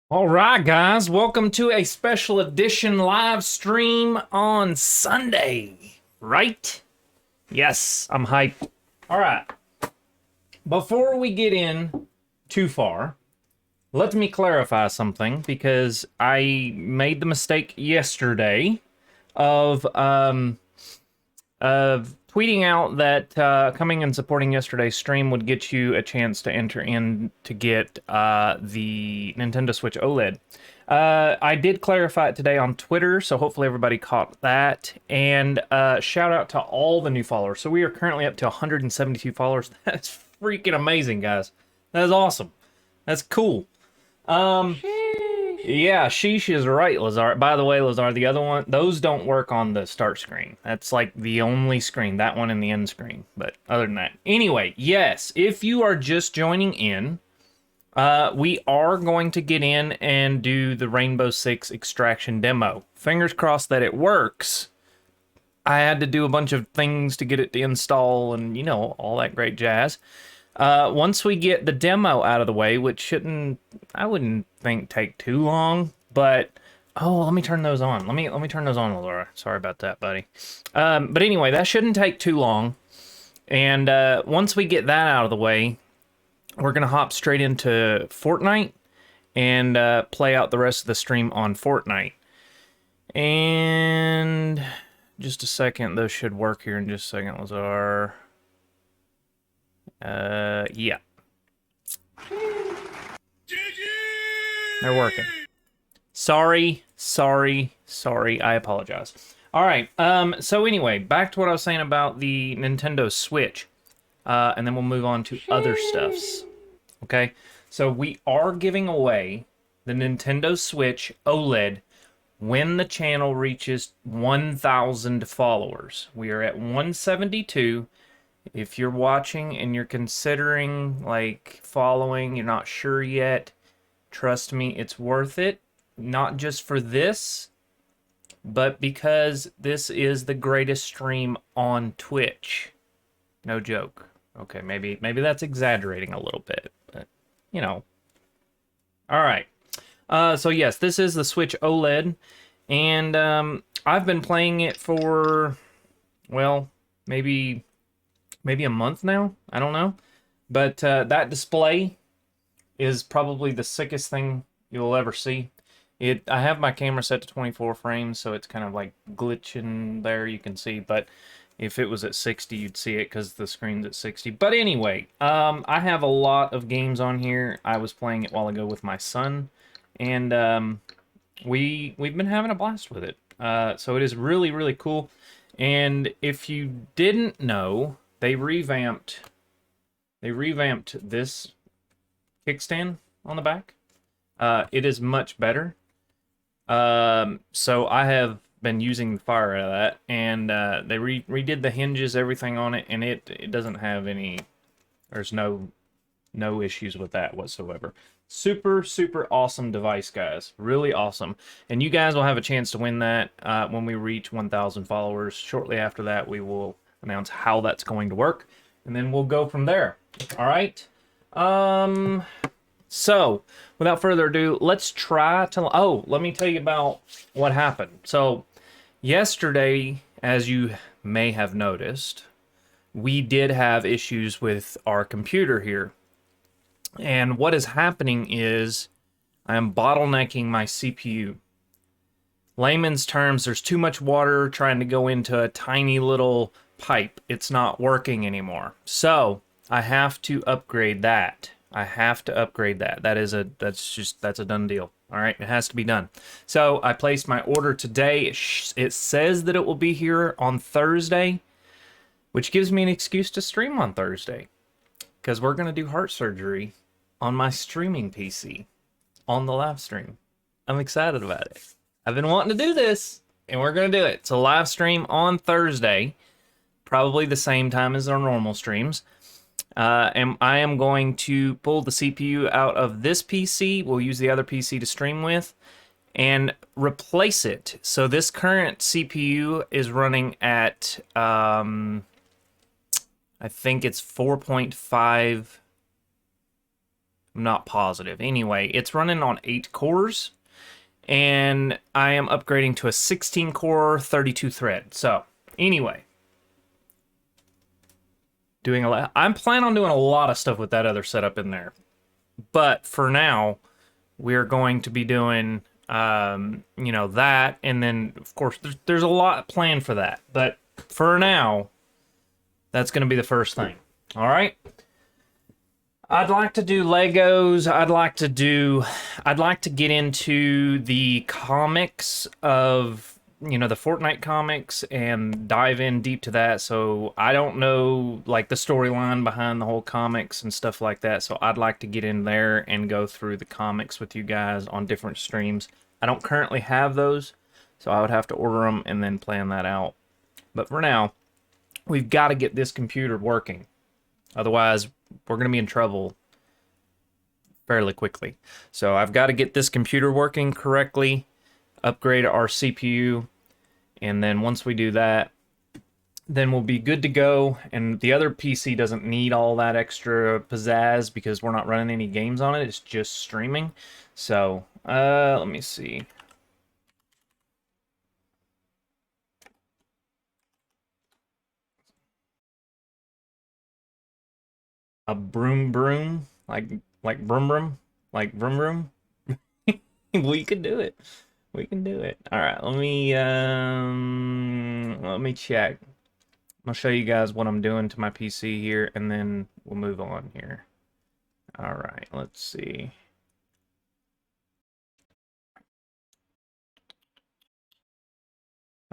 All right, guys, welcome to a special edition live stream on Sunday, right? Yes, I'm hyped. All right, before we get in too far, let me clarify something because I made the mistake yesterday of tweeting out that coming and supporting yesterday's stream would get you a chance to enter in to get the Nintendo Switch OLED. I did clarify it today on Twitter, so hopefully everybody caught that. And shout out to all the new followers. So we are currently up to 172 followers. That's freaking amazing, guys. That is awesome. That's cool. Um, yeah, Sheesh is right, Lazar. By the way, Lazar, the other one, those don't work on the start screen. That's like the only screen, that one and the end screen. But other than that, anyway, yes, if you are just joining in, we are going to get in and do the Rainbow Six extraction demo. Fingers crossed that it works. I had to do a bunch of things to get it to install and, all that great jazz. Once we get the demo out of the way, which I wouldn't think take too long, but let me turn those on. Let me turn those on, Laura. Sorry about that, buddy. But anyway, that shouldn't take too long. And once we get that out of the way, we're gonna hop straight into Fortnite and play out the rest of the stream on Fortnite. And just a second, those should work here in just a second, Lazar. Yeah. They're working. Sorry. I apologize. All right. So anyway, back to what I was saying about the Nintendo Switch. And then we'll move on to other stuffs. Okay. So we are giving away the Nintendo Switch OLED when the channel reaches 1,000 followers. We are at 172. If you're watching and you're considering like following, you're not sure yet, trust me, it's worth it. Not just for this, but because this is the greatest stream on Twitch. No joke. Okay, maybe that's exaggerating a little bit, but All right. So yes, this is the Switch OLED, and I've been playing it for, well, maybe a month now. I don't know. But that display is probably the sickest thing you'll ever see. I have my camera set to 24 frames, so it's kind of like glitching there, you can see. But if it was at 60, you'd see it because the screen's at 60. But anyway, I have a lot of games on here. I was playing it a while ago with my son, and we've been having a blast with it. So it is really, really cool. And if you didn't know, they revamped this kickstand on the back. It is much better. So I have been using the fire out of that, and they redid the hinges, everything on it, and it doesn't have any. There's no issues with that whatsoever. Super awesome device, guys. Really awesome. And you guys will have a chance to win that when we reach 1,000 followers. Shortly after that, we will announce how that's going to work, and then we'll go from there. All right. So without further ado, let's try to. Let me tell you about what happened. So yesterday, as you may have noticed, we did have issues with our computer here. And what is happening is I'm bottlenecking my CPU. Layman's terms, there's too much water trying to go into a tiny little pipe. It's not working anymore. So I have to upgrade that. That's a done deal. All right, it has to be done. So I placed my order today. It says that it will be here on Thursday, which gives me an excuse to stream on Thursday, because we're going to do heart surgery on my streaming PC on the live stream. I'm excited about it. I've been wanting to do this, and we're going to do it. It's a live stream on Thursday, probably the same time as our normal streams. And I am going to pull the CPU out of this PC. We'll use the other PC to stream with and replace it. So this current CPU is running at, I think it's 4.5 I'm not positive. Anyway, it's running on 8 cores, and I am upgrading to a 16 core, 32 thread. So, anyway, I'm planning on doing a lot of stuff with that other setup in there. But for now, we're going to be doing, that, and then of course there's a lot planned for that. But for now, that's going to be the first thing. All right. I'd like to do Legos. I'd like to get into the comics of, the Fortnite comics and dive in deep to that. So I don't know, like, the storyline behind the whole comics and stuff like that. So I'd like to get in there and go through the comics with you guys on different streams. I don't currently have those, so I would have to order them and then plan that out. But for now, we've got to get this computer working. Otherwise, we're going to be in trouble fairly quickly. So I've got to get this computer working correctly, upgrade our CPU, and then once we do that, then we'll be good to go. And the other PC doesn't need all that extra pizzazz because we're not running any games on it. It's just streaming. So, let me see. A broom broom, like broom broom, like vroom vroom. We could do it. We can do it. All right, let me check. I'll show you guys what I'm doing to my PC here, and then we'll move on here. All right, let's see.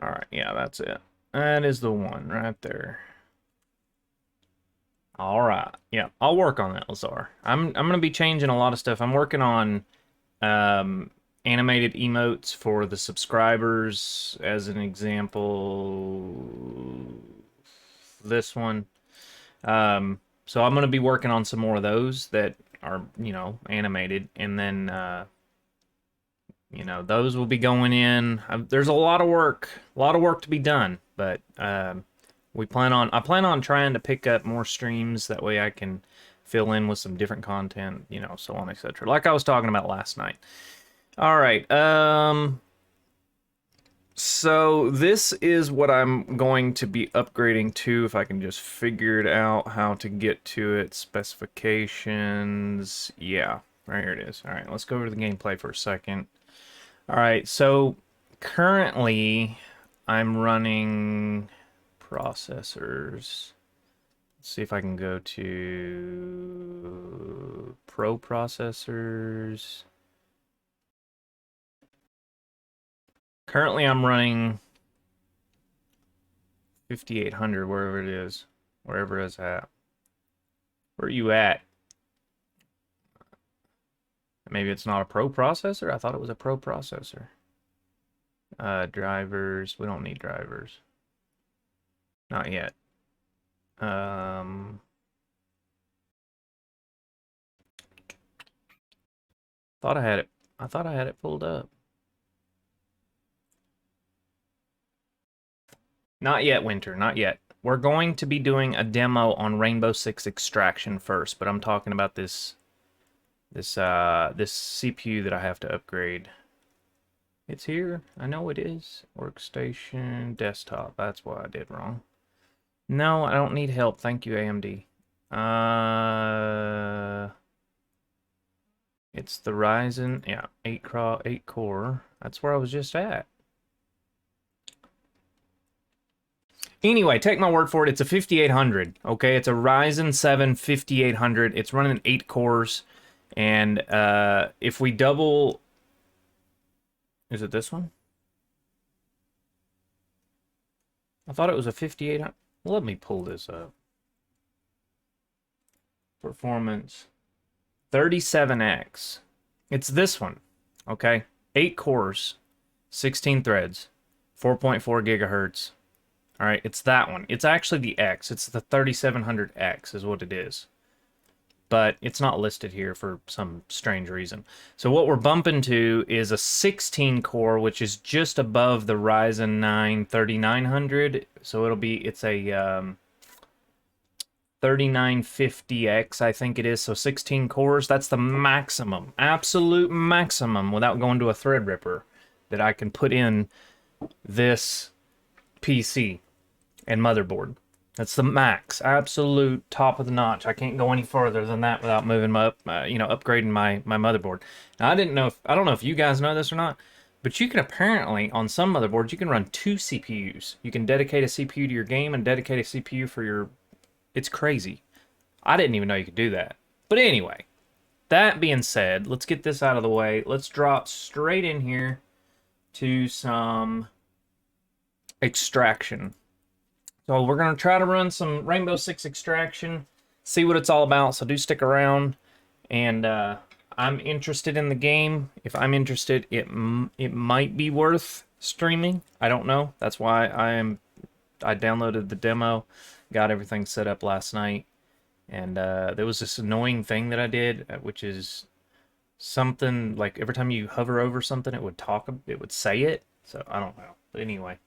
All right, yeah, that's it. That is the one right there. All right, yeah, I'll work on that, Lazar. I'm gonna be changing a lot of stuff. I'm working on animated emotes for the subscribers, as an example. This one. So I'm gonna be working on some more of those that are, animated, and then those will be going in. There's a lot of work to be done, but I plan on trying to pick up more streams. That way I can fill in with some different content, so on, etc. Like I was talking about last night. All right. So this is what I'm going to be upgrading to, if I can just figure it out how to get to it. Specifications. Yeah, right here it is. All right, let's go over to the gameplay for a second. All right, so currently I'm running processors. Let's see if I can go to Pro processors. Currently I'm running 5800, wherever it is. Wherever it's at. Where are you at? Maybe it's not a Pro processor? I thought it was a Pro processor. Drivers. We don't need drivers. Not yet. Thought I had it. I thought I had it pulled up. Not yet, Winter. Not yet. We're going to be doing a demo on Rainbow Six Extraction first, but I'm talking about this CPU that I have to upgrade. It's here. I know it is. Workstation, desktop. That's what I did wrong. No, I don't need help. Thank you, AMD. It's the Ryzen, yeah, 8 core. That's where I was just at. Anyway, take my word for it. It's a 5800. Okay, it's a Ryzen 7 5800. It's running 8 cores, and if we double, is it this one? I thought it was a 5800. Let me pull this up. Performance 37X. It's this one. Okay, 8 cores, 16 threads, 4.4 gigahertz. All right, it's that one. It's actually the X. It's the 3700X is what it is. But it's not listed here for some strange reason. So what we're bumping to is a 16 core, which is just above the Ryzen 9 3900. So it's a 3950X, I think it is, so 16 cores. That's the maximum, absolute maximum, without going to a Threadripper, that I can put in this PC and motherboard. That's the max, absolute top of the notch. I can't go any further than that without moving up, upgrading my motherboard. Now, I don't know if you guys know this or not, but you can apparently, on some motherboards, you can run 2 CPUs. You can dedicate a CPU to your game and dedicate a CPU for your... It's crazy. I didn't even know you could do that. But anyway, that being said, let's get this out of the way. Let's drop straight in here to some extraction. So we're going to try to run some Rainbow Six extraction, see what it's all about, so do stick around. And I'm interested in the game. If I'm interested, it might be worth streaming. I don't know. That's why I downloaded the demo, got everything set up last night. And there was this annoying thing that I did, which is something like every time you hover over something, it would say it. So I don't know. But anyway.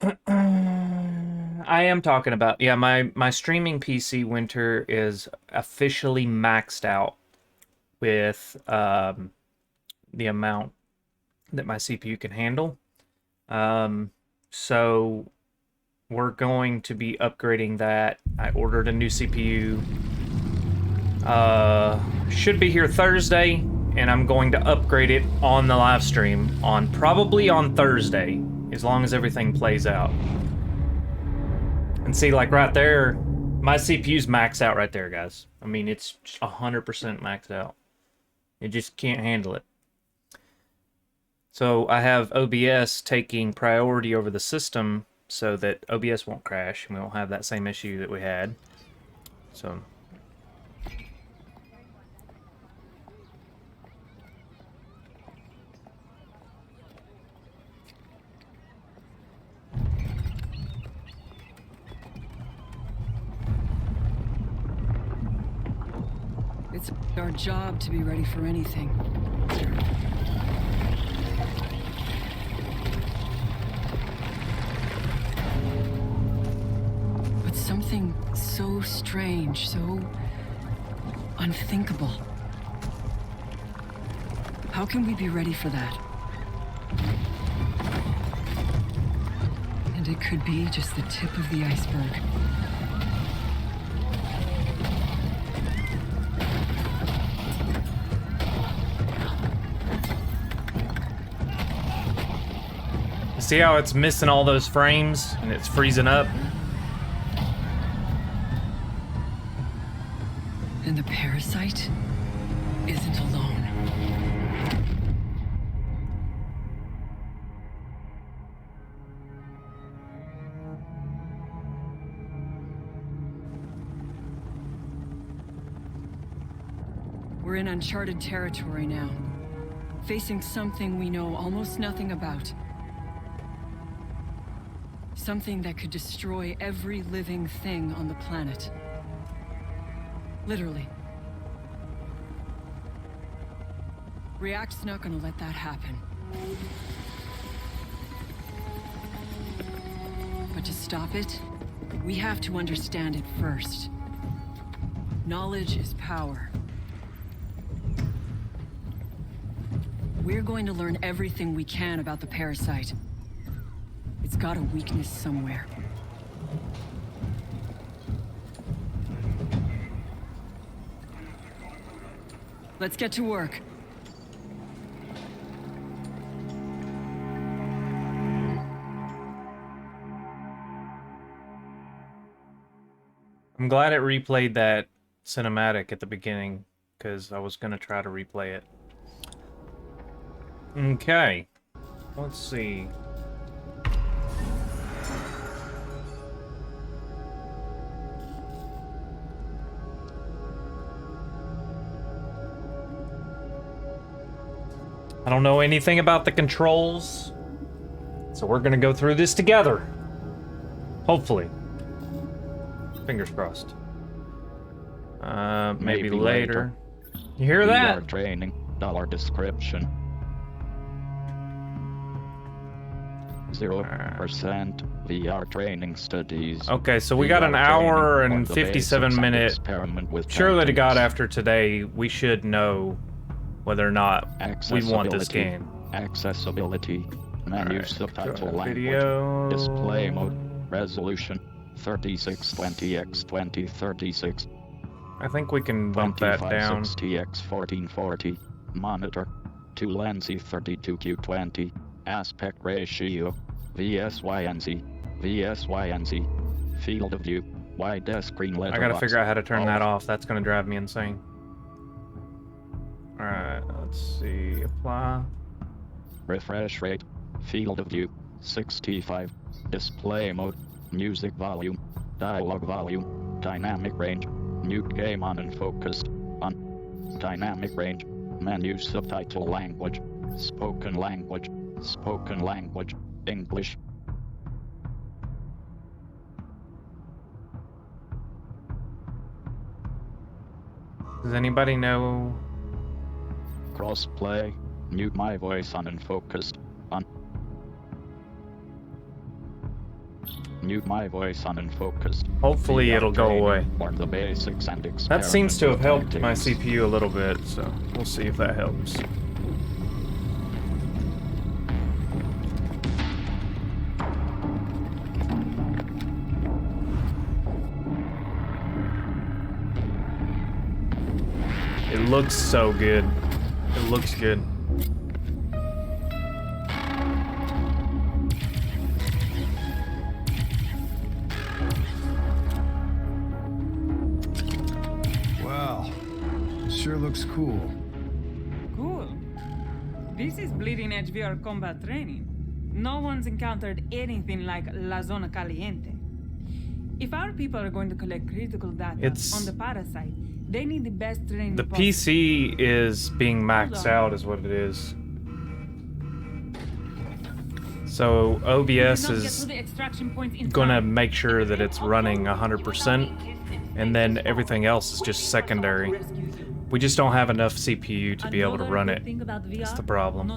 I am talking about, yeah, my streaming PC Winter is officially maxed out with the amount that my CPU can handle. So we're going to be upgrading that. I ordered a new CPU. Should be here Thursday, and I'm going to upgrade it on the live stream probably on Thursday, as long as everything plays out. And see, like right there, my CPU's maxed out right there, guys. I mean, it's 100% maxed out. It just can't handle it. So I have OBS taking priority over the system so that OBS won't crash and we won't have that same issue that we had. So... It's our job to be ready for anything. But something so strange, so unthinkable. How can we be ready for that? And it could be just the tip of the iceberg. See how it's missing all those frames and it's freezing up? And the parasite isn't alone. We're in uncharted territory now, facing something we know almost nothing about. Something that could destroy every living thing on the planet. Literally. React's not gonna let that happen. But to stop it, we have to understand it first. Knowledge is power. We're going to learn everything we can about the parasite. It's got a weakness somewhere. Let's get to work. I'm glad it replayed that cinematic at the beginning, because I was going to try to replay it. Okay. Let's see. I don't know anything about the controls, so we're gonna go through this together. Hopefully. Fingers crossed. Maybe later. You hear that? VR training, dollar description. 0% VR training studies. Okay, so we got an VR hour training and for the 57 basics and minute. experiment with Surely to God, tactics. after today, we should know whether or not we want this Accessibility. game. Accessibility. Menu Alright, subtitle go to language. video. Display mode. Resolution 3620x2036. I think we can bump that down. 2560x1440. Monitor. 2-lensy 32Q20. Aspect ratio. VSYNZ. VSYNZ. Field of view. Wide screen letterbox. I gotta figure out how to turn that Alt. off. That's gonna drive me insane. Alright, let's see. Apply. Refresh rate. Field of view. 65. Display mode. Music volume. Dialogue volume. Dynamic range. Mute game on and focused. On. Dynamic range. Menu subtitle language. Spoken language. Spoken language. English. Does anybody know? Crossplay. Mute my voice on and focused. On. Mute my voice on and focused. Hopefully VR it'll go training away. for the basics and That seems to have experiment helped my tactics. CPU a little bit, so we'll see if that helps. It looks so good. It looks good. Wow, sure looks cool. Cool. This is bleeding edge VR combat training. No one's encountered anything like La Zona Caliente. If our people are going to collect critical data It's- on the parasite, they need the best training The possible. PC is being maxed out, is what it is. So OBS is gonna make sure that it's running 100%, and then everything else is just secondary. We just don't have enough CPU to be able to run it. That's the problem.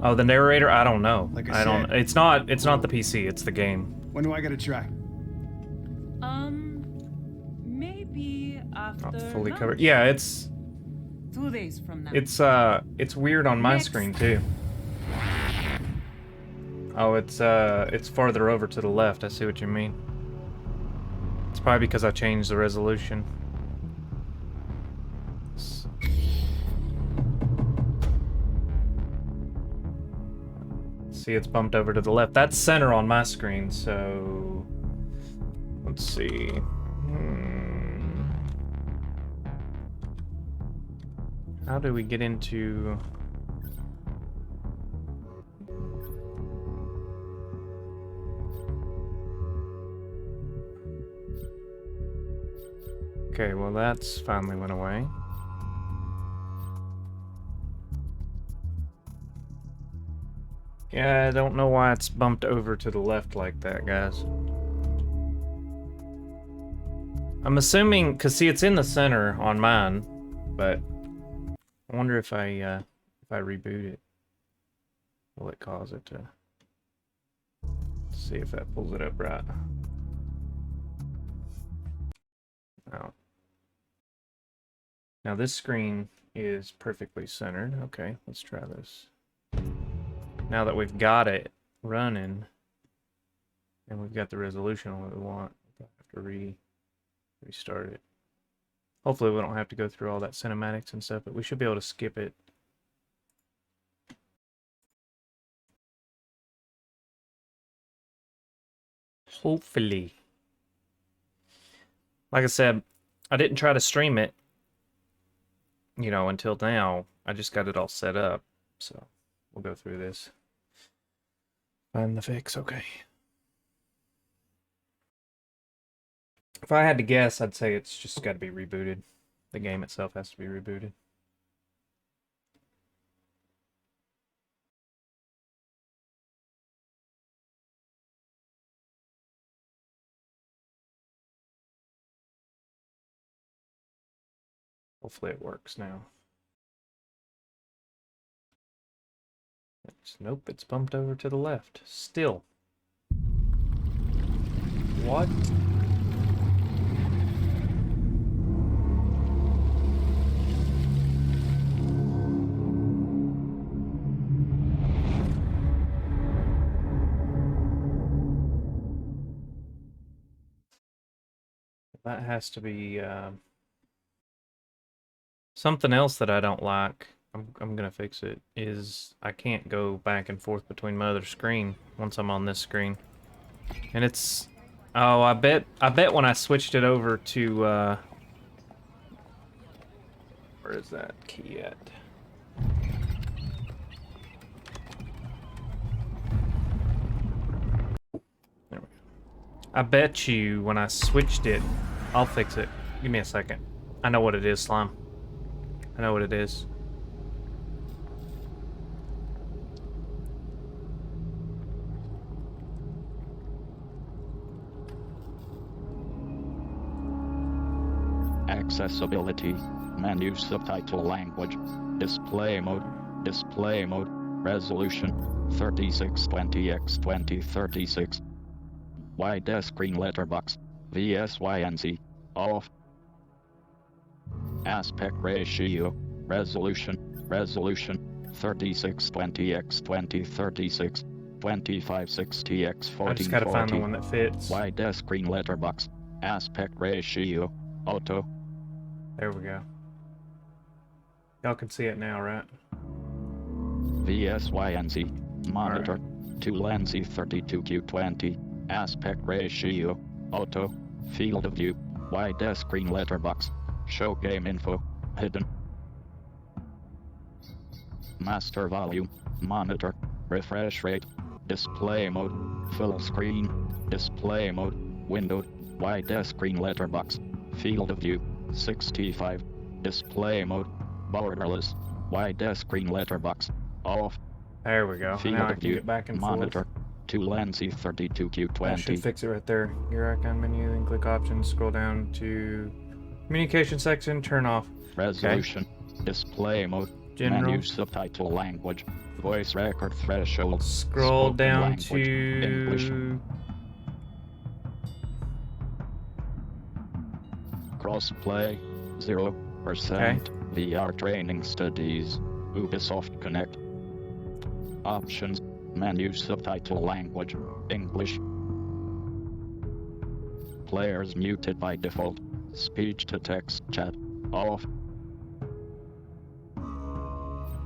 Oh, the narrator? I don't know. Like I I don't. said. It's not the PC. It's the game. When do I get a try? Maybe after Not fully lunch. covered. Yeah, it's 2 days from now. it's weird on my Next. screen too. Oh, it's farther over to the left. I see what you mean. It's probably because I changed the resolution. See, it's bumped over to the left. That's center on my screen, so let's see. How do we get into... Okay, well that's finally went away. Yeah, I don't know why it's bumped over to the left like that, guys. I'm assuming, cause see, it's in the center on mine, but I wonder if I reboot it, will it cause it to? Let's see if that pulls it up right. Oh. Now this screen is perfectly centered. Okay, let's try this. Now that we've got it running, and we've got the resolution on what we want, we'll have to restart it. Hopefully we don't have to go through all that cinematics and stuff, but we should be able to skip it. Hopefully. Like I said, I didn't try to stream it, you know, until now. I just got it all set up, so we'll go through this. Find the fix, okay. If I had to guess, I'd say it's just got to be rebooted. The game itself has to be rebooted. Hopefully it works now. Let's Nope, it's bumped over to the left. Still. What? That has to be something else that I don't like. I'm gonna fix it. Is I can't go back and forth between my other screen once I'm on this screen, and it's I bet when I switched it over to where is that key at? There we go. I bet you when I switched it, I'll fix it. Give me a second. I know what it is, Slime. I know what it is. Accessibility. Menu subtitle language. Display mode. Display mode. Resolution 3620 x 2036. Widescreen letterbox. VSYNC. Off. Aspect ratio. Resolution. Resolution 3620 x 2036. 2560 x 1440. I just gotta find the one that fits. Widescreen letterbox. Aspect ratio. Auto. There we go. Y'all can see it now, right? VSYNC. Monitor. 2Lenzy 32Q20. Aspect ratio. Auto. Field of view. Widescreen letterbox. Show game info. Hidden. Master volume. Monitor. Refresh rate. Display mode. Full screen. Display mode. Windowed. Widescreen letterbox. Field of view. 65. Display mode. Borderless. Widescreen letterbox. Off. There we go. Field Now I of can view. get back and Monitor. forth. 2Lenzy 32Q20. That should fix it right there. Your icon menu, then click options, scroll down to communication section, turn off. Resolution. Display mode. General. Menu subtitle language. Voice record threshold. Scroll Spoken down language. English. to Crossplay. 0%. VR training studies. Ubisoft Connect. Options. Menu subtitle language. English. Players muted by default. Speech to text chat. Off.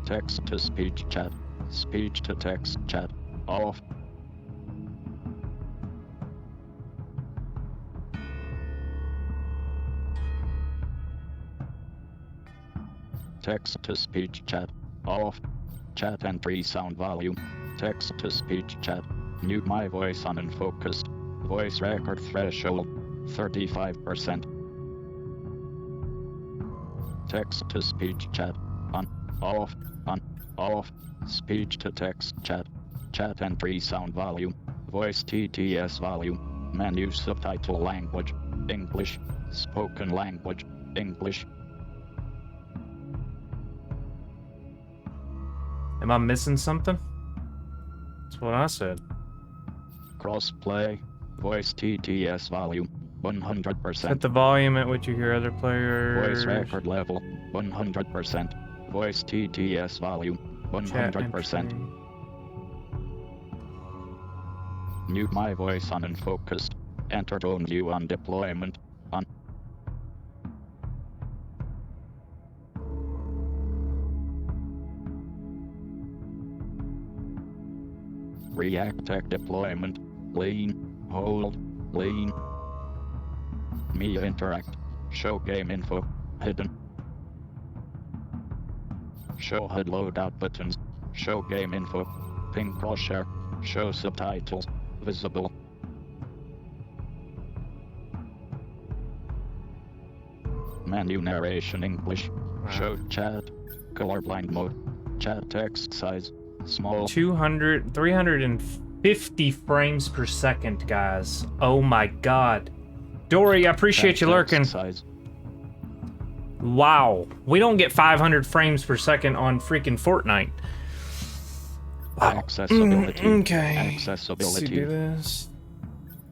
Text to speech chat. Speech to text chat. Off. Text to speech chat. Off. Chat entry sound volume. Text to speech chat. Mute my voice on unfocused. Voice record threshold 35%. Text to speech chat. On. Off. On. Off. Speech to text chat. Chat entry sound volume. Voice TTS volume. Menu subtitle language. English. Spoken language. English. Am I missing something? That's what I said. Crossplay. Voice TTS volume. 100%. Set the volume at which you hear other players. Voice record level. 100%. Voice TTS volume. Chat 100%. entry. Mute my voice on unfocused. Enter tone view on deployment. On. React tech deployment. Lean. Hold. Lean. Mia interact. Show game info. Hidden. Show HUD loadout buttons. Show game info. Ping crosshair. Show subtitles. Visible. Menu narration English. Show chat. Colorblind mode. Chat text size. Small. 350 frames per second, guys. Oh my god. Dory, I appreciate you Chat lurking. text size. Wow. We don't get 500 frames per second on freaking Fortnite. Accessibility. Okay. Let's see, Accessibility. do this.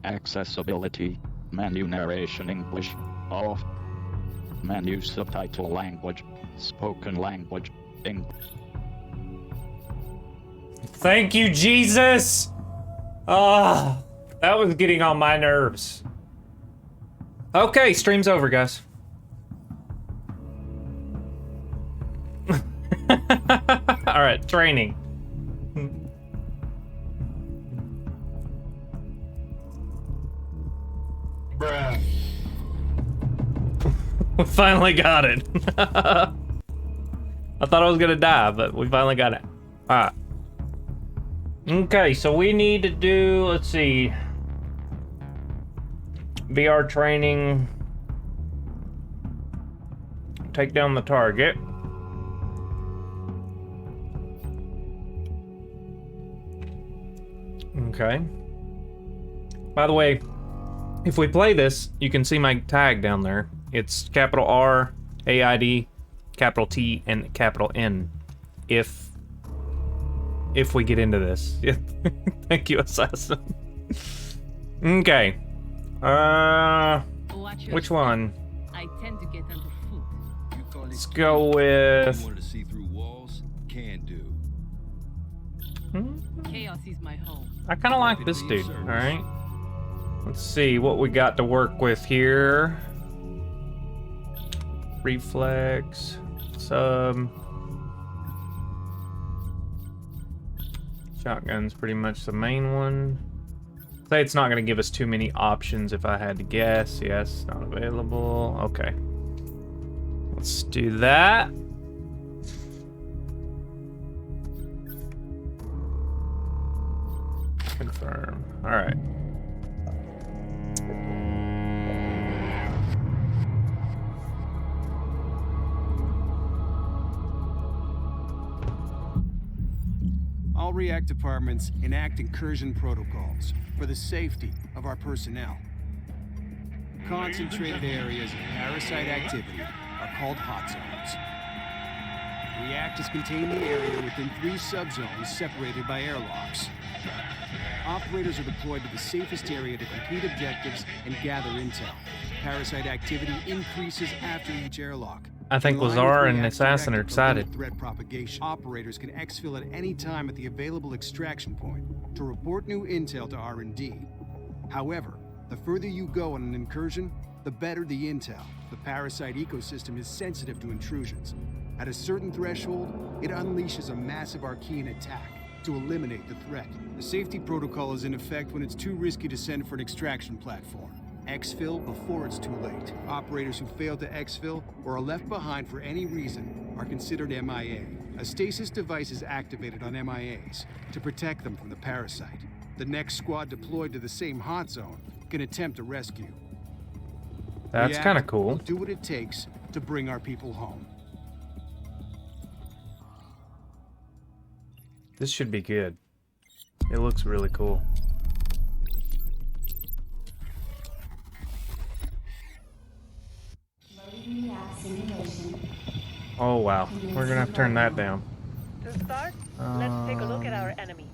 Accessibility. Menu narration English. Off. Menu subtitle language. Spoken language. English. Thank you, Jesus! Ah, that was getting on my nerves. Okay, stream's over, guys. Alright, training. Bruh. We finally got it. I thought I was gonna die, but we finally got it. Alright. Okay, so we need to do, let's see. VR training. Take down the target. Okay. By the way, if we play this, you can see my tag down there. It's capital R, AID, capital T, and capital N. If we get into this. Thank you, Assassin. Okay. Which one? I tend to get underfoot. Let's go with... To see through walls? Can do. Chaos is my home. I kind of like this dude, alright? Let's see what we got to work with here. Reflex. Shotgun's pretty much the main one. Say it's not going to give us too many options if I had to guess. Yes, not available. Okay. Let's do that. Confirm. All right. All React departments enact incursion protocols for the safety of our personnel. Concentrated areas of parasite activity are called hot zones. Reactors contain the area within 3 subzones separated by airlocks. Operators are deployed to the safest area to complete objectives and gather intel. Parasite activity increases after each airlock. I think In line Lazar with and React's Assassin are directive to limit excited. Threat propagation. Operators can exfil at any time at the available extraction point to report new intel to R&D. However, the further you go on an incursion, the better the intel. The parasite ecosystem is sensitive to intrusions. At a certain threshold, it unleashes a massive Archean attack to eliminate the threat. The safety protocol is in effect when it's too risky to send for an extraction platform. Exfil before it's too late. Operators who fail to exfil or are left behind for any reason are considered MIA. A stasis device is activated on MIAs to protect them from the parasite. The next squad deployed to the same hot zone can attempt a rescue. That's React kind of cool. will do what it takes to bring our people home. This should be good. It looks really cool. Oh wow, we're gonna have to turn that down. To start, let's take a look at our enemies.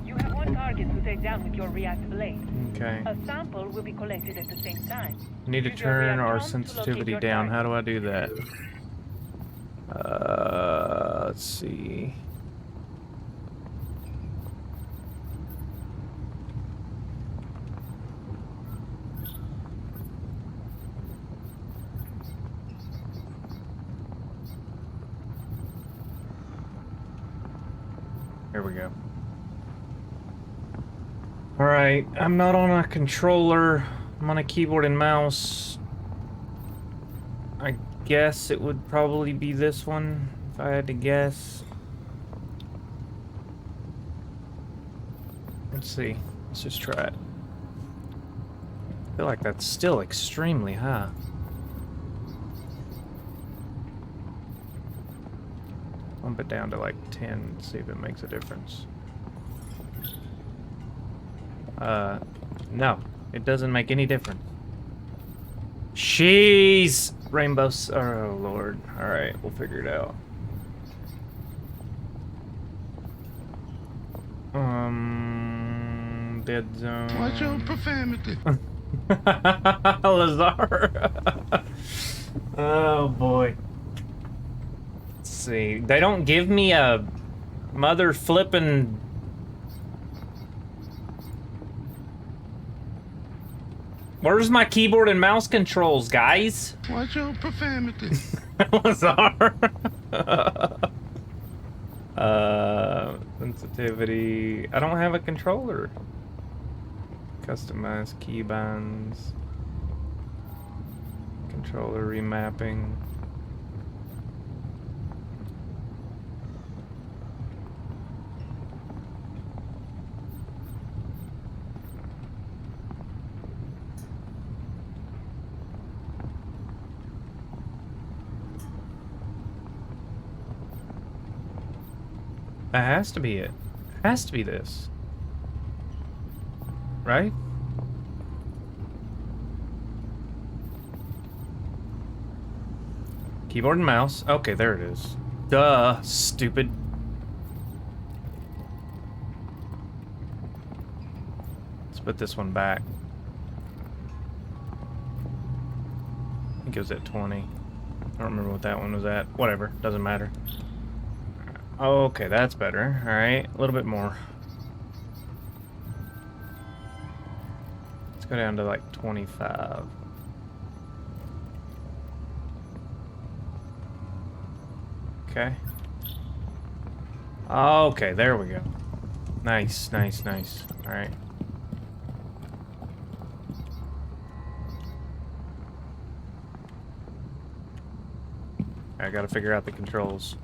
You have one target to take down with your React blade. Okay. A sample will be collected at the same time. Need to Use your turn React our prompt to locate sensitivity your down. target. How do I do that? Let's see. Here we go. Alright, I'm not on a controller. I'm on a keyboard and mouse. I guess it would probably be this one, if I had to guess. Let's see. Let's just try it. I feel like that's still extremely high. Bump it down to like 10 and see if it makes a difference. No, it doesn't make any difference. Jeez! Oh, Lord. Alright, we'll figure it out. Dead zone. Watch your profanity. Lazar. Oh, boy. Let's see. They don't give me a mother flippin'... Where's my keyboard and mouse controls, guys? Watch your profanity. Lazar. Sensitivity. I don't have a controller. Customize keybinds. Controller remapping. That has to be it. Has to be this. Right? Keyboard and mouse. Okay, there it is. Duh, stupid. Let's put this one back. I think it was at 20. I don't remember what that one was at. Whatever, doesn't matter. Okay, that's better. Alright, a little bit more. Let's go down to like 25. Okay. Okay, there we go. Nice, nice, nice. Alright. I gotta figure out the controls.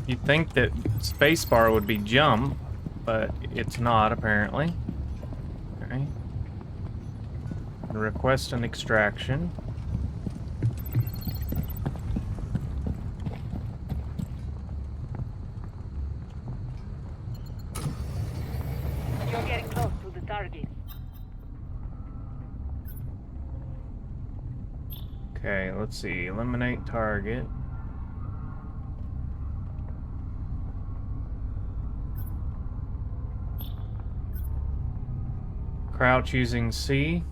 You'd think that spacebar would be jump, but it's not apparently. Okay. Request an extraction. You're getting close to the target. Okay, let's see. Eliminate target. Crouch using C.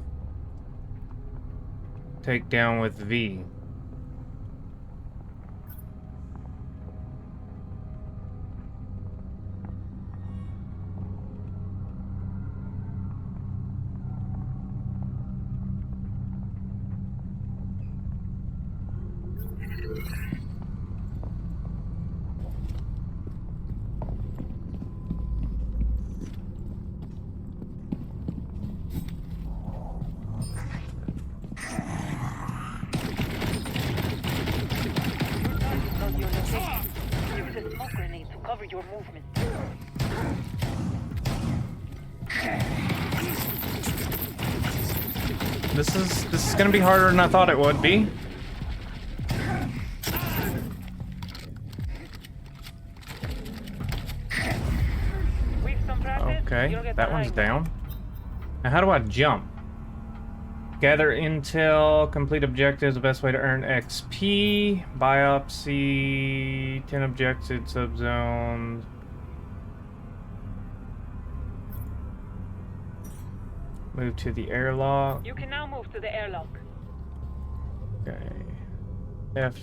Take down with V. Your location. Use a smoke grenade to cover your movement. This is gonna be harder than I thought it would be. With some practice, Okay, you'll get that the one's hang down. Now how do I jump? Gather intel, complete objectives, the best way to earn XP, biopsy, 10 objected subzones. Move to the airlock. You can now move to the airlock. Okay. F.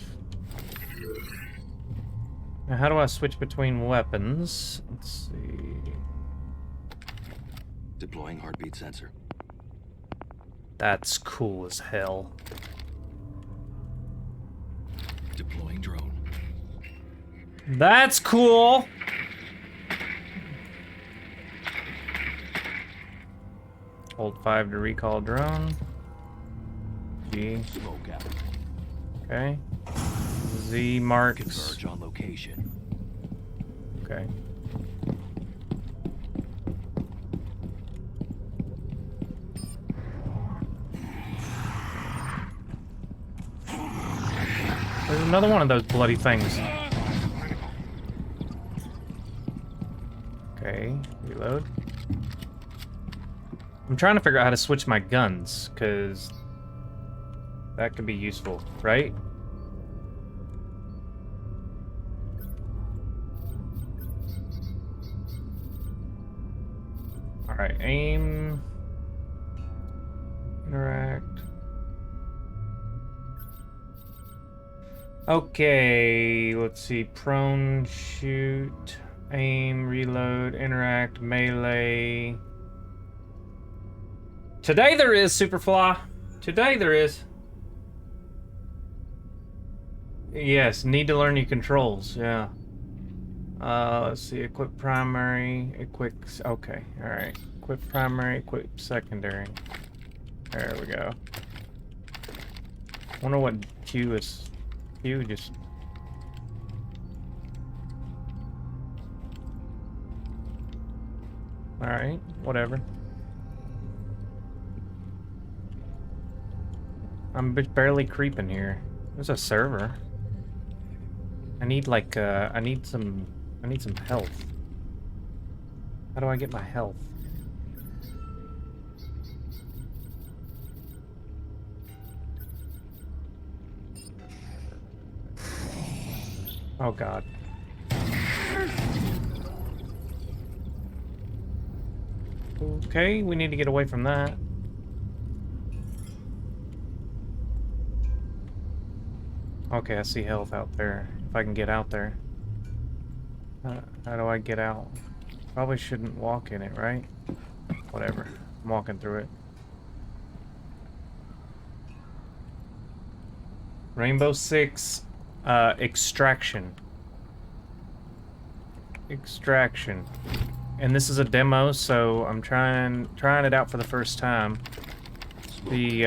Now how do I switch between weapons? Let's see. Deploying heartbeat sensor. That's cool as hell. Deploying drone. That's cool. Hold 5 to recall drone. G. Smoke out. Okay. Z marks. Converge on location. Okay. Another one of those bloody things. Okay, reload. I'm trying to figure out how to switch my guns, because that could be useful, right? Alright, aim. Interact. Okay, let's see. Prone, shoot, aim, reload, interact, melee. Today there is, Superfly. Today there is. Yes, need to learn your controls, yeah. Let's see, equip primary, equip, okay, alright. Equip primary, equip secondary. There we go. Wonder what Q is. Q just... Alright, whatever. I'm barely creeping here. There's a server. I need like I need some health. How do I get my health? Oh god. Okay, we need to get away from that. Okay, I see health out there. If I can get out there. How do I get out? Probably shouldn't walk in it, right? Whatever. I'm walking through it. Rainbow Six, Extraction. Extraction. And this is a demo, so I'm trying it out for the first time. See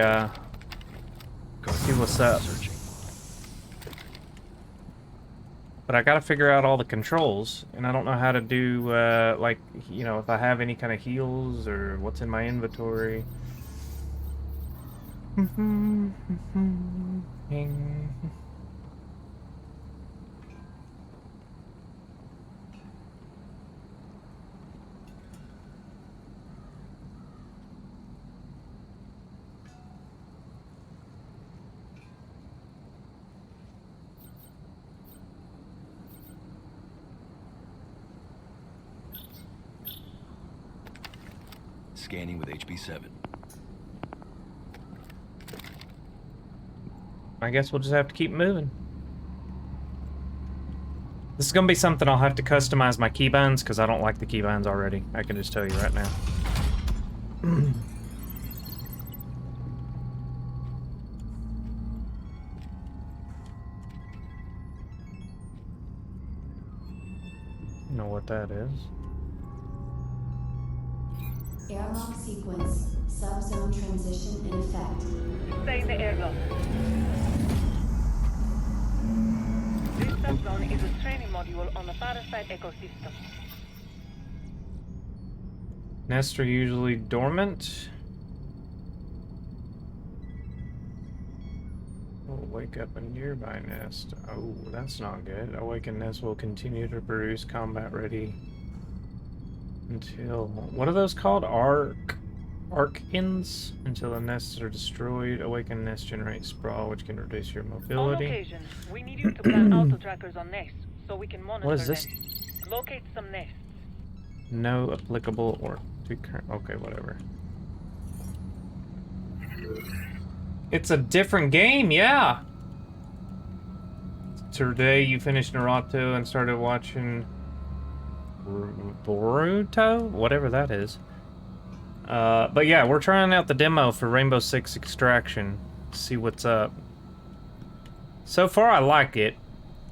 what's up. But I gotta figure out all the controls, and I don't know how to do, like, you know, if I have any kind of heals or what's in my inventory. Scanning with HB7. I guess we'll just have to keep moving. This is gonna be something I'll have to customize my keybinds, because I don't like the keybinds already. I can just tell you right now. You know what that is. Airlock sequence. Subzone transition in effect. Stay in the airlock. This subzone is a training module on the Parasite ecosystem. Nests are usually dormant. Will wake up a nearby nest. Oh, that's not good. Awakened nest will continue to produce combat ready until... What are those called? Archins? Until the nests are destroyed. Awakened nest generates sprawl, which can reduce your mobility. On occasion, we need you to plant auto trackers on nests so we can monitor What is this? them. Locate some nests. No applicable or to current... Okay, whatever. It's a different game, yeah! Today you finished Naruto and started watching... Boruto? Whatever that is. But yeah, we're trying out the demo for Rainbow Six Extraction. See what's up. So far, I like it.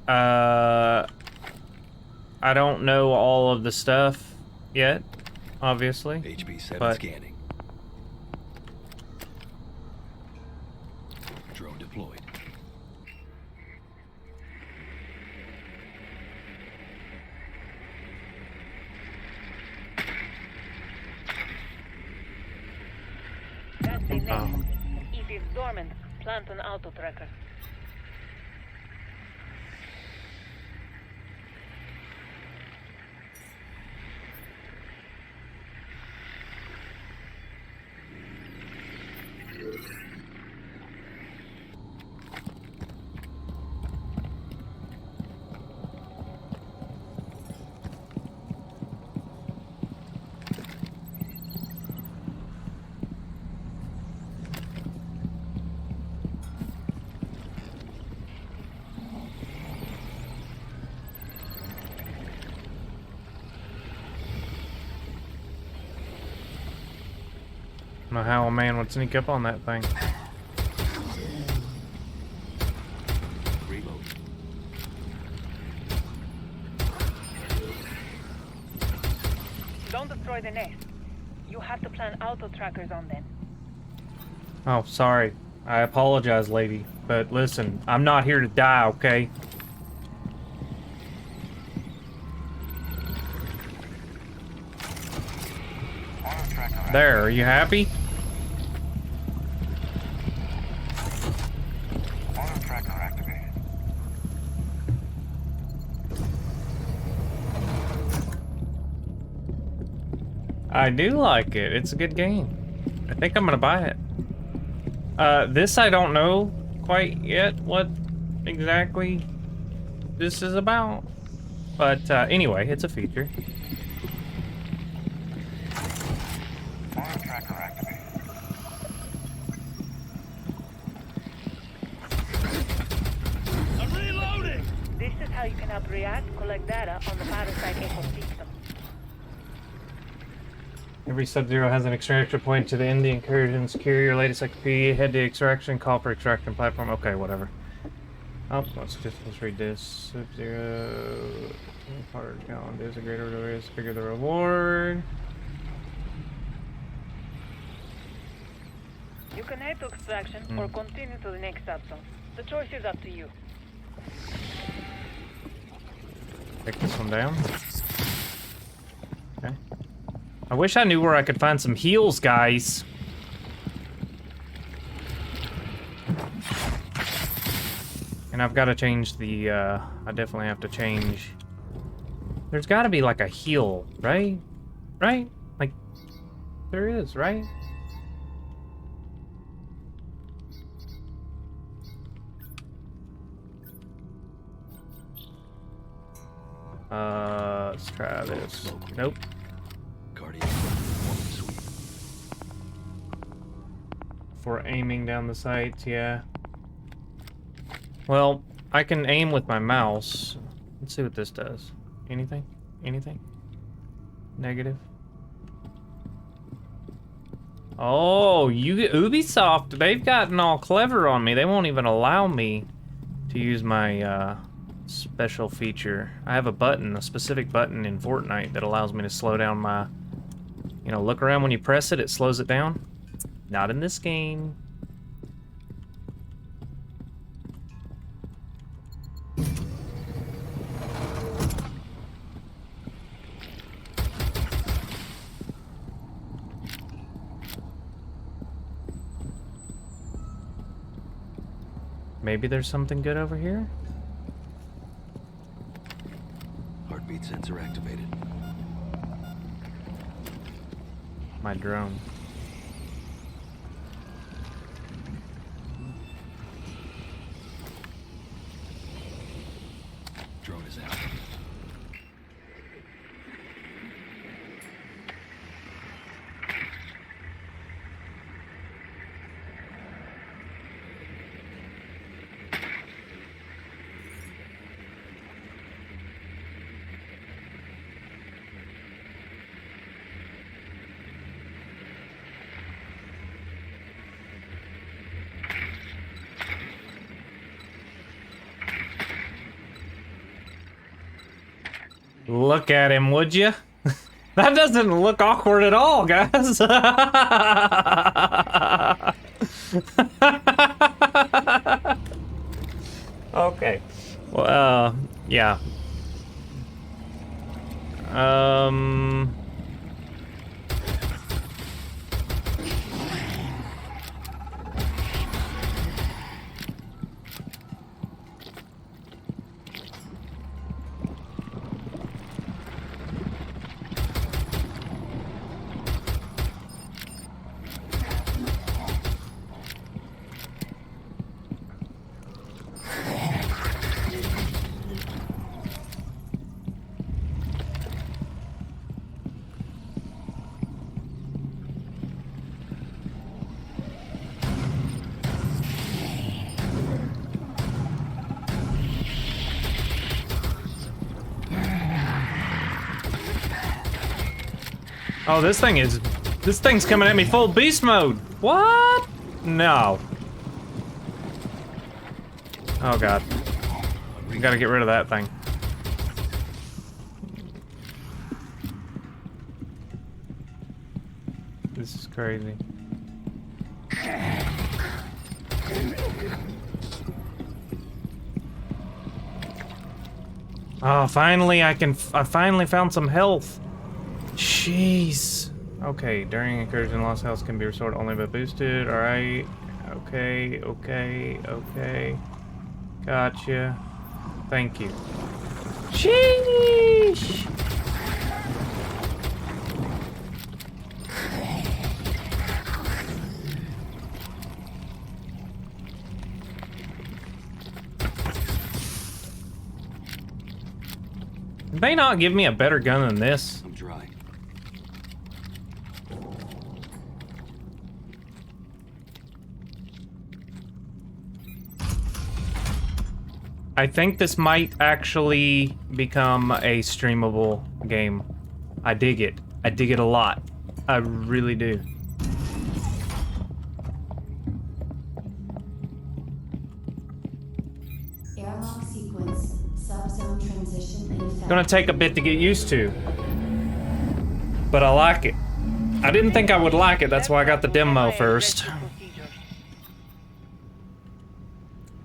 I don't know all of the stuff yet, obviously. HB7 but scanning. Drone deployed. That's a nest. If it's dormant, plant an auto tracker. don't know how a man would sneak up on that thing. Reload. Don't destroy the nest. You have to plant auto trackers on them. Oh, sorry. I apologize, lady. But listen, I'm not here to die, okay? There, are you happy? I do like it. It's a good game. I think I'm gonna buy it. This I don't know quite yet what exactly this is about. But anyway, it's a feature. This is how you can help React collect data on the parasite ecosystem. Every Sub-Zero has an extraction point to the end of the incursion. Secure your latest XP. Head to extraction. Call for extraction platform. Okay, whatever. Oh, let's read this. Sub-Zero. Hard count is a greater risk, bigger the reward. You can head to extraction or continue to the next subzone. The choice is up to you. Take this one down. Okay. I wish I knew where I could find some heals, guys. And I've got to change the, I definitely have to change. There's got to be like a heal, right? Right? Like, there is, right? Let's try this. Nope. Cardiac performance suite. For aiming down the sights, yeah. Well, I can aim with my mouse. Let's see what this does. Anything? Anything? Negative? Oh, Ubisoft, they've gotten all clever on me. They won't even allow me to use my special feature. I have a button, a specific button in Fortnite that allows me to slow down my, you know, look around when you press it, it slows it down. Not in this game. Maybe there's something good over here? Heartbeat sensor activated. My drone. Drone is out. Look at him, would you? That doesn't look awkward at all, guys. Okay. Well, yeah. Oh, this thing is This thing's coming at me full beast mode. What? No. Oh god. We gotta get rid of that thing. This is crazy. Oh, finally I finally found some health. Jeez. Okay, during incursion, lost health can be restored only by boosted. Alright. Okay, okay, okay. Gotcha. Thank you. Sheesh! Did they not give me a better gun than this? I'm dry. I think this might actually become a streamable game. I dig it. I dig it a lot. I really do. Airlock sequence. Subzone transition in effect. Gonna take a bit to get used to. But I like it. I didn't think I would like it, that's why I got the demo first.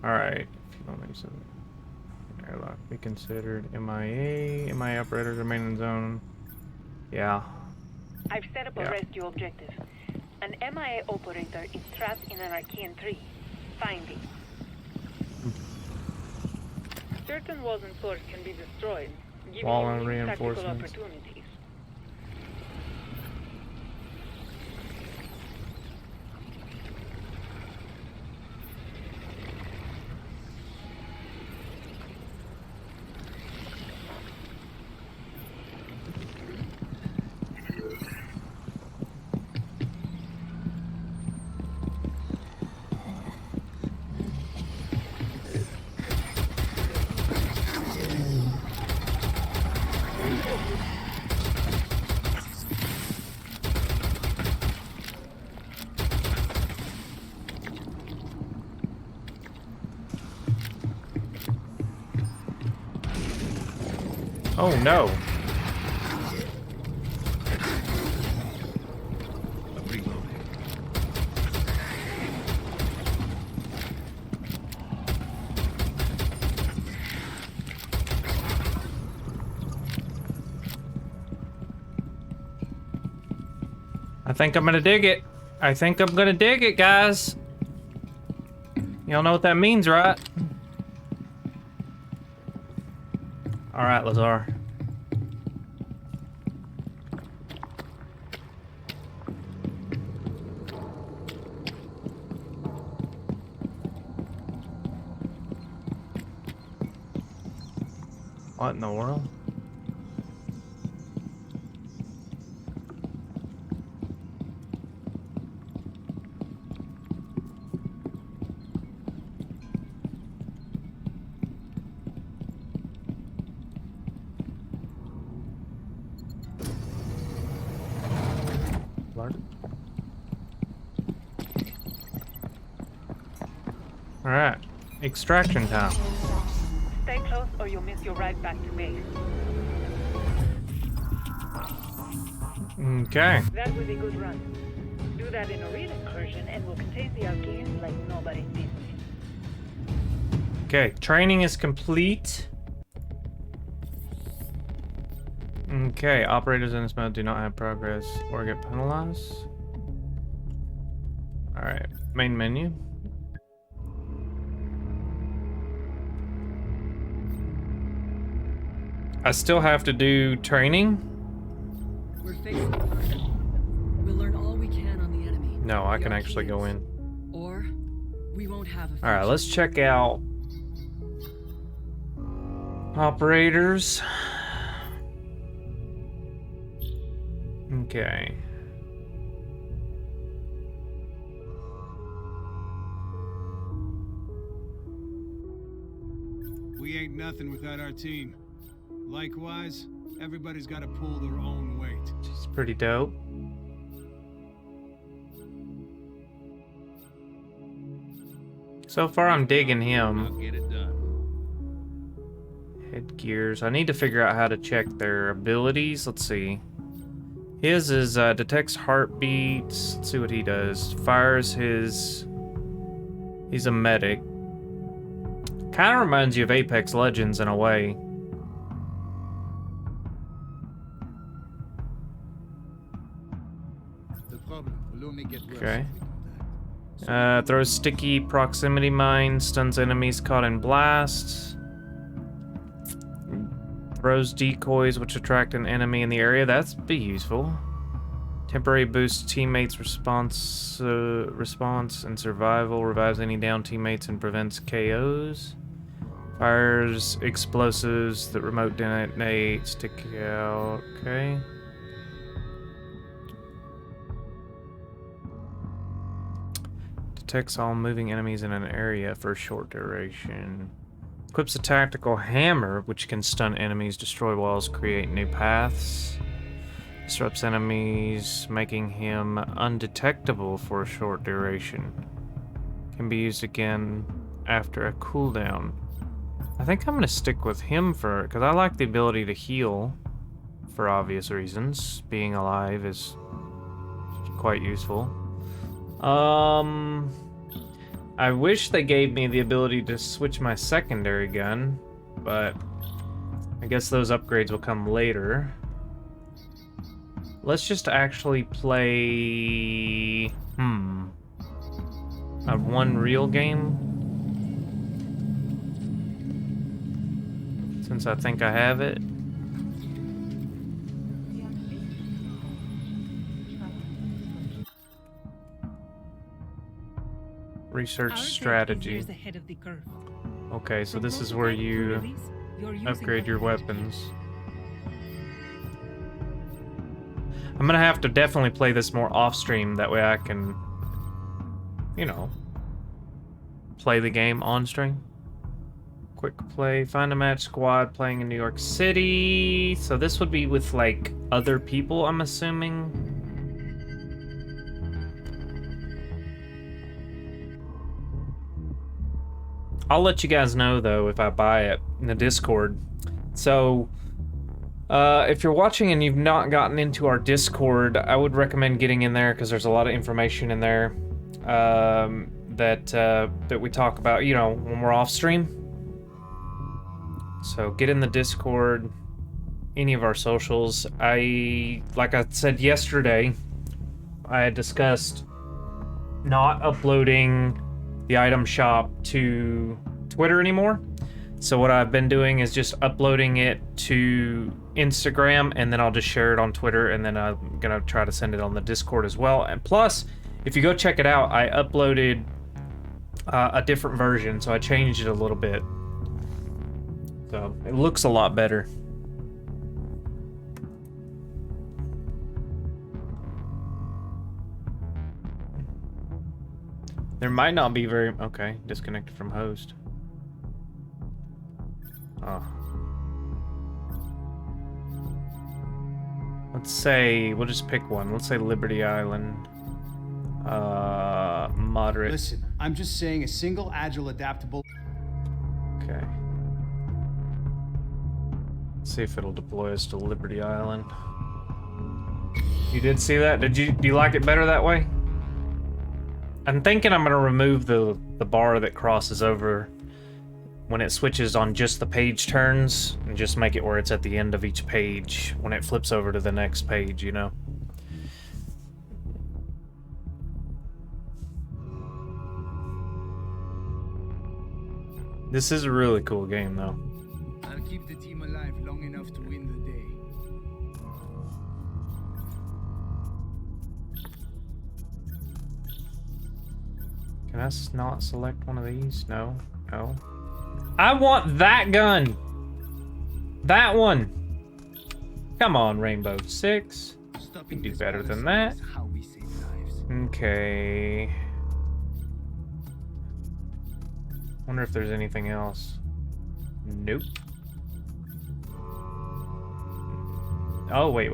Alright. Airlock be considered MIA. MIA operators remain in zone. Yeah. I've set up a rescue objective. An MIA operator is trapped in an Archean 3. Find it. Certain walls and floors can be destroyed, giving Wall you and new tactical reinforcements. opportunities. Oh no. I'm reloading. I think I'm gonna dig it. I think I'm gonna dig it, guys. Y'all know what that means, right? Alright, Lazar. What in the world? Alright, extraction time. Stay close or you'll miss your ride back to base. Okay. That was a good run. Do that in a real incursion and we'll contain the Archeans like nobody's business. Okay, training is complete. Okay, operators in this mode do not have progress or get penalized. Alright, main menu. I still have to do training? We're facing the market. We'll learn all we can on the enemy. No, I The can actually go Archeans. in. Or we won't have a Alright, let's check out operators. Okay. We ain't nothing without our team. Likewise, everybody's got to pull their own weight. She's pretty dope. So far, I'm digging him. I'll get it done. Headgears. I need to figure out how to check their abilities. Let's see. His is detects heartbeats. Let's see what he does. Fires his... He's a medic. Kind of reminds you of Apex Legends in a way. The problem will only get worse. Okay. if we do that. Throws sticky proximity mine, stuns enemies caught in blasts. Throws decoys which attract an enemy in the area. That's be useful. Temporary boosts teammates' response and survival. Revives any down teammates and prevents KOs. Fires explosives that remote detonate. Stick out. Okay. Detects all moving enemies in an area for a short duration. Equips a tactical hammer, which can stun enemies, destroy walls, create new paths. Disrupts enemies, making him undetectable for a short duration. Can be used again after a cooldown. I think I'm gonna stick with him because I like the ability to heal for obvious reasons. Being alive is quite useful. I wish they gave me the ability to switch my secondary gun, but I guess those upgrades will come later. Let's just actually play... one real game. Since I think I have it. Research strategy. Okay, so this is where you upgrade your weapons. I'm gonna have to definitely play this more off-stream, that way I can, you know, play the game on-stream. Quick play, find a match squad playing in New York City. So this would be with, like, other people, I'm assuming. I'll let you guys know, though, if I buy it in the Discord. So, if you're watching and you've not gotten into our Discord, I would recommend getting in there because there's a lot of information in there that we talk about, you know, when we're off stream. So get in the Discord, any of our socials. Like I said yesterday, I had discussed not uploading the item shop to Twitter anymore. So what I've been doing is just uploading it to Instagram, and then I'll just share it on Twitter, and then I'm gonna try to send it on the Discord as well. And plus, if you go check it out, I uploaded a different version, so I changed it a little bit. So it looks a lot better. There might not be very... Okay, disconnected from host. Oh. Let's say... We'll just pick one. Let's say Liberty Island. Moderate. Listen, I'm just saying a single, agile, adaptable... Okay. Let's see if it'll deploy us to Liberty Island. You did see that? Do you like it better that way? I'm thinking I'm gonna remove the bar that crosses over when it switches on just the page turns, and just make it where it's at the end of each page when it flips over to the next page, you know? This is a really cool game, though. I'll keep the team alive long enough to win the day. Can I not select one of these? No. No. I want that gun! That one! Come on, Rainbow Six. You can do better than that. How we save lives. Okay. Wonder if there's anything else. Nope. Oh, wait.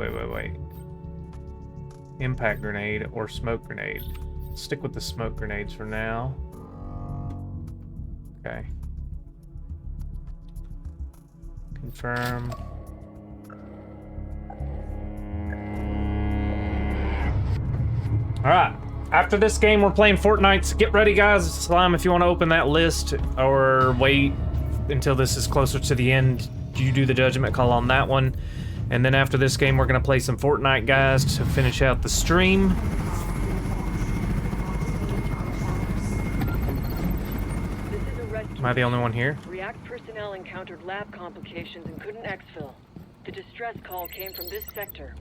Impact grenade or smoke grenade. Stick with the smoke grenades for now. Okay. Confirm. Alright. After this game, we're playing Fortnite. Get ready, guys. Slime, if you want to open that list or wait until this is closer to the end, you do the judgment call on that one. And then after this game, we're going to play some Fortnite, guys, to finish out the stream. Am I the only one here? React personnel encountered lab complications and couldn't exfil. The distress call came from this sector.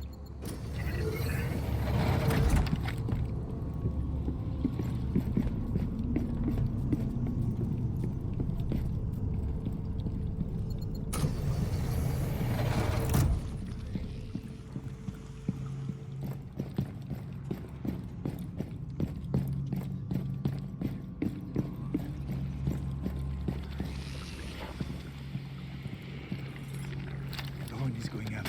The horn is going up.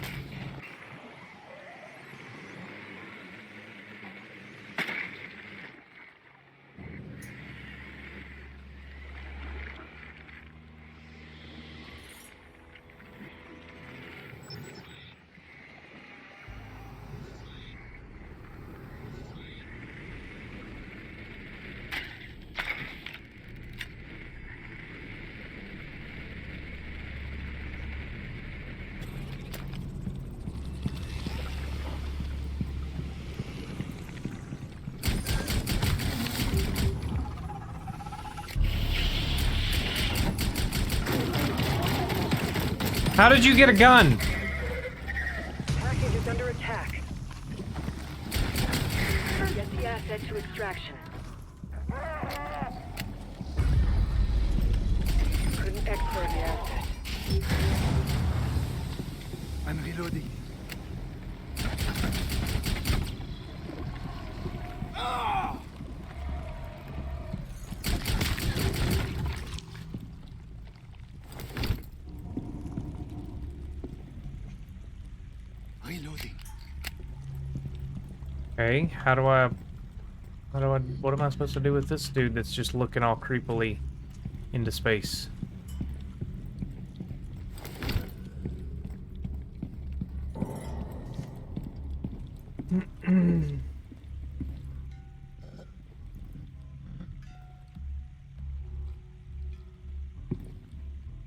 How did you get a gun? Package is under attack. Get the asset to extraction. Couldn't export the asset. I'm reloading. Reloading. Okay, what am I supposed to do with this dude that's just looking all creepily into space?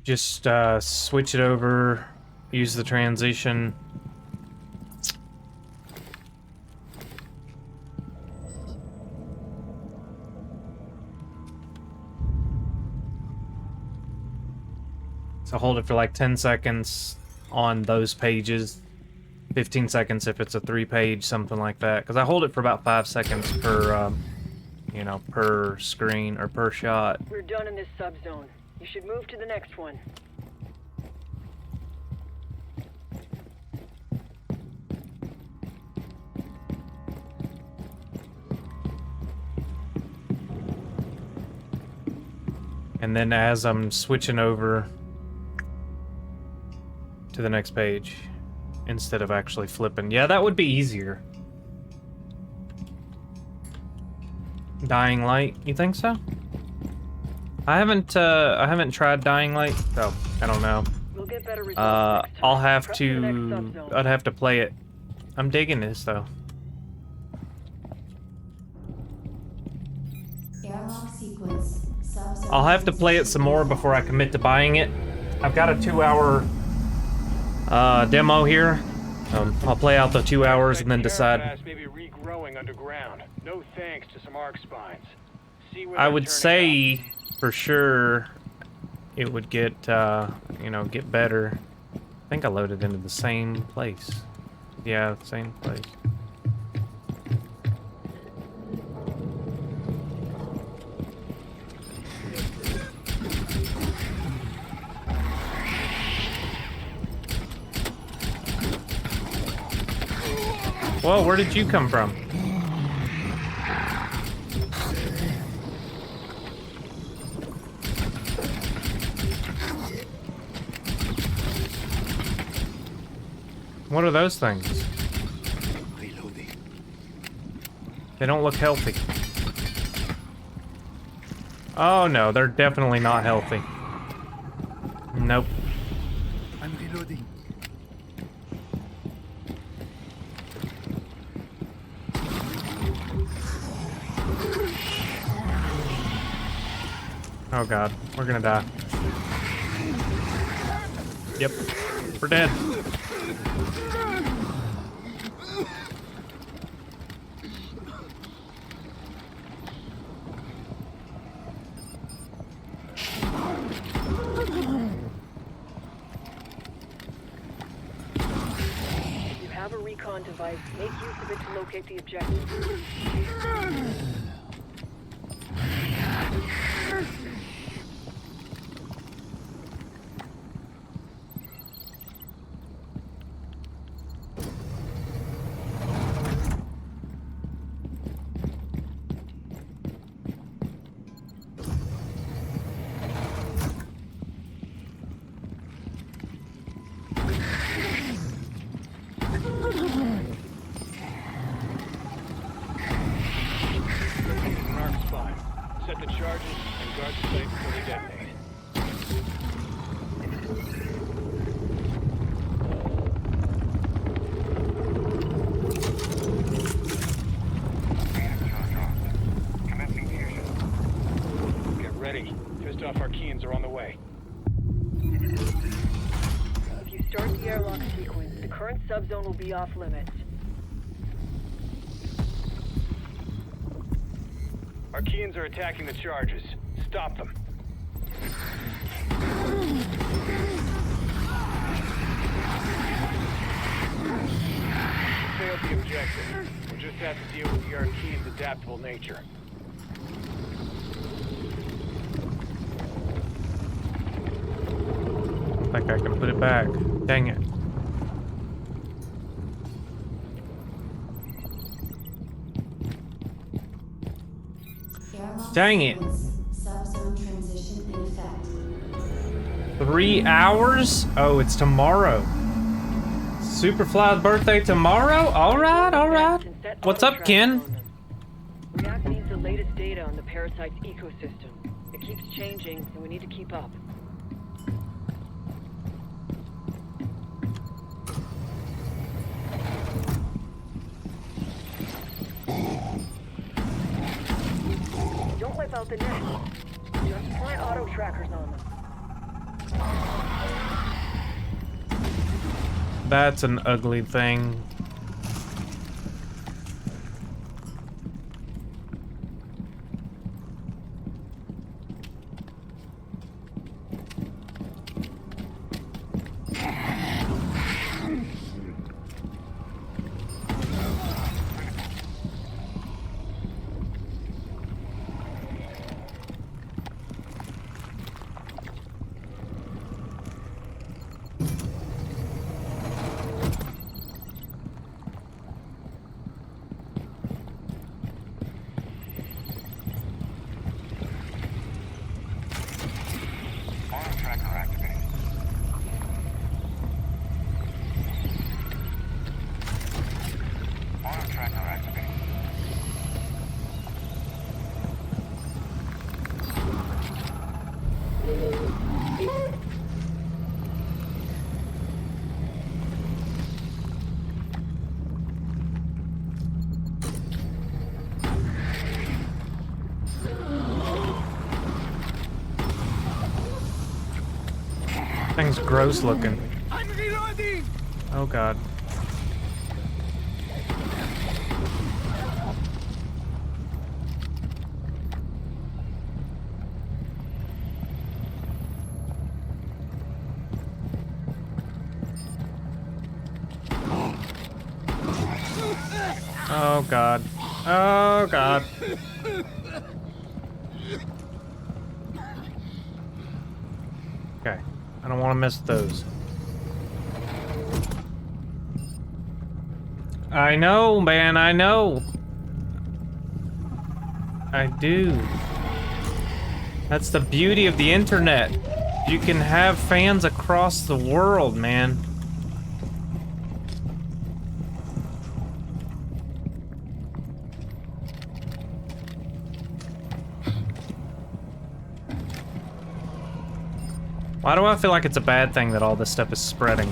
Just switch it over, use the transition. So hold it for like 10 seconds on those pages, 15 seconds if it's a 3-page, something like that. Because I hold it for about 5 seconds per, you know, per screen or per shot. We're done in this subzone. You should move to the next one. And then as I'm switching over to the next page, instead of actually flipping. Yeah, that would be easier. Dying Light, you think so? I haven't tried Dying Light, so I don't know. We'll get better results next time. I'll have Prep for the next to, subzone. I'd have to play it. I'm digging this though. Airlock sequence. Subzone I'll have to play it some more before I commit to buying it. I've got a 2-hour demo here. I'll play out the 2 hours and then decide. Maybe regrowing underground. No thanks to some arc spines. See where I they're would turning say for sure it would get, you know, get better. I think I loaded into the same place. Yeah, same place. Whoa, where did you come from? What are those things? Reloading. They don't look healthy. Oh no, they're definitely not healthy. Nope. I'm reloading. Oh god, we're gonna die. Yep, we're dead. If you have a recon device, make use of it to locate the objective. Mark spot. Set the charges and guard the site before they detonate. Get ready. Pissed off Archeans are on the way. If you start the airlock sequence, the current subzone will be off limits. Archeans are attacking the charges. Stop them. Failed the objective. We'll just have to deal with the Archeans' adaptable nature. I think I can put it back. Dang it. Airlock Dang it. sequence. Subzone transition in effect. 3 hours? Oh, it's tomorrow. Superfly's birthday tomorrow? Alright, alright. What's up, Ken? React needs the latest data on the parasite's ecosystem. It keeps changing, and we need to keep up. Don't wipe out the net. Just fly auto trackers on them. That's an ugly thing. Thing's gross looking. I'm reloading! Oh god. Oh god. Oh god. Okay. I don't want to miss those. I know, man, I know. I do. That's the beauty of the internet. You can have fans across the world, man. Why do I feel like it's a bad thing that all this stuff is spreading?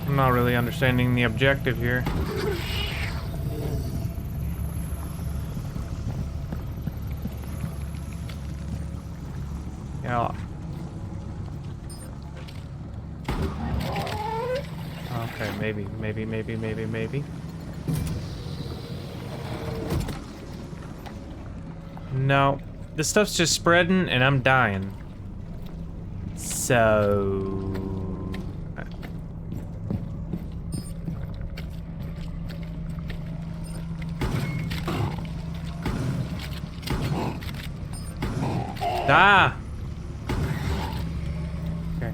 I'm not really understanding the objective here. Yeah. Okay, maybe. No, this stuff's just spreading and I'm dying. So... Ah! Okay.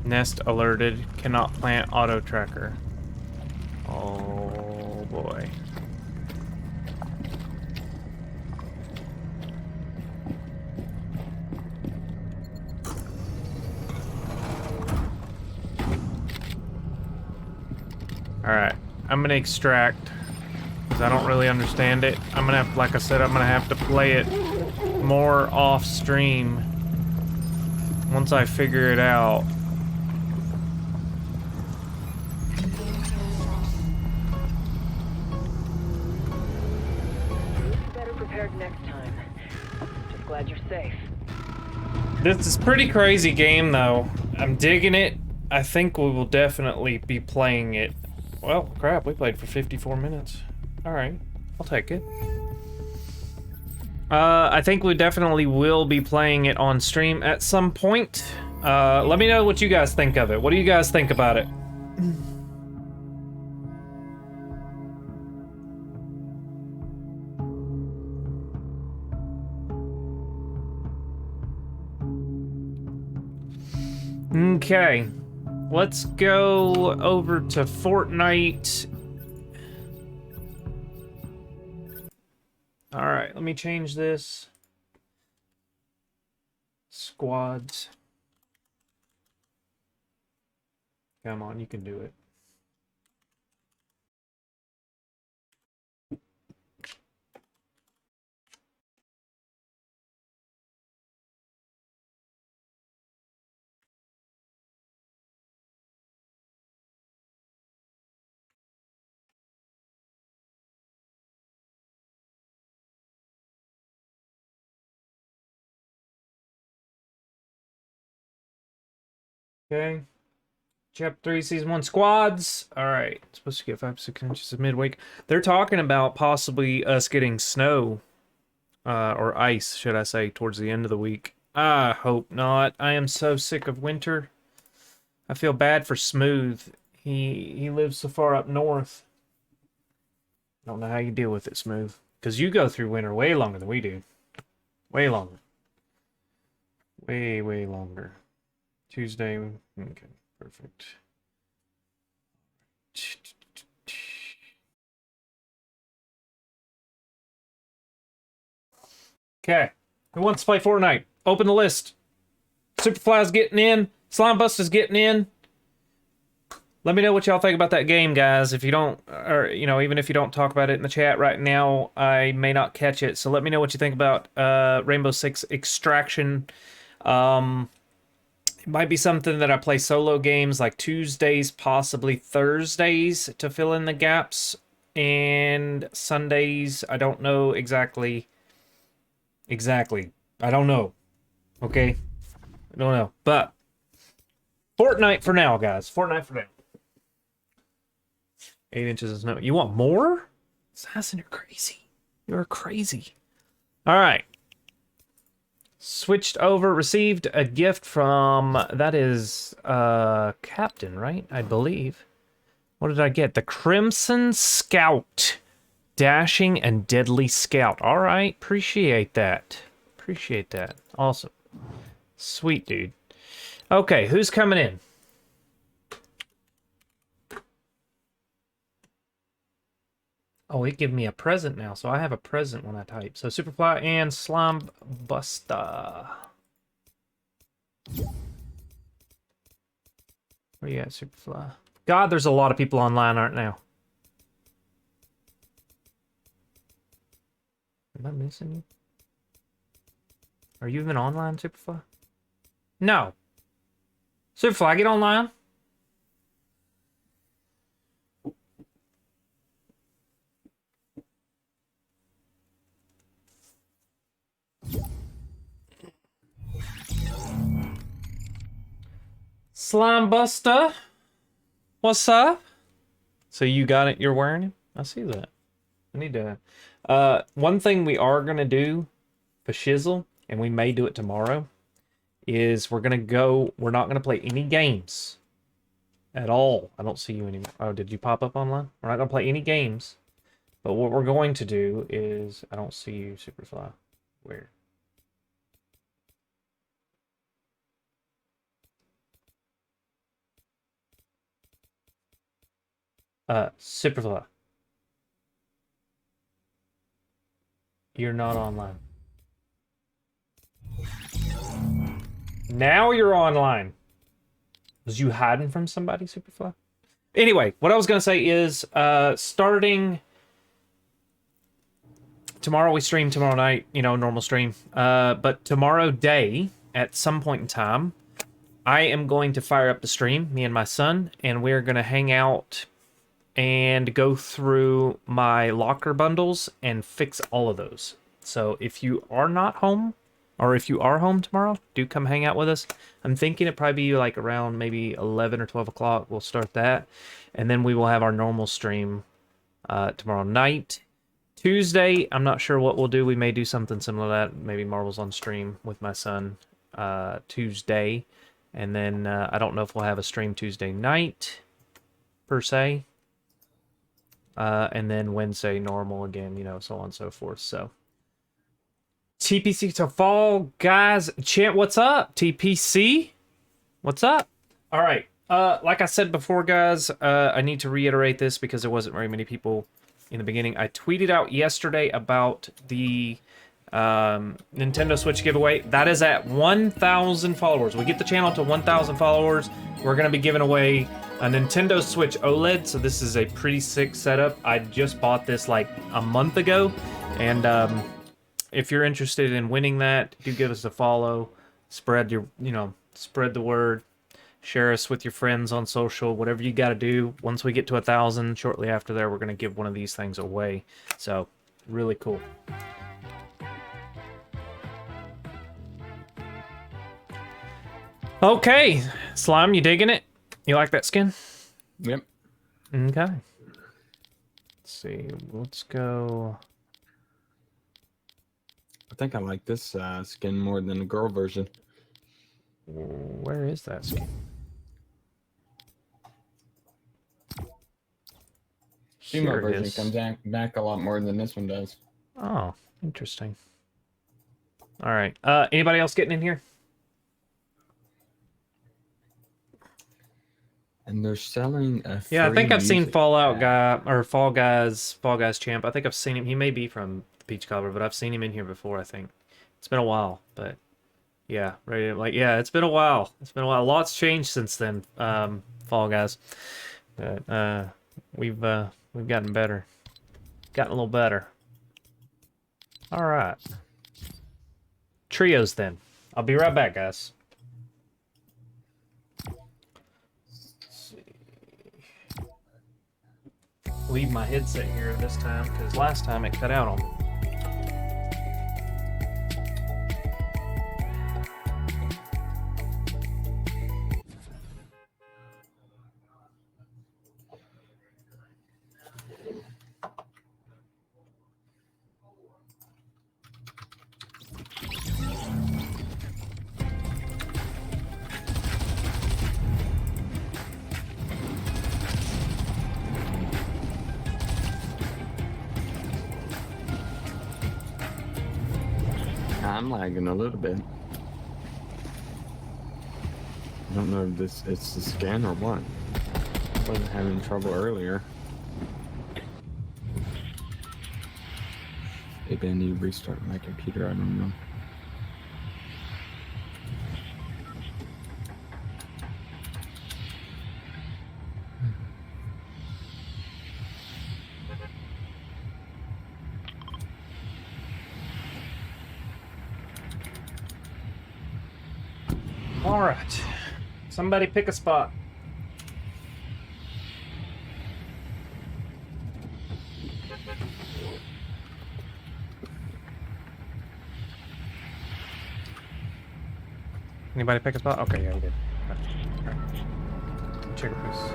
Nest alerted. Cannot plant auto tracker. Oh boy. Alright. I'm gonna extract. I don't really understand it. I'm gonna have, like I said, I'm gonna have to play it more off stream once I figure it out. Better prepared next time. Just glad you're safe. This is a pretty crazy game, though. I'm digging it. I think we will definitely be playing it. Well, crap, we played for 54 minutes. Alright, I'll take it. I think we definitely will be playing it on stream at some point. Let me know what you guys think of it. What do you guys think about it? Okay, let's go over to Fortnite. All right, let me change this. Squads. Come on, you can do it. Okay. Chapter 3, Season 1 squads. Alright. Supposed to get 5 to 6 inches of midweek. They're talking about possibly us getting snow. Or ice, should I say, towards the end of the week. I hope not. I am so sick of winter. I feel bad for Smooth. He lives so far up north. I don't know how you deal with it, Smooth. Because you go through winter way longer than we do. Way longer. Way, way longer. Tuesday. Okay, perfect. Okay. Who wants to play Fortnite? Open the list. Superfly's getting in. Slimebuster's getting in. Let me know what y'all think about that game, guys. If you don't, or, you know, even if you don't talk about it in the chat right now, I may not catch it. So let me know what you think about Rainbow Six Extraction. It might be something that I play solo games like Tuesdays, possibly Thursdays to fill in the gaps. And Sundays, I don't know exactly. I don't know. Okay? I don't know. But Fortnite for now, guys. Fortnite for now. 8 inches of snow. You want more? Assassin, you're crazy. You're crazy. All right. Switched over. Received a gift from... That is Captain, right? I believe. What did I get? The Crimson Scout. Dashing and Deadly Scout. All right. Appreciate that. Appreciate that. Awesome. Sweet, dude. Okay, who's coming in? Oh, it gave me a present now, so I have a present when I type. So Superfly and Slime Buster. Where you at, Superfly? God, there's a lot of people online, aren't now? Am I missing you? Are you even online, Superfly? No. Superfly, get online. Slime Buster, what's up? So you got it, you're wearing it? I see that. I need to... one thing we are going to do for Shizzle, and we may do it tomorrow, is we're not going to play any games at all. I don't see you anymore. Oh, did you pop up online? We're not going to play any games, but what we're going to do is... I don't see you, Superfly. Where? Superfly. You're not online. Now you're online. Was you hiding from somebody, Superfly? Anyway, what I was going to say is, starting tomorrow, we stream tomorrow night, you know, normal stream. But tomorrow day, at some point in time, I am going to fire up the stream, me and my son, and we're going to hang out and go through my locker bundles and fix all of those. So if you are not home, or if you are home tomorrow, do come hang out with us. I'm thinking it'd probably be like around maybe 11 or 12 o'clock. We'll start that. And then we will have our normal stream tomorrow night. Tuesday, I'm not sure what we'll do. We may do something similar to that. Maybe Marvel's on stream with my son Tuesday. And then I don't know if we'll have a stream Tuesday night, per se. And then Wednesday normal again, you know, so on and so forth. So TPC to Fall Guys chant, what's up? TPC, what's up? All right, like I said before, guys, I need to reiterate this because there wasn't very many people in the beginning. I tweeted out yesterday about the Nintendo Switch giveaway. That is at 1,000 followers. We get the channel to 1,000 followers, we're going to be giving away a Nintendo Switch OLED. So this is a pretty sick setup. I just bought this like a month ago, and if you're interested in winning that, do give us a follow, spread your, spread the word, share us with your friends on social, whatever you got to do. Once we get to 1,000, shortly after there, we're going to give one of these things away. So really cool. Okay, Slime, you digging it? You like that skin? Yep. Okay. Let's see. Let's go. I think I like this skin more than the girl version. Where is that skin? Female version comes back a lot more than this one does. Oh, interesting. All right. Anybody else getting in here? And they're selling a Yeah, I think I've seen Fallout guy or Fall Guys champ. I think I've seen him. He may be from the Peach Cobbler, but I've seen him in here before. I think it's been a while, but yeah, right. Like, yeah, it's been a while. It's been a while. A lot's changed since then. Fall Guys, but we've gotten better, gotten a little better. All right, trios then. I'll be right back, guys. Leave my headset here this time because last time it cut out on me. I'm lagging a little bit. I don't know if it's the scan or what. I wasn't having trouble earlier. Maybe I need to restart my computer. I don't know. All right. Somebody pick a spot. Anybody pick a spot? Okay, yeah, you did. Okay. Check this.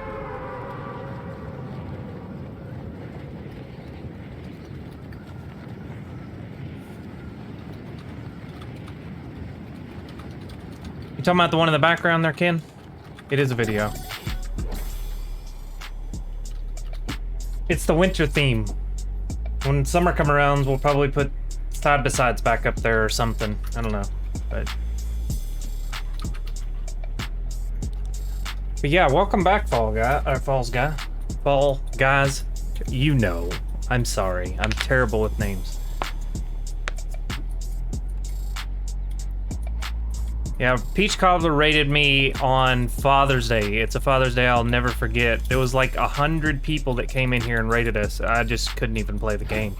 You talking about the one in the background there, Ken? It is a video. It's the winter theme. When summer comes around, we'll probably put side by sides back up there or something. I don't know, but yeah, welcome back, Fall Guys. You know, I'm sorry. I'm terrible with names. Yeah, Peach Cobbler rated me on Father's Day. It's a Father's Day I'll never forget. There was like 100 people that came in here and rated us. I just couldn't even play the game.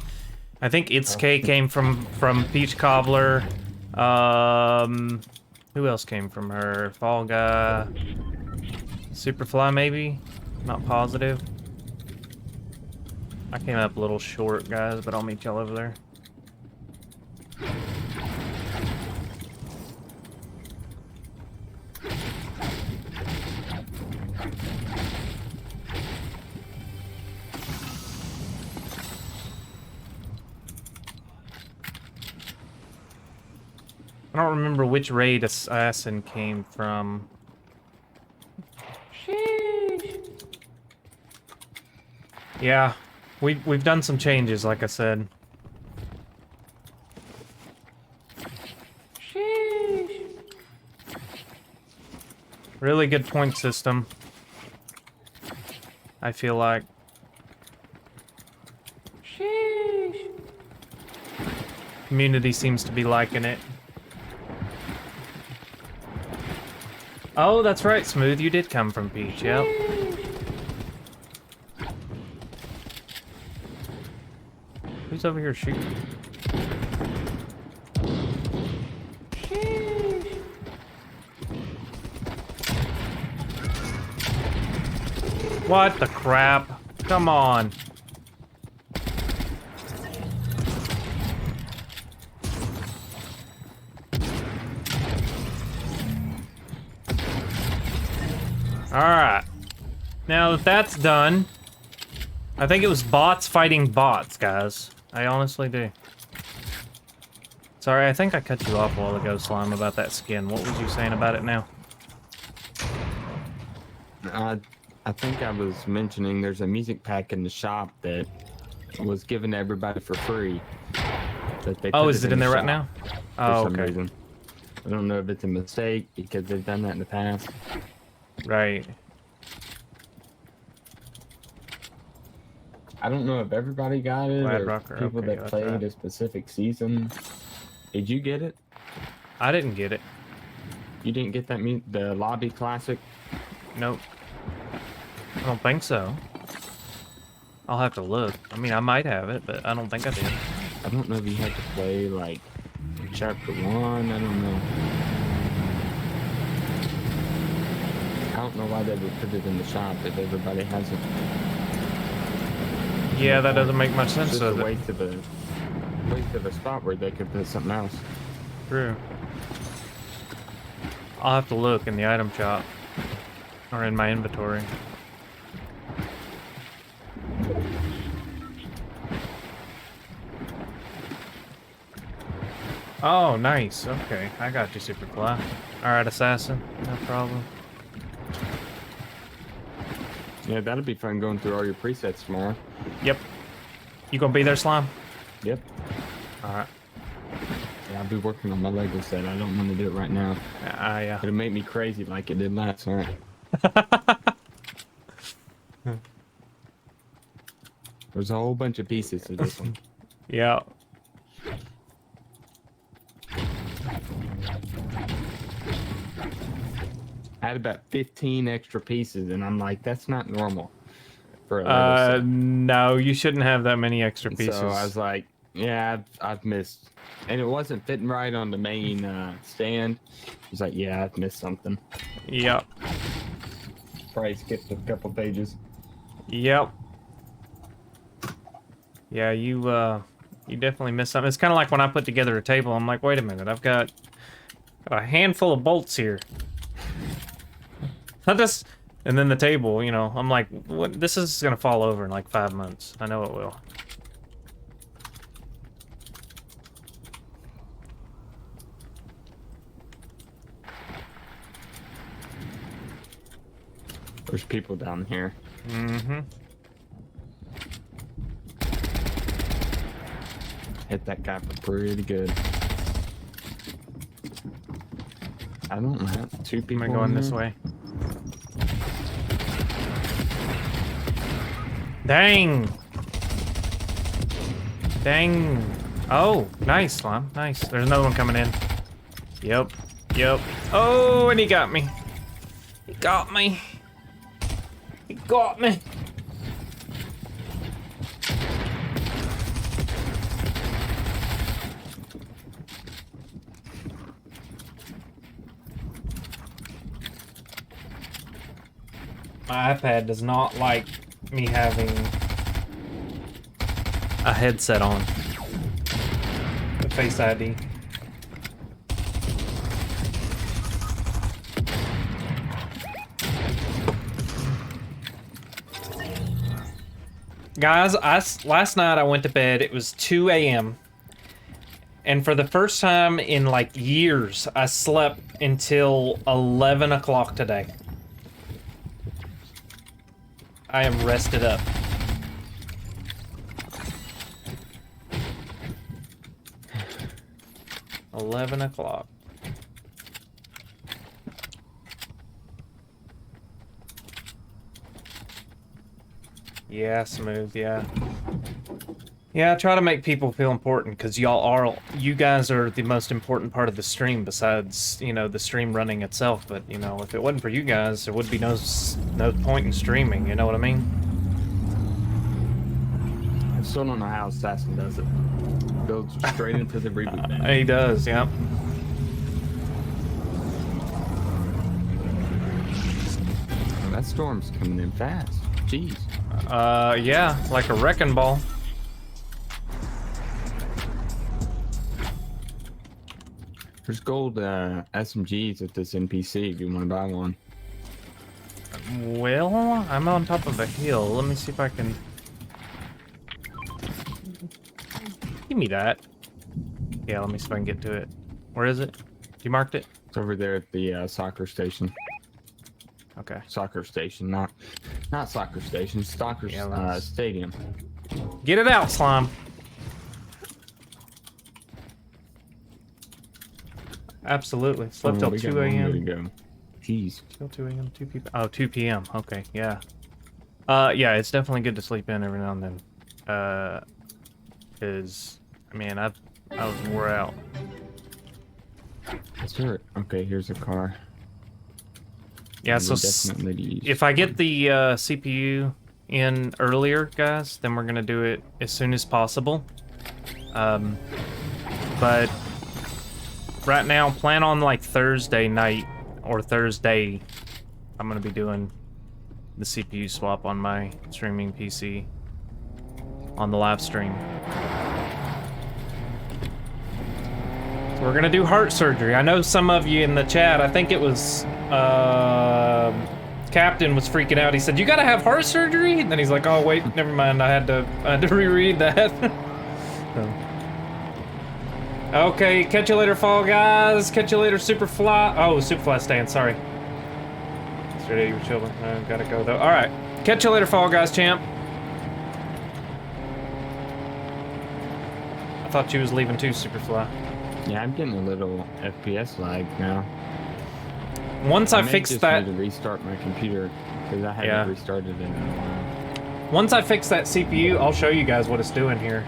I think Itsuke came from Peach Cobbler. Who else came from her? Fall Guy. Superfly, maybe? Not positive. I came up a little short, guys, but I'll meet y'all over there. I don't remember which raid Assassin came from. Sheesh. Yeah, we've done some changes, like I said. Sheesh. Really good point system, I feel like. Sheesh. Community seems to be liking it. Oh, that's right, Smooth. You did come from Peach, yep. Who's over here shooting? What the crap? Come on. Alright. Now that that's done, I think it was bots fighting bots, guys. I honestly do. Sorry, I think I cut you off a while ago, Slime, about that skin. What was you saying about it now? I think I was mentioning there's a music pack in the shop that was given to everybody for free. That they Oh, is it in there right now? Oh, okay. Reason. I don't know if it's a mistake because they've done that in the past. Right. I don't know if everybody got it or Rocker, people okay, that played a specific season. Did you get it? I didn't get it. You didn't get that the Lobby Classic? Nope. I don't think so. I'll have to look. I mean, I might have it, but I don't think I did. I don't know if you had to play, like, Chapter 1. I don't know. I don't know why they would put it in the shop if everybody has it. Yeah, that doesn't make much sense. It's just a waste of a spot where they could put something else. True. I'll have to look in the item shop or in my inventory. Oh, nice. Okay, I got you, Superfly. Alright, Assassin. No problem. Yeah, that'll be fun going through all your presets tomorrow. Yep. You gonna be there, Slime? Yep. Alright. Yeah, I'll be working on my Lego set. I don't want to do it right now. Yeah. It'll make me crazy like it did last night. There's a whole bunch of pieces to this one. Yeah. I had about 15 extra pieces, and I'm like, that's not normal for a Lego set. No, you shouldn't have that many extra pieces. So I was like, yeah, I've missed. And it wasn't fitting right on the main stand. He's like, yeah, I've missed something. Yep. Probably skipped a couple pages. Yep. Yeah, you definitely missed something. It's kind of like when I put together a table. I'm like, wait a minute, I've got a handful of bolts here. And then the table, you know, I'm like, what? This is gonna fall over in like 5 months. I know it will. There's people down here. Mm-hmm. Hit that guy for pretty good. I don't know. 2 people. Am I going in this here? way? Dang! Dang! Oh, nice, Slime. Nice. There's another one coming in. Yep. Yep. Oh, and he got me. He got me. He got me. My iPad does not like me having a headset on. The Face ID. Guys, last night I went to bed. It was 2 a.m. And for the first time in like years, I slept until 11 o'clock today. I am rested up. $11 Yeah, smooth, yeah. Yeah, I try to make people feel important because you guys are the most important part of the stream besides, you know, the stream running itself. But, you know, if it wasn't for you guys, there would be no point in streaming, you know what I mean? I still don't know how Assassin does it. Builds straight into the reboot bin. He does, yeah. Oh, that storm's coming in fast. Jeez. Yeah, like a wrecking ball. There's gold SMGs at this NPC if you want to buy one. Well, I'm on top of a hill. Let me see if I can... Give me that. Yeah, let me see if I can get to it. Where is it? You marked it? It's over there at the soccer station. Okay. Soccer station, not soccer station. Soccer stadium. Get it out, Slime. Absolutely. Slept till 2 a.m. Jeez. Till 2 a.m. 2 p.m. Oh, 2 p.m. Okay, yeah. Yeah, it's definitely good to sleep in every now and then. Cause, man, I was wore out. Is there? Okay, here's a car. Yeah, so if I get the CPU in earlier, guys, then we're gonna do it as soon as possible. But right now, plan on like Thursday night or Thursday. I'm gonna be doing the CPU swap on my streaming PC on the live stream. So we're gonna do heart surgery. I know some of you in the chat, I think it was Captain was freaking out. He said, "You gotta have heart surgery?" And then he's like, "Oh wait, never mind. I had to reread that." Okay, catch you later, Fall Guys. Catch you later, Superfly. Oh, Superfly stand. Sorry. Yesterday you were chilling. I gotta go though. All right, catch you later, Fall Guys, champ. I thought you was leaving too, Superfly. Yeah, I'm getting a little FPS lag now. Once I fix that, need to restart my computer because I haven't restarted it in a while. Once I fix that CPU, I'll show you guys what it's doing here.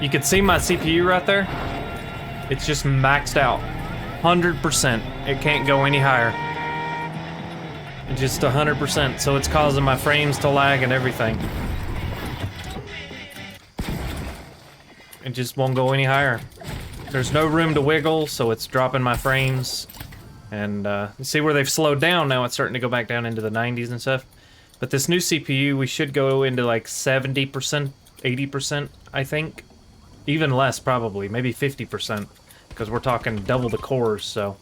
You can see my CPU right there. It's just maxed out. 100%. It can't go any higher. Just 100%, so it's causing my frames to lag and everything. It just won't go any higher. There's no room to wiggle, so it's dropping my frames. And you see where they've slowed down now, it's starting to go back down into the 90s and stuff. But this new CPU, we should go into like 70%, 80%, I think. Even less, probably, maybe 50%. Because we're talking double the cores, so.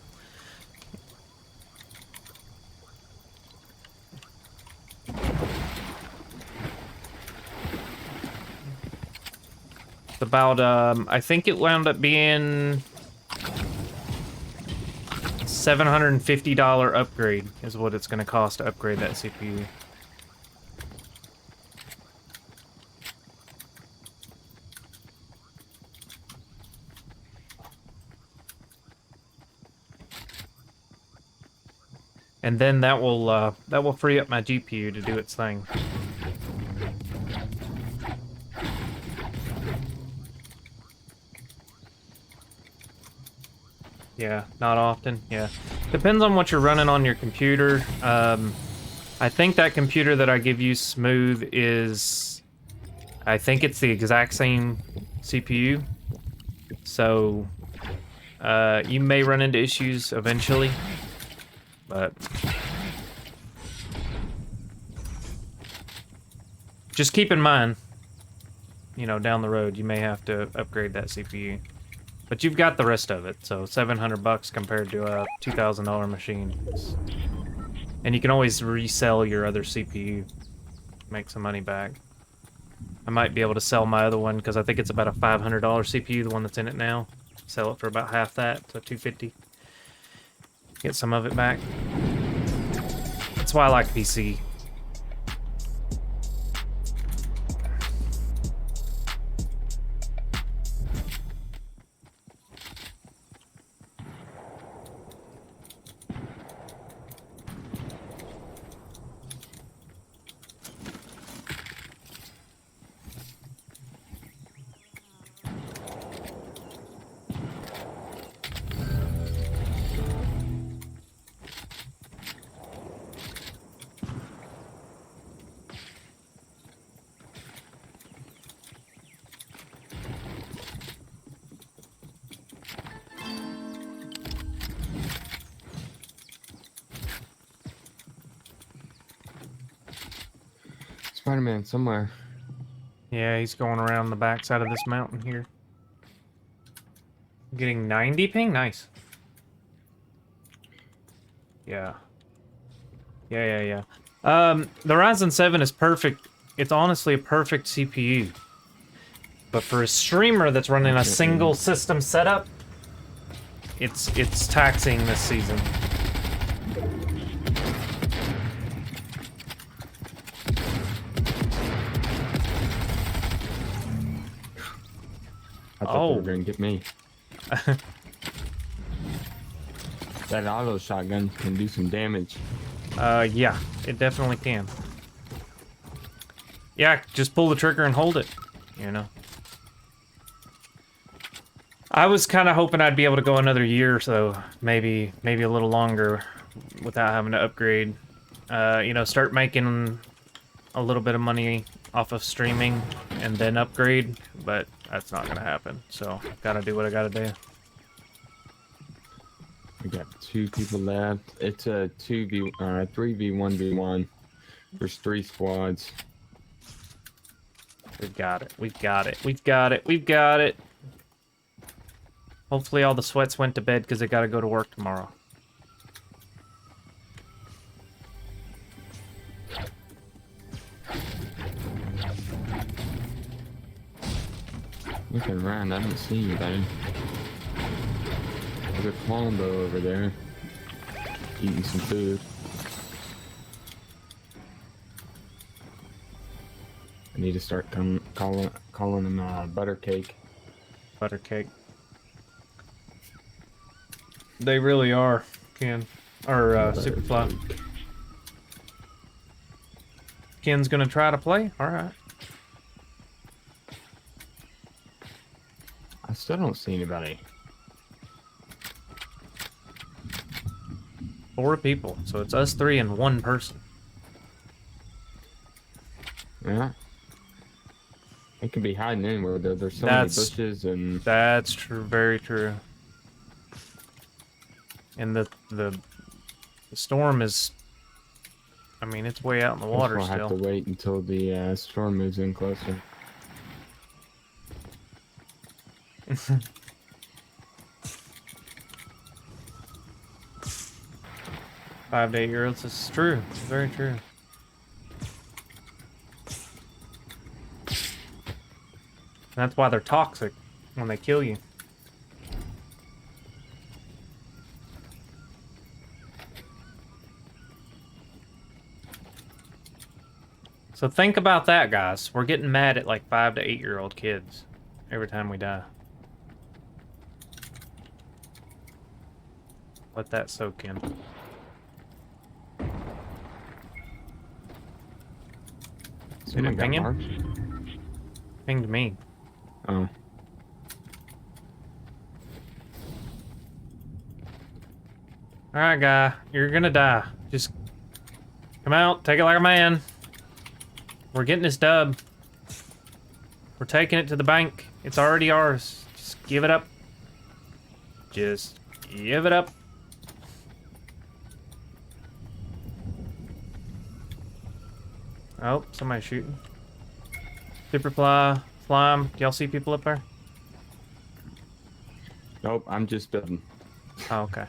It's about, I think it wound up being $750 upgrade is what it's going to cost to upgrade that CPU. And then that will free up my GPU to do its thing. Yeah, not often. Yeah, depends on what you're running on your computer. I think that computer that I give you, Smooth, is, I think it's the exact same CPU. So you may run into issues eventually. But just keep in mind, you know, down the road, you may have to upgrade that CPU. But you've got the rest of it, so $700 compared to a $2,000 machine. And you can always resell your other CPU, make some money back. I might be able to sell my other one because I think it's about a $500 CPU, the one that's in it now. Sell it for about half that, so $250. Get some of it back. That's why I like PC. Spider-Man somewhere. Yeah, he's going around the backside of this mountain here. Getting 90 ping? Nice. Yeah. Yeah. The Ryzen 7 is perfect. It's honestly a perfect CPU. But for a streamer that's running a single system setup, it's taxing this season. I thought they were gonna get me. That auto shotgun can do some damage. Yeah, it definitely can. Yeah, just pull the trigger and hold it, you know. I was kind of hoping I'd be able to go another year or so, maybe a little longer, without having to upgrade. You know, start making a little bit of money off of streaming and then upgrade, but that's not gonna happen. So gotta do what I gotta do. We got 2 people left. It's a 3v1v1. There's 3 squads. We've got it. We've got it. We've got it. We've got it. Hopefully all the sweats went to bed because they gotta go to work tomorrow. Looking around, I don't see anybody. There's a Columbo over there, eating some food. I need to start calling him butter cake. Butter cake. They really are, Ken. Or Superfly. Ken's gonna try to play? Alright. I still don't see anybody. 4 people, so it's us 3 and 1 person. Yeah. It could be hiding anywhere though. There's so many bushes and... That's true, very true. And the storm is... I mean, it's way out in the water we'll still. have to wait until the storm moves in closer. 5 to 8 year olds, this is true. It's very true. And that's why they're toxic when they kill you. So think about that, guys. We're getting mad at like 5 to 8 year old kids every time we die. Let that soak in. Did it ping him? Pinged me. Oh. Alright, guy. You're gonna die. Just come out, take it like a man. We're getting this dub. We're taking it to the bank. It's already ours. Just give it up. Just give it up. Oh, somebody's shooting. Superfly, Slime. Do y'all see people up there? Nope, I'm just building. Oh, okay.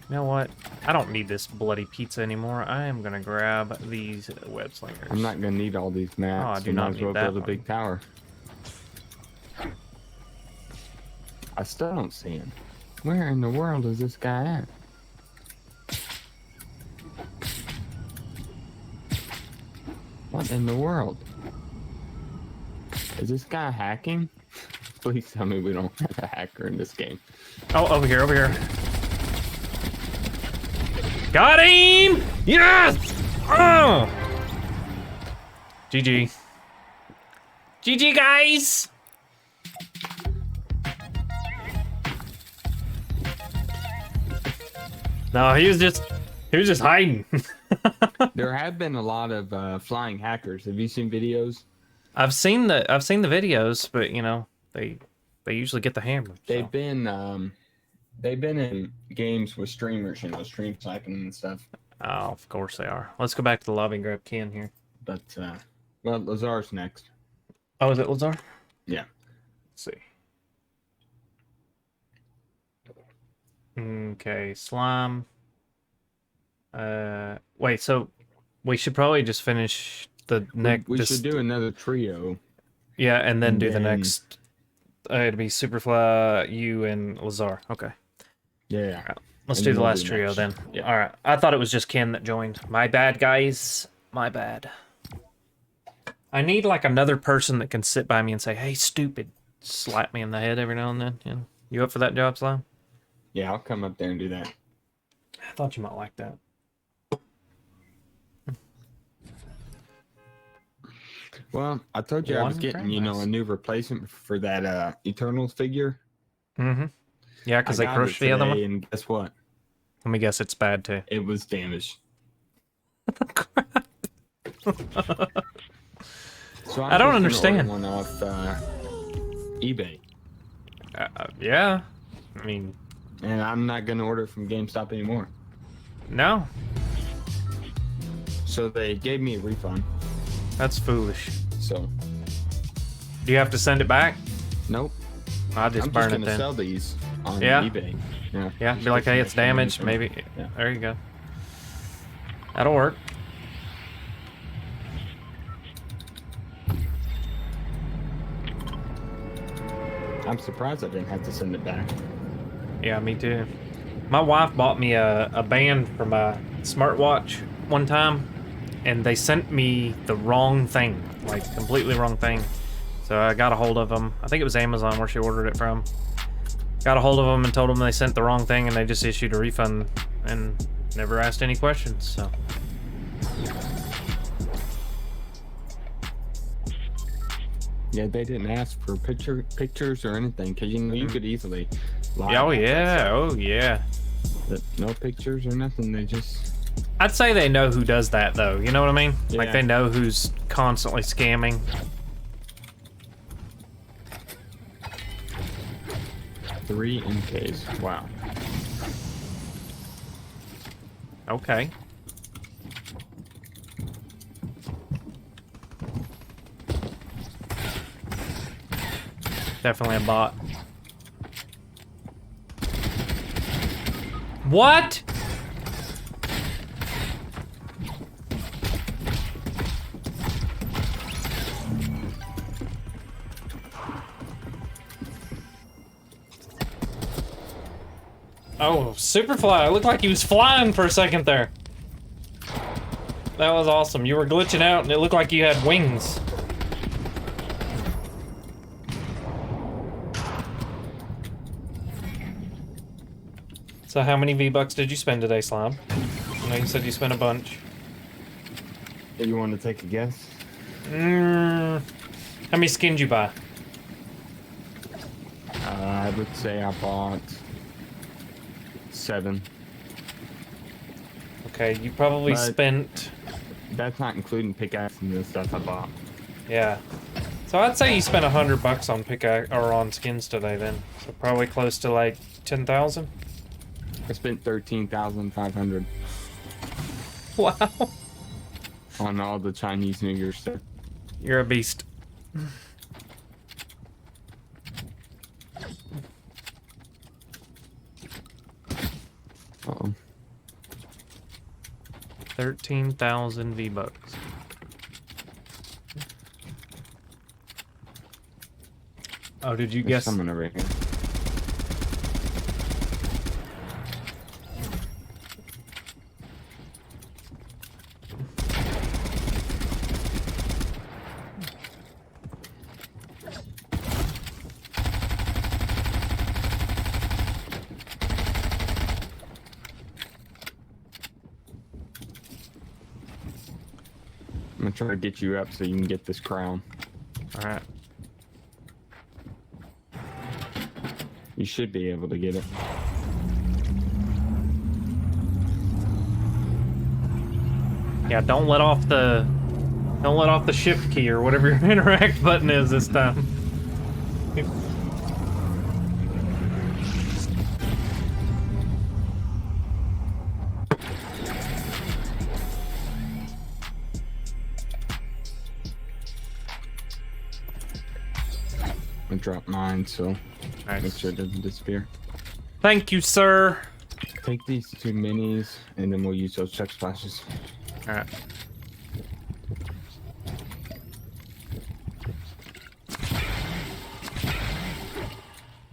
You know what? I don't need this bloody pizza anymore. I am gonna grab these web slingers. I'm not gonna need all these mats. Oh, I do You not might as well need that build a one. big tower. I still don't see him. Where in the world is this guy at? What in the world? Is this guy hacking? Please tell me we don't have a hacker in this game. Oh, over here, over here. Got him! Yes! Oh! GG. GG, guys! No, he was just hiding. There have been a lot of flying hackers. Have you seen videos? I've seen the videos, but you know, they usually get the hammer. So. They've been in games with streamers, you know, stream sniping and stuff. Oh, of course they are. Let's go back to the lobby and grab Ken here. But well, Lazar's next. Oh, is it Lazar? Yeah. Let's see. Okay, Slime. Wait, so we should probably just finish the next. We should do another trio. Yeah, and then do the next. It'd be Superfly, you, and Lazar. Okay. Yeah. Right, let's do the last trio then. Yeah. All right. I thought it was just Ken that joined. My bad, guys. My bad. I need like another person that can sit by me and say, "Hey, stupid," slap me in the head every now and then. You know? You up for that job, Slime? Yeah, I'll come up there and do that. I thought you might like that. Well, I told you I was getting, you know, a new replacement for that Eternals figure. Mm-hmm. Yeah, because they crushed the other one. And guess what? Let me guess, it's bad too. It was damaged. So I don't understand. One off eBay. Yeah, I mean, and I'm not gonna order from GameStop anymore. No. So they gave me a refund. That's foolish. So. Do you have to send it back? Nope. I'll just burn it then. I'm just gonna sell these on eBay. Yeah. Yeah. Be like, hey, it's damaged. Maybe. Yeah. There you go. That'll work. I'm surprised I didn't have to send it back. Yeah, me too. My wife bought me a band from a smartwatch one time, and they sent me the wrong thing, like completely wrong thing. So I got a hold of them. I think it was Amazon where she ordered it from. Got a hold of them and told them they sent the wrong thing, and they just issued a refund and never asked any questions. So. Yeah, they didn't ask for pictures or anything, because you know you could easily lie. Oh about that yeah, stuff. oh yeah. But no pictures or nothing. They just. I'd say they know who does that though. You know what I mean? Like Yeah. they know who's constantly scamming. 3 MKs. Wow. Okay. Definitely a bot. What? Oh, Superfly. It looked like he was flying for a second there. That was awesome. You were glitching out and it looked like you had wings. So how many V-Bucks did you spend today, Slime? I know you said you spent a bunch. You want to take a guess? How many skins you buy? I would say I bought 7. Okay, you probably But- spent... That's not including pickaxes and the stuff I bought. Yeah. So I'd say you spent $100 on pickaxe or on skins today then. So probably close to like 10,000. I spent 13,500 Wow. on all the Chinese New Year stuff. You're a beast. Uh-oh. 13,000 V-Bucks. Oh, did you There's guess? someone over here. I'm gonna try to get you up so you can get this crown. Alright. You should be able to get it. Yeah, don't let off the shift key or whatever your interact button is this time. I dropped mine, so Nice. make sure it doesn't disappear. Thank you, sir. Take these 2 minis, and then we'll use those check splashes. Alright.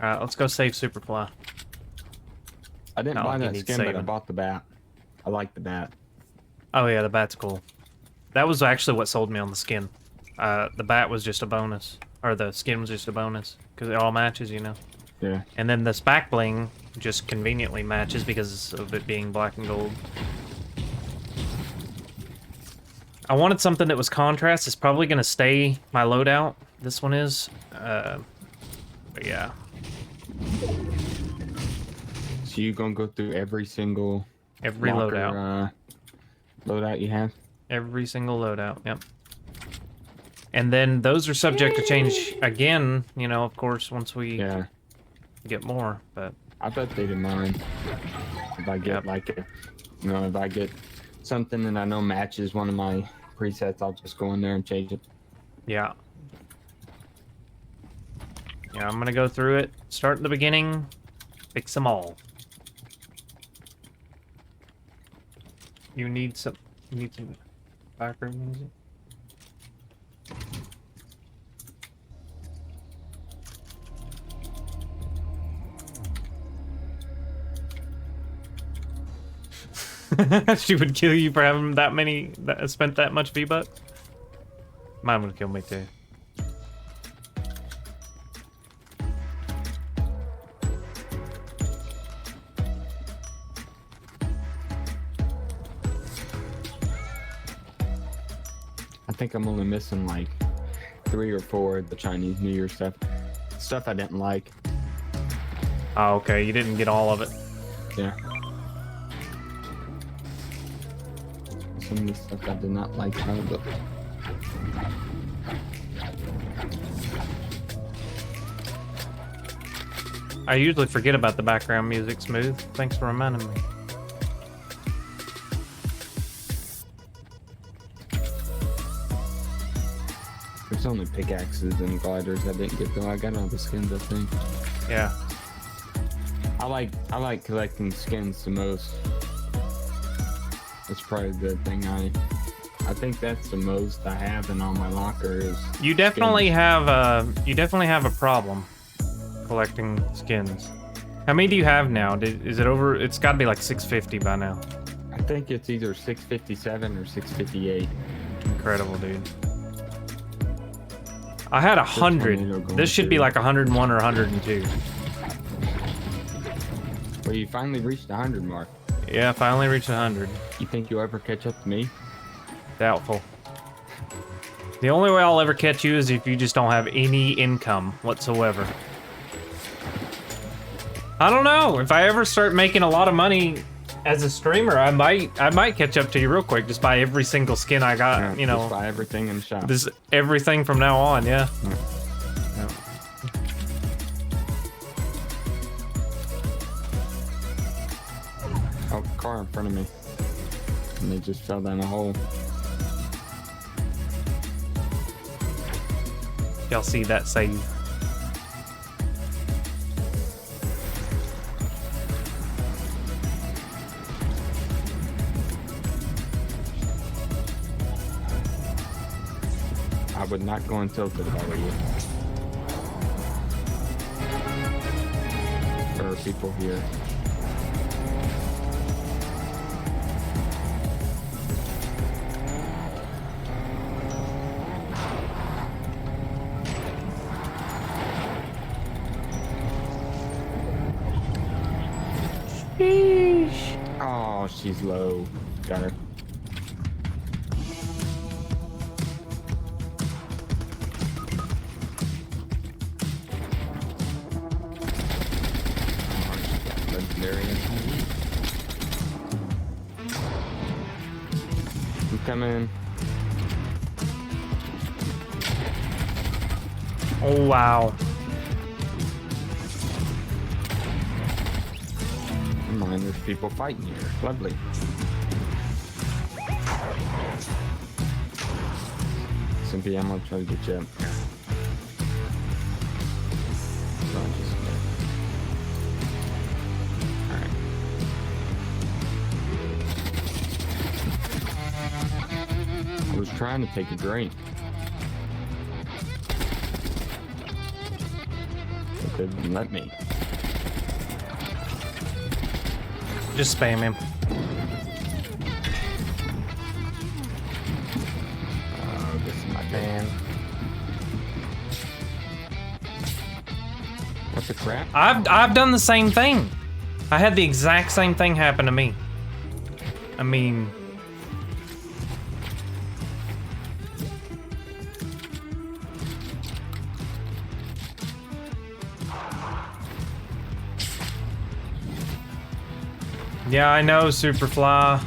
Alright, let's go save Superfly. I didn't Not buy like you that need skin, but I saving. bought the bat. I like the bat. Oh yeah, the bat's cool. That was actually what sold me on the skin. The bat was just a bonus. Or the skin was just a bonus. Because it all matches, you know. Yeah. And then this back bling just conveniently matches because of it being black and gold. I wanted something that was contrast. It's probably going to stay my loadout. This one is. But yeah. So you gonna go through every single Every locker, loadout. Loadout you have? Every single loadout, yep. And then those are subject to change again, you know, of course, once we get more, but... I bet they didn't mind if I get like a, you know, if I get something that I know matches one of my presets, I'll just go in there and change it. Yeah. Yeah, I'm gonna go through it, start at the beginning, fix them all. You need some background music? She would kill you for having that many, spent that much V-Bucks? Mine would kill me too. I think I'm only missing like 3 or 4 of the Chinese New Year stuff. Stuff I didn't like. Oh, okay. You didn't get all of it. Yeah. Some of the stuff I did not like about it. I usually forget about the background music, Smooth. Thanks for reminding me. There's only pickaxes and gliders I didn't get though. I got all the skins, I think. Yeah. I like collecting skins the most. That's probably the thing I think that's the most I have in all my locker is You definitely skins. have a problem collecting skins. How many do you have now? Is it over? It's got to be like 650 by now. I think it's either 657 or 658. Incredible, dude. I had 100. This should be like 101 or 102. Well, you finally reached the 100 mark. Yeah, finally reached 100. You think you'll ever catch up to me? Doubtful. The only way I'll ever catch you is if you just don't have any income whatsoever. I don't know. If I ever start making a lot of money as a streamer, I might catch up to you real quick. Just buy every single skin I got. Yeah, you know, just buy everything in the shop. This everything from now on. Yeah. Yeah. Oh, car in front of me. And they just fell down a hole. Y'all see that save? I would not go and tilt it if I were you. There are people here. Sheesh. Oh, she's low. Got her. Legendary. I'm coming. Oh wow. Come on, there's people fighting here. Lovely. Simpy, I'm gonna try to get you up here. So I'll just Alright. I was trying to take a drink. But they didn't let me. Just spam him. Oh, this is my man. What the crap? I've done the same thing. I had the exact same thing happen to me. I mean, yeah, I know, Superfly.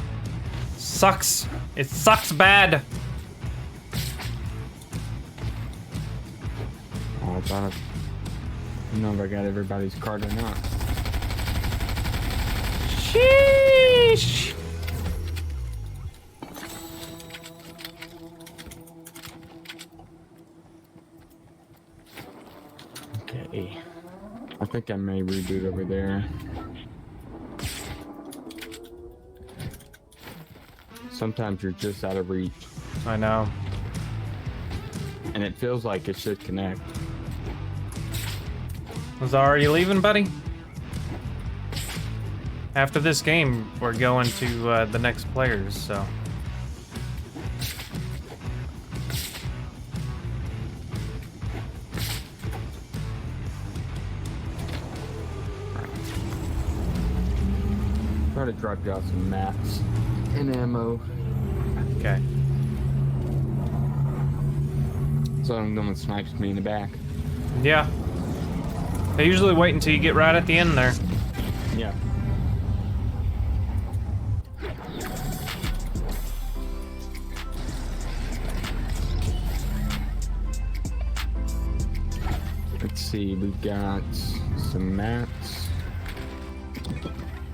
Sucks. It sucks bad. Oh, I thought I don't know if I got everybody's card or not. Sheesh. Okay. I think I may reboot over there. Sometimes you're just out of reach. I know. And it feels like it should connect. Lazar, are you leaving, buddy? After this game, we're going to the next players, so. Try to drop you off some mats and ammo. Okay. someone snipes me in the back. Yeah. They usually wait until you get right at the end there. Yeah. Let's see, we got some mats.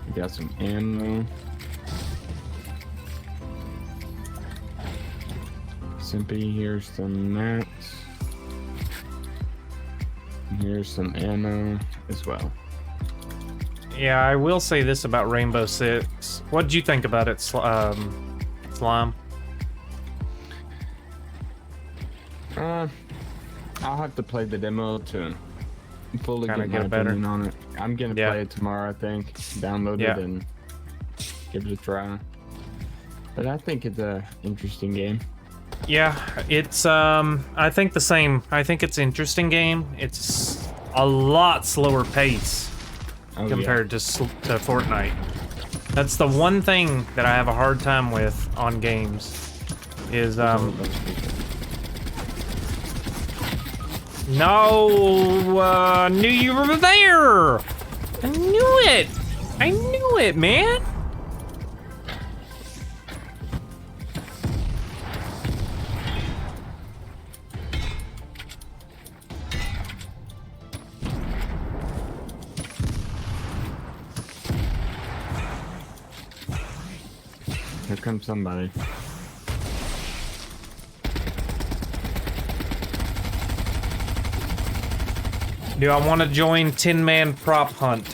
We got some ammo. Simpy, here's some mats. And here's some ammo as well. Yeah, I will say this about Rainbow Six. What did you think about it, Slime? I'll have to play the demo to fully Kinda get get my it better. opinion on it. I'm gonna play it tomorrow, I think. Download Yeah. it and give it a try. But I think it's a interesting game. Yeah, it's I think the same. I think it's an interesting game. It's a lot slower pace compared to Fortnite. That's the one thing that I have a hard time with on games is no, knew you were there. I knew it. I knew it, man. Here comes somebody. Do I want to join Tin Man Prop Hunt?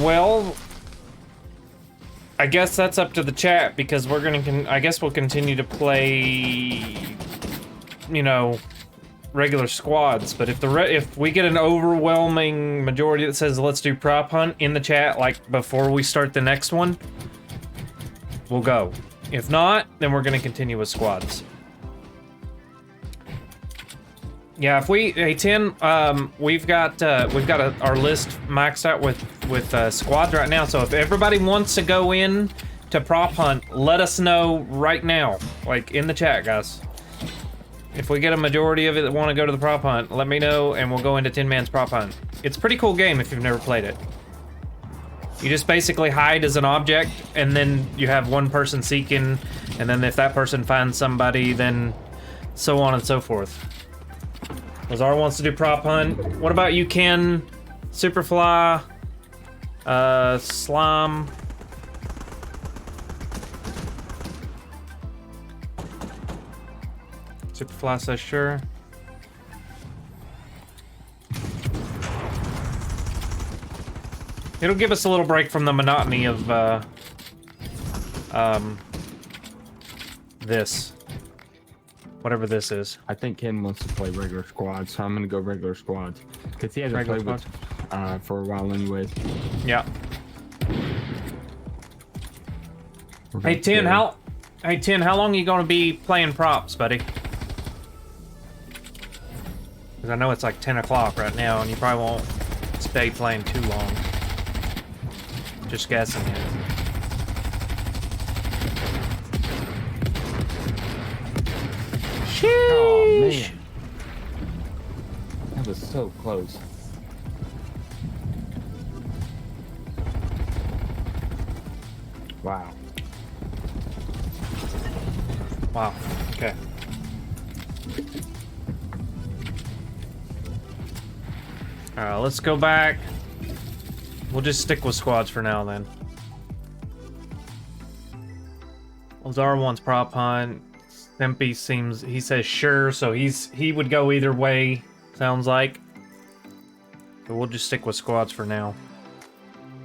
Well, I guess that's up to the chat because we're gonna. I guess we'll continue to play, you know, regular squads. But if we get an overwhelming majority that says let's do Prop Hunt in the chat, like before we start the next one, we'll go. If not, then we're gonna continue with squads. Yeah, if we, hey Tin, we've got our list maxed out with squads right now. So if everybody wants to go in to Prop Hunt, let us know right now, like in the chat, guys. If we get a majority of it that want to go to the Prop Hunt, let me know and we'll go into Tin Man's Prop Hunt. It's a pretty cool game if you've never played it. You just basically hide as an object, and then you have one person seeking, and then if that person finds somebody, then so on and so forth. Lazar wants to do Prop Hunt. What about you, Ken? Superfly? Slime? Superfly says sure. It'll give us a little break from the monotony of, this. Whatever this is. I think Ken wants to play regular squads, so I'm gonna go regular squads. Because he hasn't played with for a while anyways. Yeah. Hey Tin, how long are you gonna be playing props, buddy? Because I know it's like 10 o'clock right now, and you probably won't stay playing too long. Just guessing here. Oh man, that was so close. Wow. Wow. Okay. Alright, let's go back. We'll just stick with squads for now then. Lazar wants Prop Hunt. Simpy seems, he says sure, so he would go either way, sounds like. So we'll just stick with squads for now.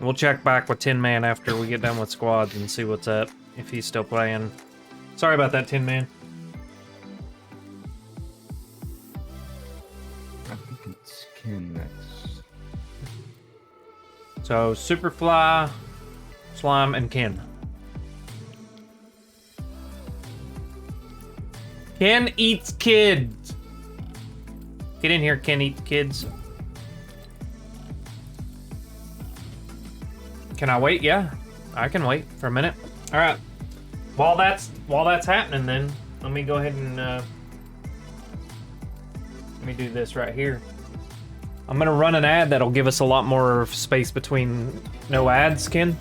We'll check back with Tin Man after we get done with squads and see what's up, if he's still playing. Sorry about that, Tin Man. I think it's Ken next. So Superfly, Slime, and Ken. Ken eats kids. Get in here, Ken eats kids. Can I wait? Yeah, I can wait for a minute. All right. While that's happening, then let me go ahead and let me do this right here. I'm gonna run an ad that'll give us a lot more space between no ads, Ken.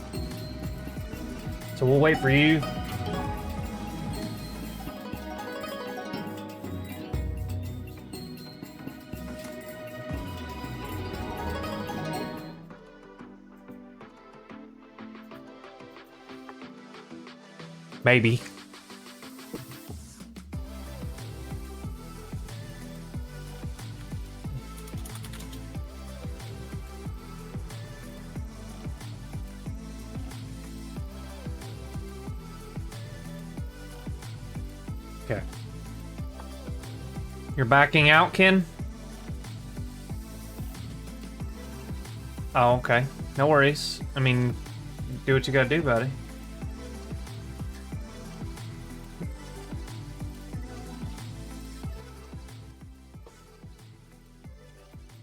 So we'll wait for you. Maybe. Okay. You're backing out, Ken? Oh, okay. No worries. I mean, do what you gotta do, buddy.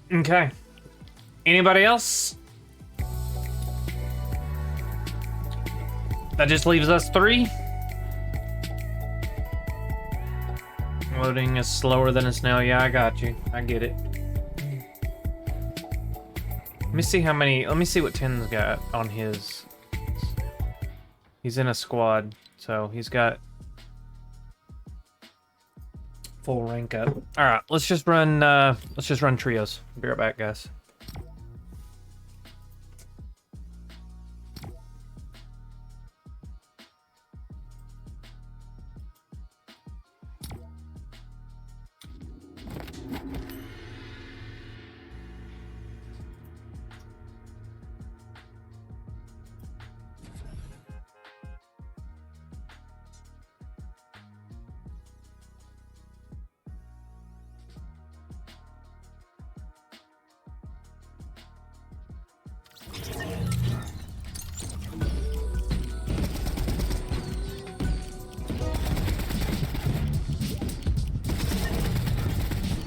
Okay. Anybody else? That just leaves us 3. Loading is slower than a snail. Yeah, I got you. I get it. Let me see how many. Let me see what Tim's got on his. He's in a squad, so he's got full rank up. All right, let's just run. Let's just run trios. Be right back, guys.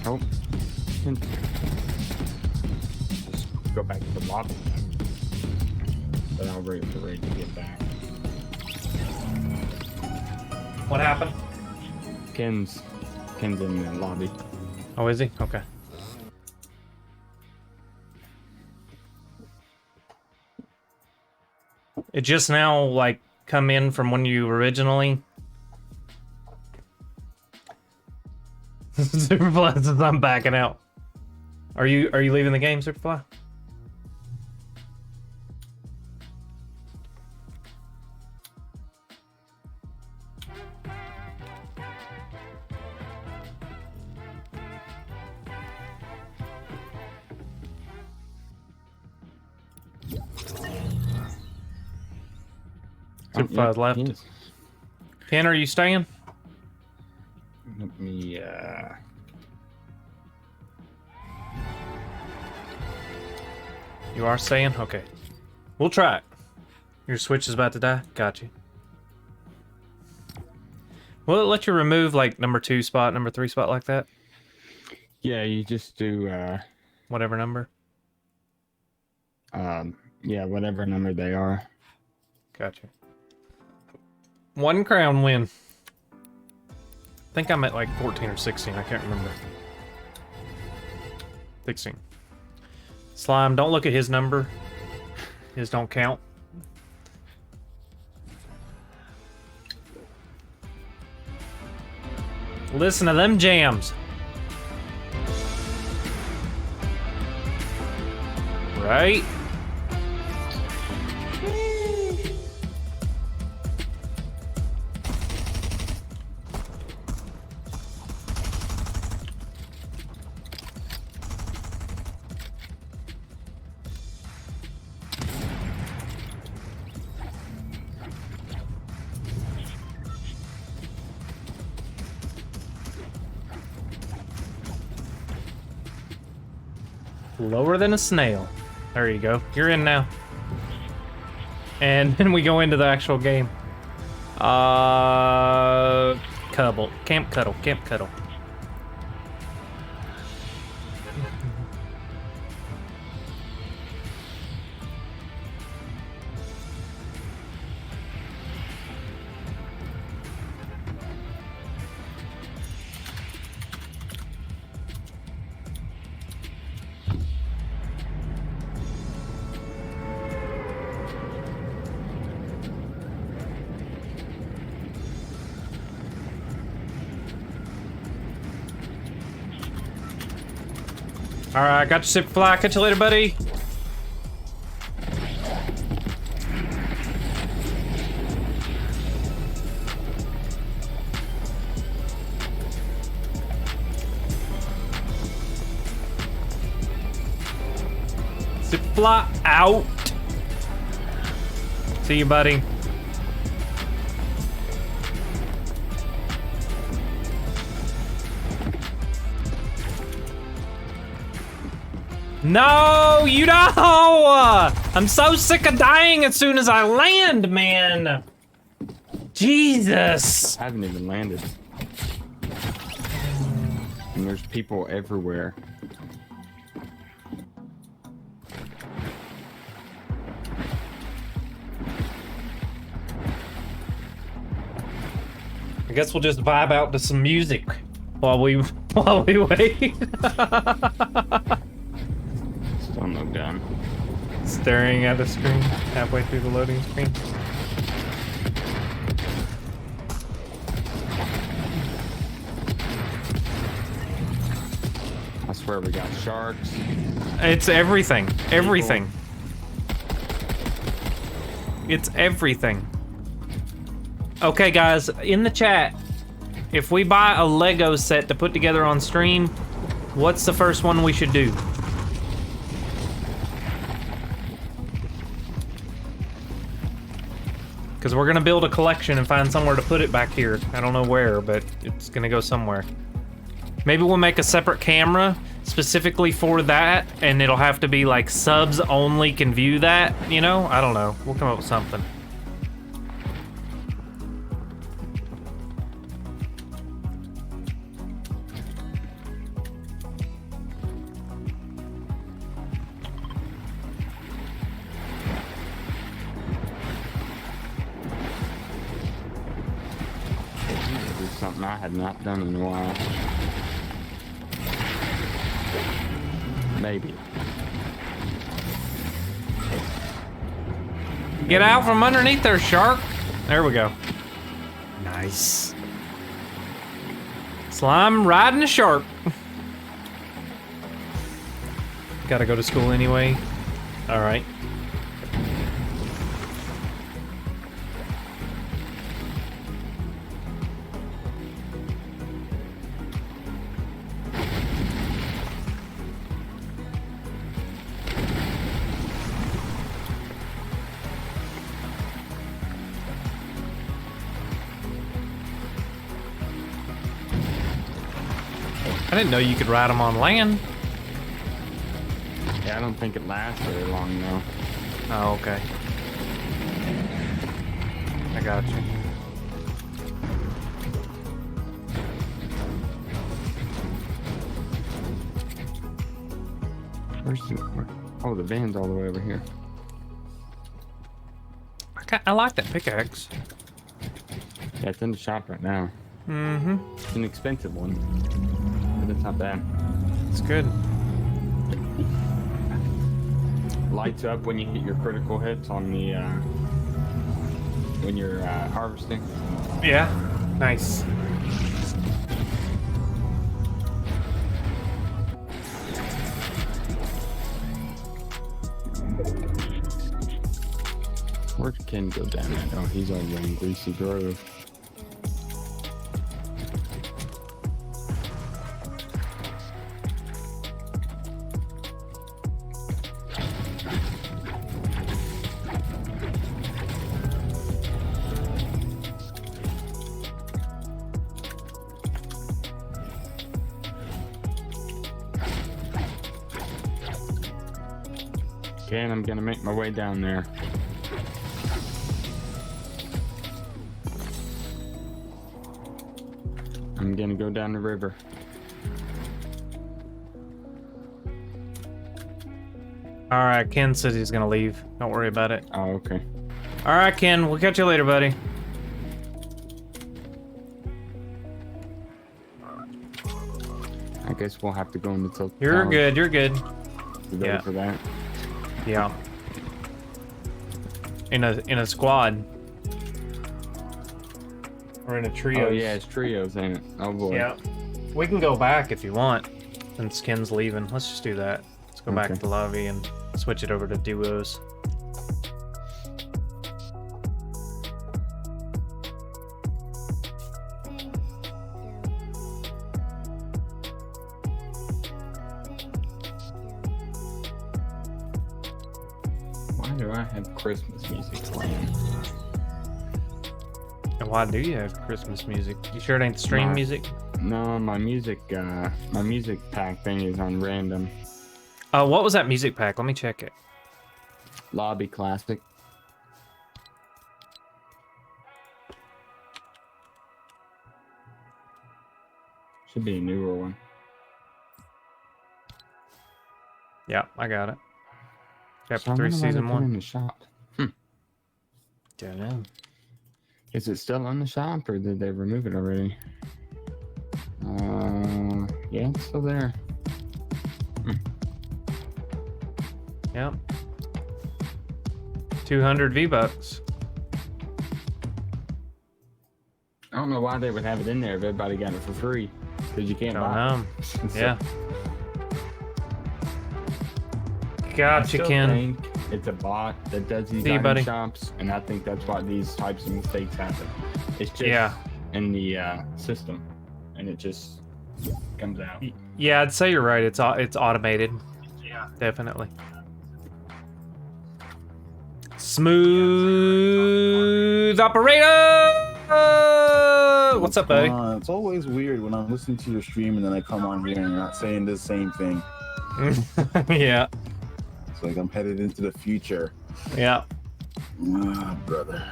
Oh. Just go back to the lobby. Then I'll wait for Ray to get back. What happened? Ken's in the lobby. Oh, is he? Okay. It just now, like, come in from when you originally... Superfly says I'm backing out. Are you leaving the game, Superfly? Superfly's left. Yes. Ken, are you staying? Let me, You are staying? Okay. We'll try it. Your Switch is about to die? Got you. Will it let you remove, like, number 2 spot, number 3 spot like that? Yeah, you just do, Whatever number? yeah, whatever number they are. Gotcha. 1 crown win. I think I'm at like 14 or 16. I can't remember. 16. Slime, don't look at his number. His don't count. Listen to them jams. Right? Lower than a snail. There you go. You're in now. And then we go into the actual game. Cuddle. Camp Cuddle. Camp Cuddle. All right, got your Superfly. Catch you later, buddy. Superfly out. See you, buddy. No, you don't! I'm so sick of dying as soon as I land, man! Jesus! I haven't even landed. And there's people everywhere. I guess we'll just vibe out to some music while we wait. Still no gun. Staring at the screen halfway through the loading screen. I swear we got sharks. It's everything. Everything. It's everything. Okay, guys, in the chat, if we buy a Lego set to put together on stream, what's the first one we should do? Because we're gonna build a collection and find somewhere to put it back here. I don't know where, but it's gonna go somewhere. Maybe we'll make a separate camera specifically for that, and it'll have to be like subs only can view that, you know? I don't know. We'll come up with something. Something I had not done in a while. Maybe. Get out from underneath there, shark. There we go. Nice. Slime riding a shark. Gotta go to school anyway. All right. I didn't know you could ride them on land. Yeah, I don't think it lasts very long though. Oh, okay. I got you. Where's the... Oh, the van's all the way over here. I like that pickaxe. Yeah, it's in the shop right now. Mm-hmm. It's an expensive one, but it's not bad. It's good. Lights up when you hit your critical hits on the when you're harvesting. Yeah. Nice. Where'd Ken go down at? Oh, he's over in Greasy Grove. Okay, and I'm gonna make my way down there. I'm gonna go down the river. All right, Ken says he's gonna leave. Don't worry about it. Oh, okay. All right, Ken. We'll catch you later, buddy. I guess we'll have to go into Tilt. You're good. You're good. You ready Yeah. for that? Yeah. In a squad. Or in a trio. Oh yeah, it's trios, ain't it? Oh boy. Yeah. We can go back if you want. And Skin's leaving. Let's just do that. Let's go back Okay. to lobby and switch it over to duos. Why do I have Christmas music playing? And why do you have Christmas music? You sure it ain't stream My- music? No, my music pack thing is on random. What was that music pack? Let me check it. Lobby Classic. Should be a newer one. Yeah, I got it. So Chapter I 3, wonder why they Season put it 1. in the shop. Don't know. Is it still in the shop or did they remove it already? Yeah, it's still there. Yep. 200 V-Bucks. I don't know why they would have it in there if everybody got it for free. Because you can't Don't buy know. it. So, Yeah. I Gotcha, still Ken. think it's a bot that does these See you, item buddy. shops, and I think that's why these types of mistakes happen. It's just Yeah. in the system, and it just comes out. Yeah, I'd say you're right. It's automated. Yeah. Definitely. Smooth operator. What's up, buddy? It's always weird when I'm listening to your stream and then I come on here and you're not saying the same thing. Yeah. It's like I'm headed into the future. Yeah. Ah, brother.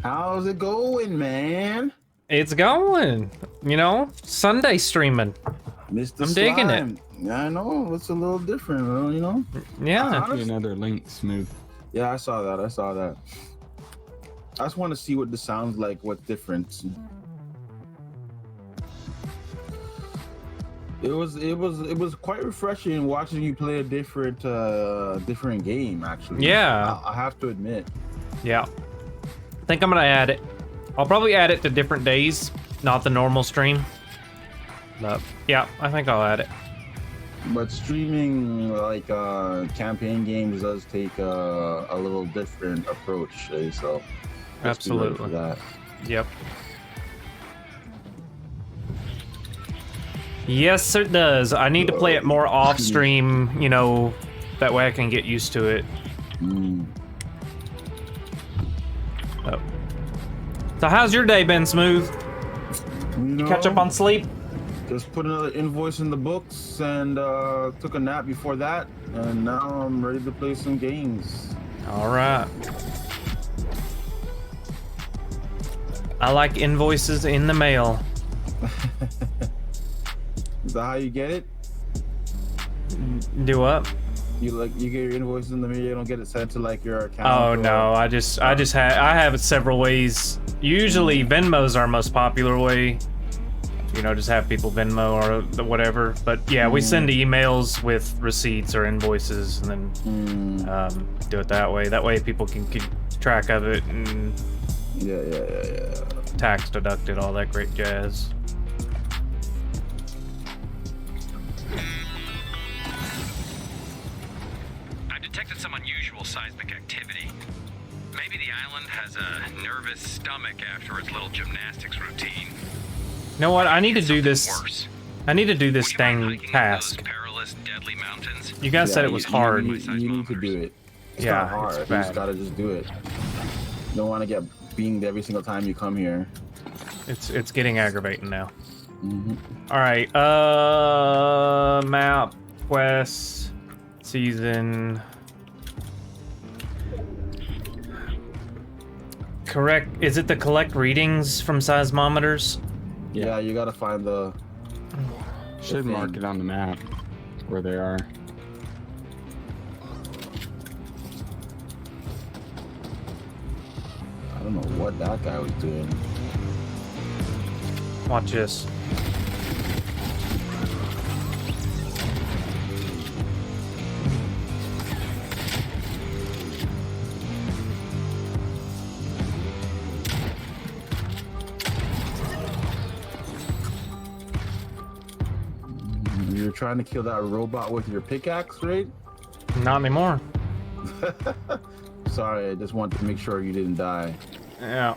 How's it going, man? It's going. You know, Sunday streaming. Mr. I'm digging it. Slime. Yeah, I know. It's a little different, you know? Yeah. Give you another link, Smooth. Yeah, I saw that. I just want to see what this sounds like, what's different. It was quite refreshing watching you play a different game, actually. Yeah. I have to admit. Yeah. I think I'm gonna add it. I'll probably add it to different days, not the normal stream. But yeah, I think I'll add it. But streaming like campaign games does take a little different approach, so just be ready for Absolutely. that. Yep. Yes, it does. I need to play it more off stream, you know, that way I can get used to it. Oh. So how's your day been, Smooth? You catch up on sleep? Just put another invoice in the books and took a nap before that, and now I'm ready to play some games. All right. I like invoices in the mail. Is that how you get it? Do what? You get your invoices in the mail, you don't get it sent to like your account? Oh or- no, I have it several ways. Usually Venmo's our most popular way. You know, just have people Venmo or whatever. But yeah, we send emails with receipts or invoices and then do it that way. That way people can keep track of it and yeah. Tax deducted, all that great jazz. I've detected some unusual seismic activity. Maybe the island has a nervous stomach after its little gymnastics routine. You know what? I need to do this. I need to do this dang task. You guys said it was hard. You need to do it. It's Yeah, not hard. it's You bad. just gotta just do it. You don't want to get beamed every single time you come here. It's getting aggravating now. Mm-hmm. All right. Map, quest, season. Correct. Is it the collect readings from seismometers? Yeah, you gotta find the. Should mark it on the map where they are. I don't know what that guy was doing. Watch this. You're trying to kill that robot with your pickaxe, right? Not anymore. Sorry, I just wanted to make sure you didn't die. Yeah.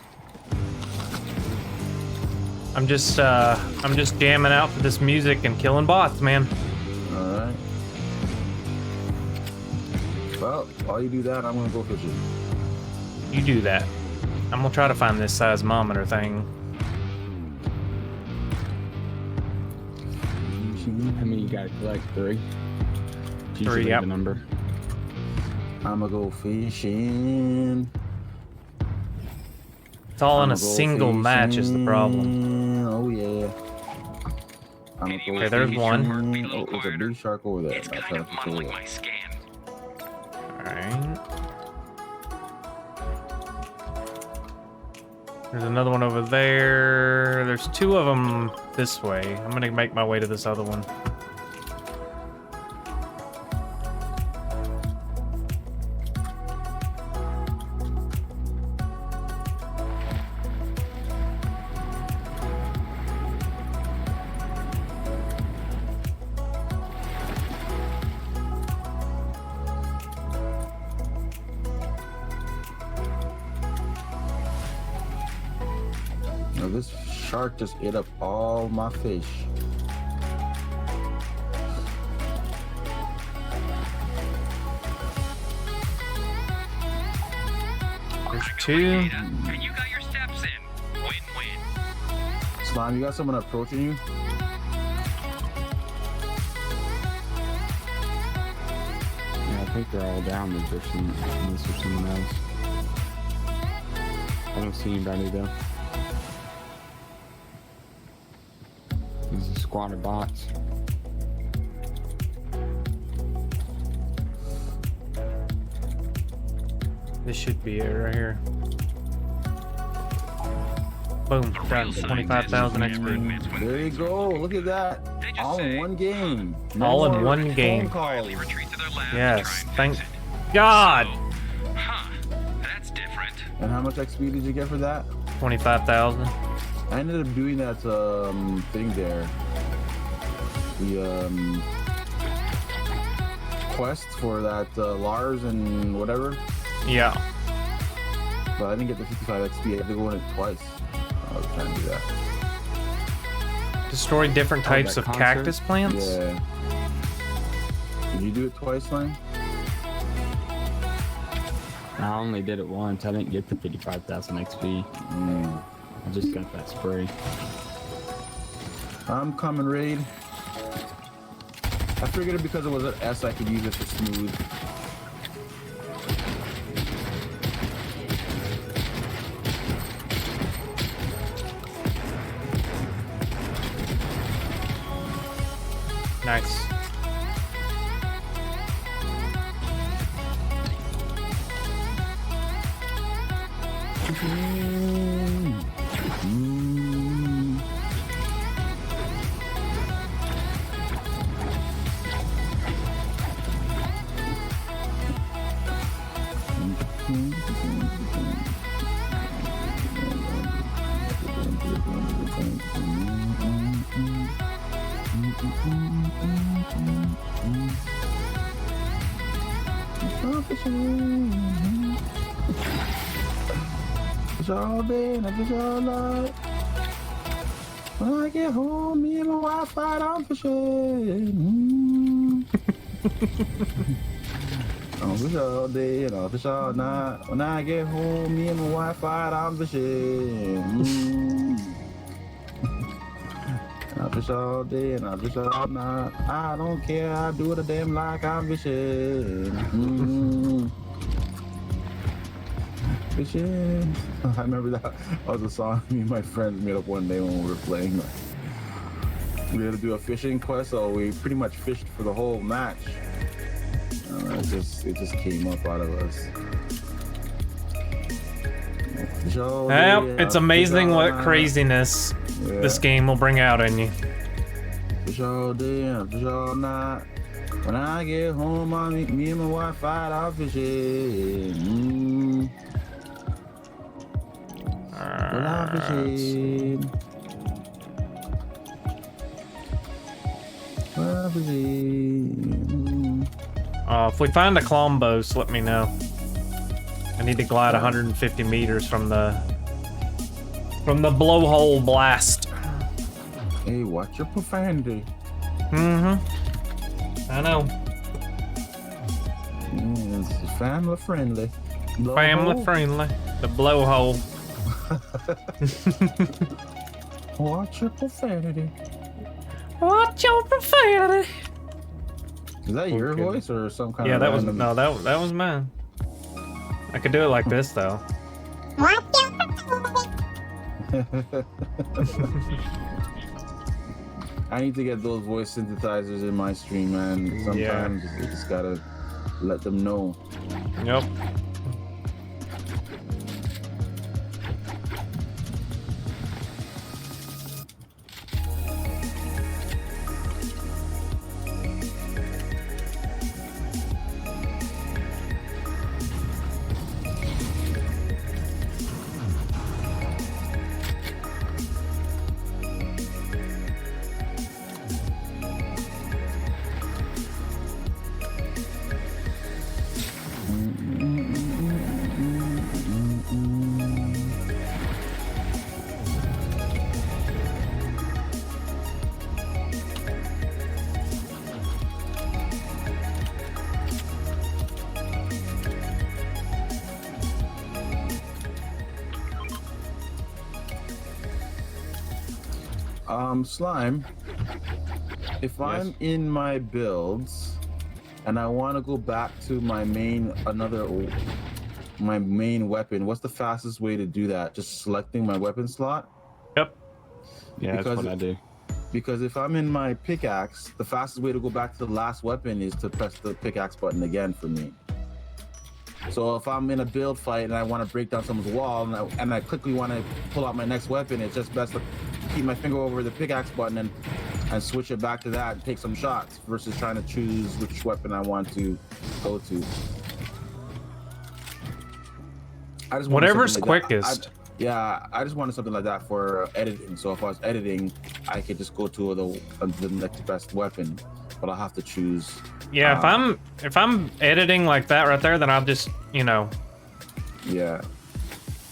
I'm just jamming out for this music and killing bots, man. Alright. Well, while you do that, I'm gonna go fishing. You do that. I'm gonna try to find this seismometer thing. How many you gotta collect? 3? It's 3, usually yep. the number. I'ma go fishing. It's all in I'ma a go single match is the problem. fishing. Oh yeah. I'ma go Okay, there's one. fishing. Oh, there's a blue shark over there. It's kind of muddling my scan. Alright. There's another one over there. There's 2 of them this way. I'm gonna make my way to this other one. Now this shark just ate up all my fish. There's 2. And you got your steps in. Win-win. Slime, you got someone approaching you? Yeah, I think they're all down with this or someone else. I don't see anybody though. There's a squad of bots. This should be it right here. Boom, done. 25,000 XP. There you go. Look at that. All in one game. All in more one phone game. calls. Yes, thank God. That's different. And how much XP did you get for that? 25,000. I ended up doing that thing there. The quest for that Lars and whatever. Yeah. But I didn't get the 55 XP. I had to go in it twice. I was trying to do that. Destroy different types of cactus plants? Yeah. Did you do it twice, Lane? I only did it once. I didn't get the 55,000 XP. I just got that spray. I'm coming, Raid. I figured because it was an S, I could use it for smooth. Nice. Fish all day and I fish all night. When I get home, me and my wife fight on fishing. I'll fish all day and I'll fish all night. When I get home, me and my wife fight on fishing. I fish all day and I fish all night. I don't care, I do it a damn like I'm fishing. Fishing. I remember that was a song me and my friends made up one day when we were playing. We had to do a fishing quest, so we pretty much fished for the whole match. It just came up out of us. Well, it's amazing what craziness this game will bring out in you. Fish all day and fish all night. When I get home, me and my wife fight out fishing. When I'm fishing. If we find a Clombos, let me know. I need to glide 150 meters from the blowhole blast. Hey, watch your profanity. I know. It's family friendly. Family friendly. The blowhole. Watch your profanity. Watch your profanity. Is that your voice or some kind of? Yeah, that was that was mine. I could do it like this though. I need to get those voice synthesizers in my stream, man. Sometimes you just gotta let them know. Yep. Slime, if I'm in my builds and I want to go back to my main weapon, what's the fastest way to do that? Just selecting my weapon slot? Yep. Yeah, that's what I do. Because if I'm in my pickaxe, the fastest way to go back to the last weapon is to press the pickaxe button again for me. So if I'm in a build fight and I want to break down someone's wall and I quickly want to pull out my next weapon, it's just best to keep my finger over the pickaxe button and switch it back to that and take some shots versus trying to choose which weapon I want to go to. I just whatever's like quickest. I just wanted something like that for editing. So if I was editing, I could just go to the next best weapon, but I'll have to choose. Yeah, if I'm editing like that right there, then I'll just,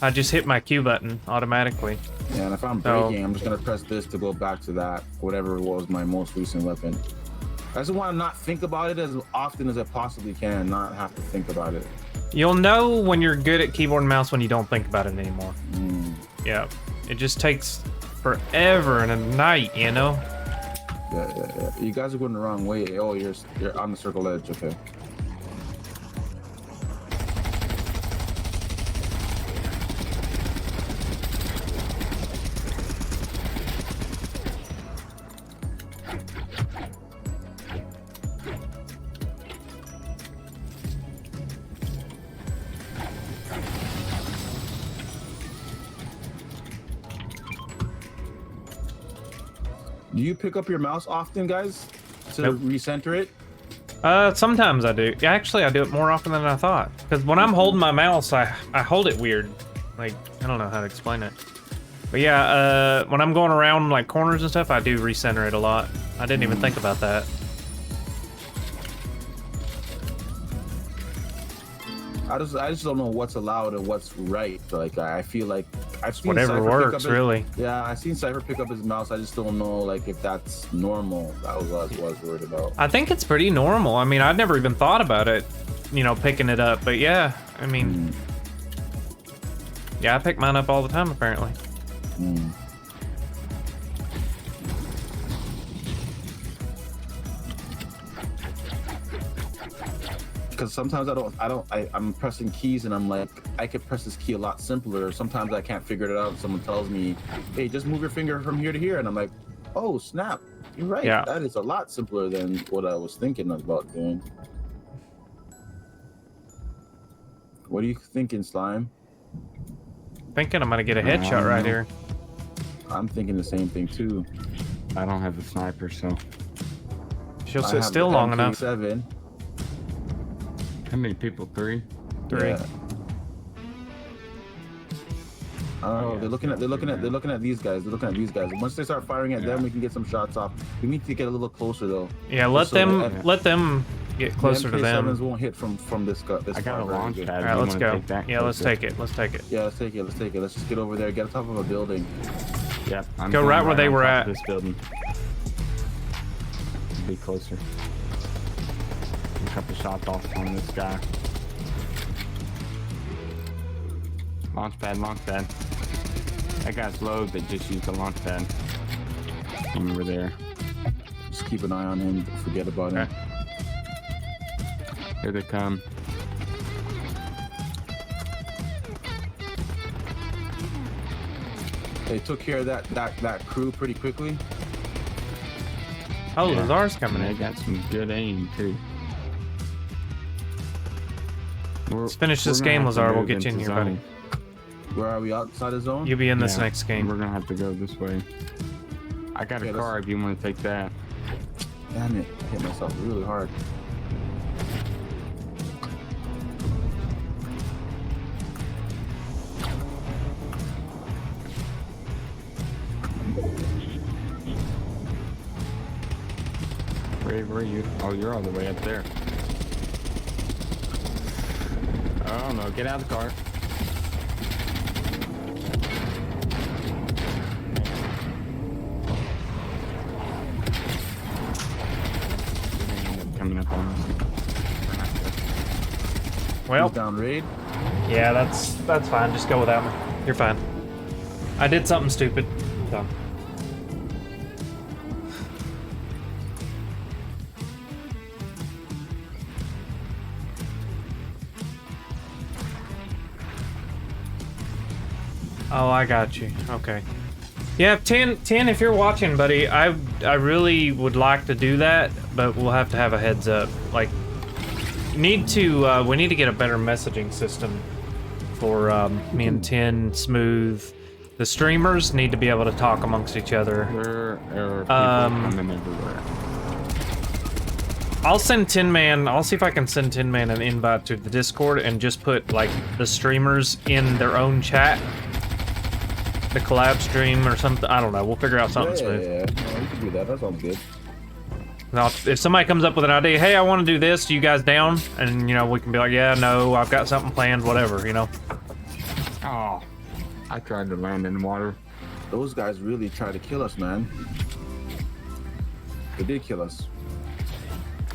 I just hit my Q button automatically. Yeah, and if I'm breaking, I'm just gonna press this to go back to that, whatever was my most recent weapon. I just want to not think about it as often as I possibly can, not have to think about it. You'll know when you're good at keyboard and mouse when you don't think about it anymore. Yeah, it just takes forever and a night, Yeah. You guys are going the wrong way. Oh, you're on the circle edge. Okay. Do you pick up your mouse often, guys, to recenter it? Sometimes I do. Actually, I do it more often than I thought. Because when I'm holding my mouse, I hold it weird. Like, I don't know how to explain it. But yeah, when I'm going around like corners and stuff, I do recenter it a lot. I didn't even think about that. I just don't know what's allowed and what's right. Like, I feel like I've seen whatever Cypher works, really. Yeah, I've seen Cypher pick up his mouse. I just don't know, like, if that's normal. That was what I was worried about. I think it's pretty normal. I mean, I'd never even thought about it, picking it up. But yeah, I mean, yeah, I pick mine up all the time, apparently. Because sometimes I'm pressing keys and I'm like, I could press this key a lot simpler. Sometimes I can't figure it out. Someone tells me, hey, just move your finger from here to here. And I'm like, oh, snap. You're right. Yeah. That is a lot simpler than what I was thinking about doing. What are you thinking, Slime? Thinking I'm going to get a headshot right here. I'm thinking the same thing, too. I don't have a sniper, so. She'll sit still long enough. How many people? 3? 3. Yeah. Oh, they're looking at these guys. They're looking at these guys. Once they start firing at them, we can get some shots off. We need to get a little closer though. Yeah, let them get closer to them. MK7s won't hit from this guy. I got a launch pad. All right, let's go. Yeah, let's take it. Let's take it. Yeah, let's take it. Let's just get over there. Get on top of a building. Yeah. Go right where they were at. This building. Be closer. A couple shots off on this guy. Launch pad, launch pad. That guy's low, but just use the launch pad. Over there. Just keep an eye on him. Forget about him. Here they come. They took care of that crew pretty quickly. Oh, Lazar's coming in. They got some good aim too. Let's finish this game, Lazar. We'll get you in here, buddy. Where are we? Outside the zone? You'll be in this next game. We're gonna have to go this way. I got a car if you want to take that. Damn it! I hit myself really hard. Where are you? Oh, you're all the way up there. Oh no, get out of the car. Coming up on us. Well, down raid. Yeah, that's fine. Just go without me. You're fine. I did something stupid. So. Oh, I got you. Okay. Yeah, 10, if you're watching, buddy, I really would like to do that, but we'll have to have a heads up. Like, we need to get a better messaging system for me and 10, Smooth. The streamers need to be able to talk amongst each other. There are people coming everywhere. I'll send Tin Man. I'll see if I can send Tin Man an invite to the Discord and just put like the streamers in their own chat. The collab stream or something. I don't know. We'll figure out something smooth. Yeah, you can do that. That sounds good. Now, if somebody comes up with an idea, hey, I want to do this. You guys down? And you know, we can be like, yeah, no, I've got something planned. Whatever, you know. Oh, I tried to land in water. Those guys really tried to kill us, man. They did kill us.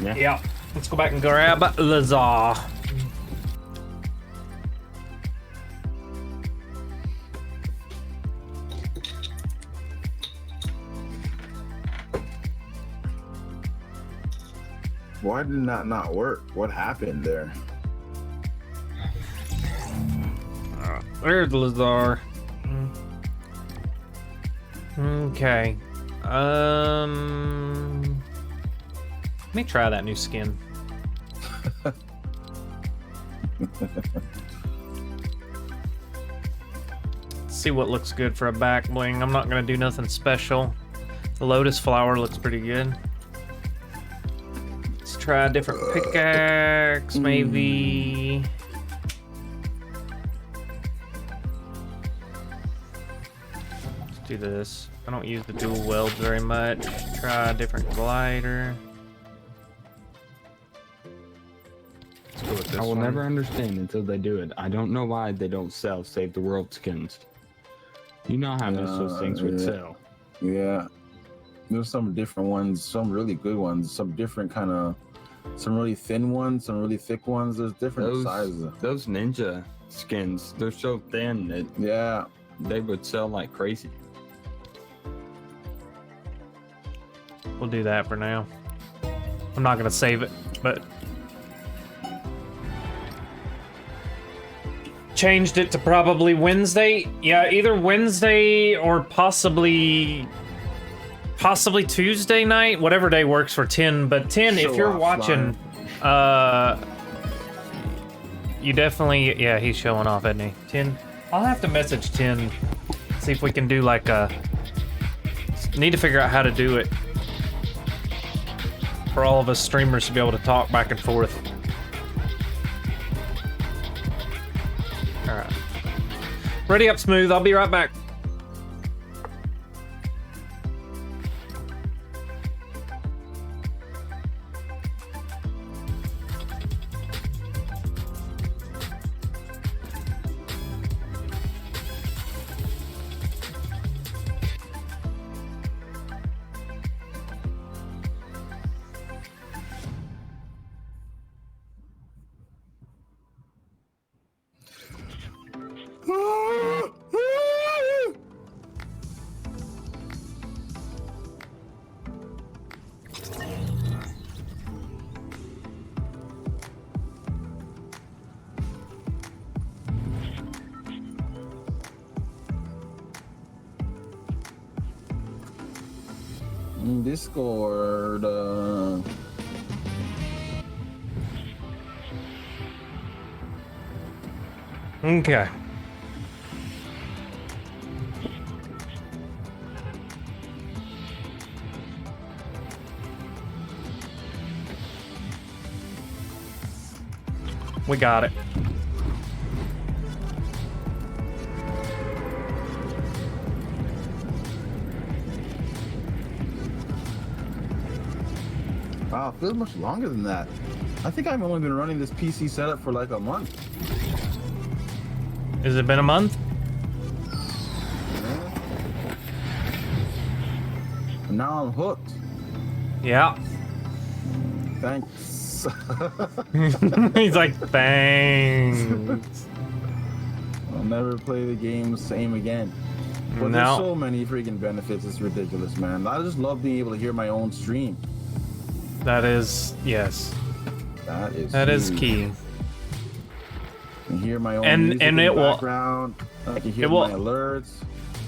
Yeah. Let's go back and grab Lazar. Why did that not work? What happened there? There's Lazar. Okay. Let me try that new skin. See what looks good for a back bling. I'm not gonna do nothing special. The lotus flower looks pretty good. Let's try a different pickaxe, maybe. Let's do this. I don't use the dual welds very much. Try a different glider. Let's go with this I will one. never understand until they do it. I don't know why they don't sell Save the World skins. You know how much those things would sell. Yeah. There's some different ones, some really good ones, some different kind of, some really thin ones, some really thick ones. There's different sizes. Those ninja skins, they're so thin that they would sell like crazy. We'll do that for now. I'm not gonna save it, but changed it to probably Wednesday. Yeah, either Wednesday or possibly Tuesday night, whatever day works for 10. But 10, if you're watching, you definitely, yeah, he's showing off, isn't he? 10, I'll have to message 10, see if we can do like a, need to figure out how to do it for all of us streamers to be able to talk back and forth. Alright. Ready up, Smooth. I'll be right back. Discord. Okay. We got it. Wow, it feels much longer than that. I think I've only been running this PC setup for like a month. Has it been a month? Yeah. And now I'm hooked. Yeah. Thanks. He's like, thanks. I'll never play the game the same again. But No. there's so many freaking benefits, it's ridiculous, man. I just love being able to hear my own stream. That is, yes. That is huge. Key. I can hear my own And- music and in it the will- background. I can hear it will- my alerts.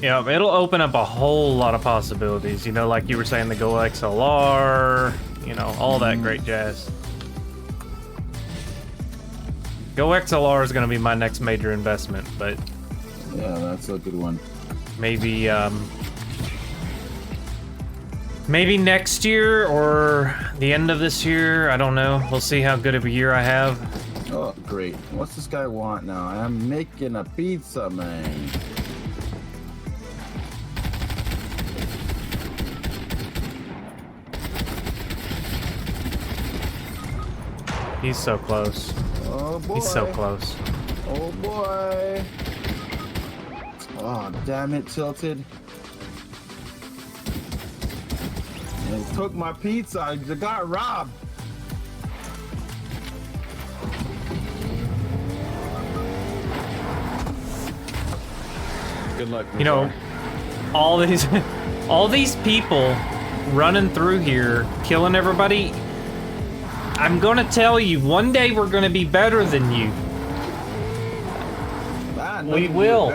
Yeah, it'll open up a whole lot of possibilities. You know, like you were saying, the Go XLR, you know, all that great jazz. Go XLR is going to be my next major investment, but Yeah, that's a good one. maybe, maybe next year or the end of this year. I don't know. We'll see how good of a year I have. Oh, great. What's this guy want now? I'm making a pizza, man. He's so close. Oh, boy. He's so close. Oh, boy. Oh, damn it, Tilted. They took my pizza. I got robbed. Good luck. You know, all these people running through here, killing everybody. I'm gonna tell you, one day we're gonna be better than you. We will.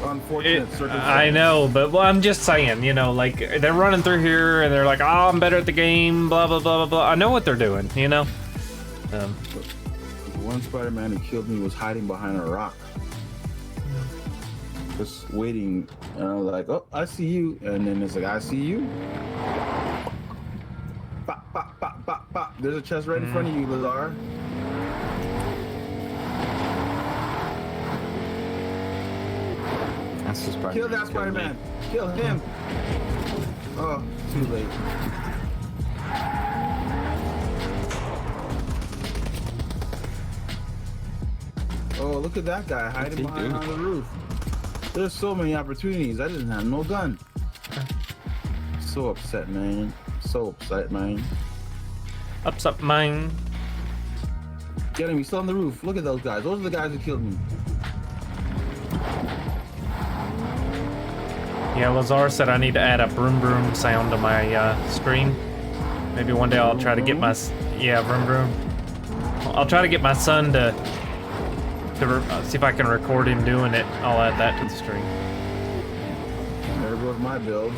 Unfortunate circumstances. I know, but well, I'm just saying, you know, like they're running through here and they're like, "Oh, I'm better at the game." Blah blah blah blah blah. I know what they're doing, you know. One Spider-Man who killed me was hiding behind a rock, just waiting. And I was like, "Oh, I see you," and then it's like, "I see you." Bop, bop, bop, bop, bop. There's a chest right in front of you, Lazar. That's the Spider-Man. Kill that Spider-Man. Kill him. Oh, too late. Oh, look at that guy hiding behind on the roof. There's so many opportunities. I didn't have no gun. So upset, man. So upset, man. Upset, man. Get him. He's still on the roof. Look at those guys. Those are the guys who killed me. Yeah, Lazar said I need to add a broom broom sound to my stream. Maybe one day I'll try to get my broom broom. I'll try to get my son to see if I can record him doing it. I'll add that to the stream. There goes my builds.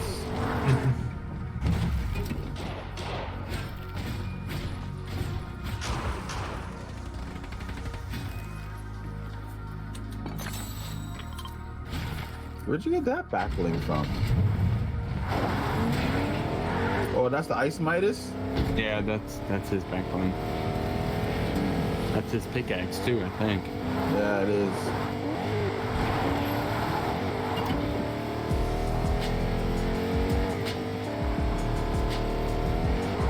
Where'd you get that backbling from? Oh, that's the Ice Midas? Yeah, that's his backbone. That's his pickaxe too, I think. Yeah, it is.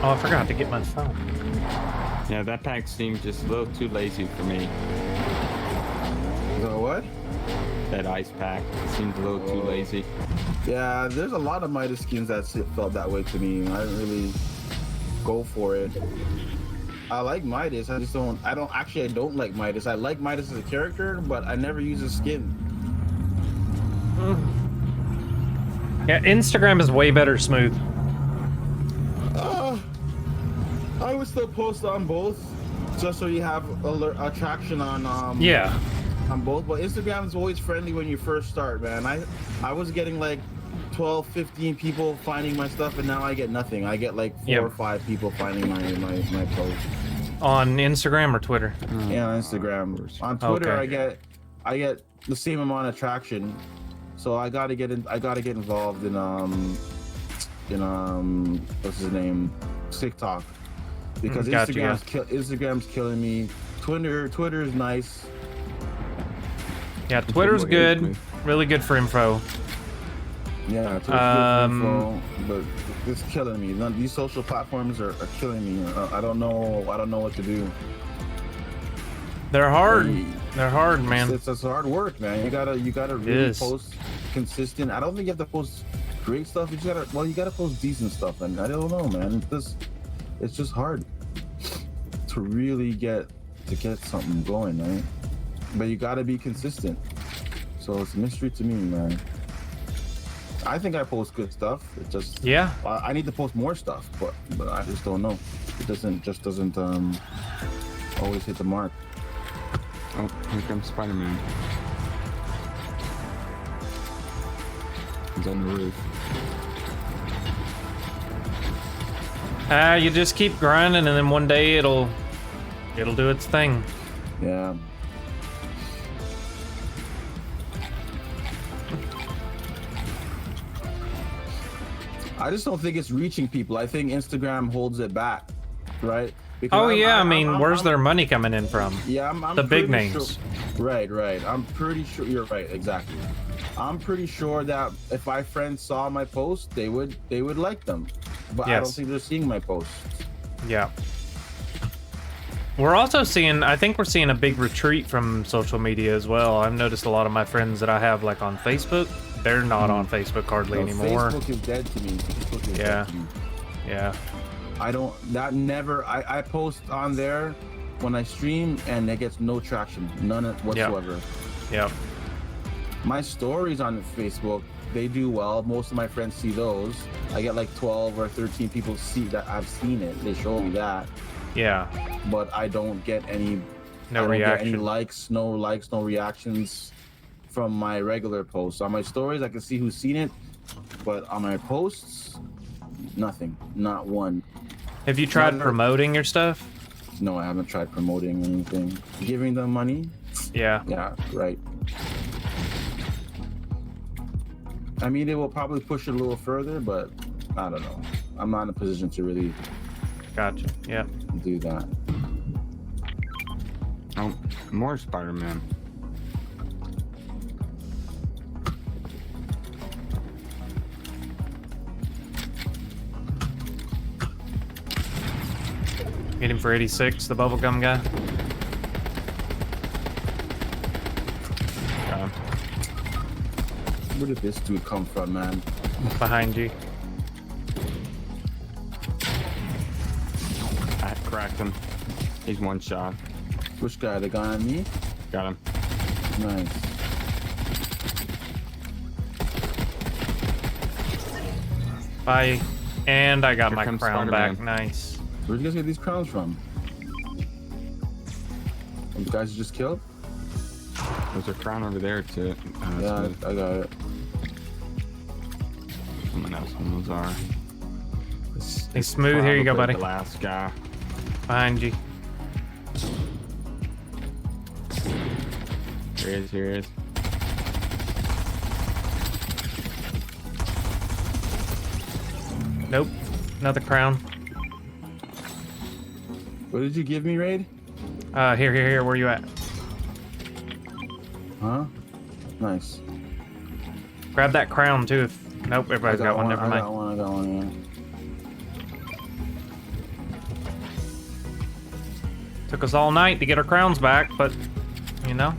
Oh, I forgot to get my phone. Yeah, that pack seems just a little too lazy for me. The what? That ice pack seems a little too lazy. Yeah, there's a lot of Midas skins that felt that way to me. I didn't really go for it. I like Midas. I don't like Midas. I like Midas as a character, but I never use his skin. Yeah, Instagram is way better smooth. I would still post on both, just so you have attraction on on both. But Instagram is always friendly when you first start, man. I was getting like 12, 15 people finding my stuff, and now I get nothing. I get like 4 or 5 people finding my post. On Instagram or Twitter? Yeah, on Instagram. On Twitter, okay. I get the same amount of traction. So I gotta get involved in what's his name, TikTok, because Instagram's killing me. Twitter is nice. Yeah, Twitter's good, really good for info. Yeah, Twitter's good for info, but it's killing me. These social platforms are killing me. I don't know what to do. They're hard. They're hard, man. It's hard work, man. You gotta really post consistent. I don't think you have to post great stuff. You gotta post decent stuff, and I don't know, man. It's just hard to really get something going, right? But you gotta be consistent. So it's a mystery to me, man. I think I post good stuff. It just I need to post more stuff, but I just don't know. It doesn't always hit the mark. Oh, here comes Spider-Man. He's on the roof. You just keep grinding, and then one day it'll do its thing. Yeah. I just don't think it's reaching people. I think Instagram holds it back, right? Because I mean, where's their money coming in from? Yeah, I'm the big names. Sure, right. I'm pretty sure you're right. Exactly. I'm pretty sure that if my friends saw my post, they would like them, but I don't think they're seeing my posts. Yeah. We're also seeing, I think we're seeing a big retreat from social media as well. I've noticed a lot of my friends that I have like on Facebook, they're not on Facebook hardly anymore. Facebook is dead to me. Facebook is dead to me. Yeah. I post on there when I stream, and it gets no traction, none whatsoever. Yeah. My stories on Facebook, they do well. Most of my friends see those. I get like 12 or 13 people see that I've seen it. They show me that. Yeah. But I don't get any reaction. any likes, no reactions from my regular posts. On my stories, I can see who's seen it, but on my posts, nothing, not one. Have you tried promoting your stuff? No, I haven't tried promoting anything. Giving them money? Yeah. Yeah, right. I mean, it will probably push it a little further, but I don't know. I'm not in a position to really do that. Oh, more Spider-Man. Hit him for 86, the bubblegum guy. Got him. Where did this dude come from, man? Behind you. I cracked him. He's one shot. Which guy? The guy on me? Got him. Nice. Bye. And I got my crown back. Nice. Where'd you guys get these crowns from? You guys just killed? There's a crown over there too. Yeah, I got it. Someone else on those are. Hey, Smooth, here you go, buddy. The last guy. Behind you. Here he is. Nope. Another crown. What did you give me, Raid? Here. Where you at? Huh? Nice. Grab that crown too. Nope, everybody's got one. Never mind. I got one, yeah. Took us all night to get our crowns back, but you know.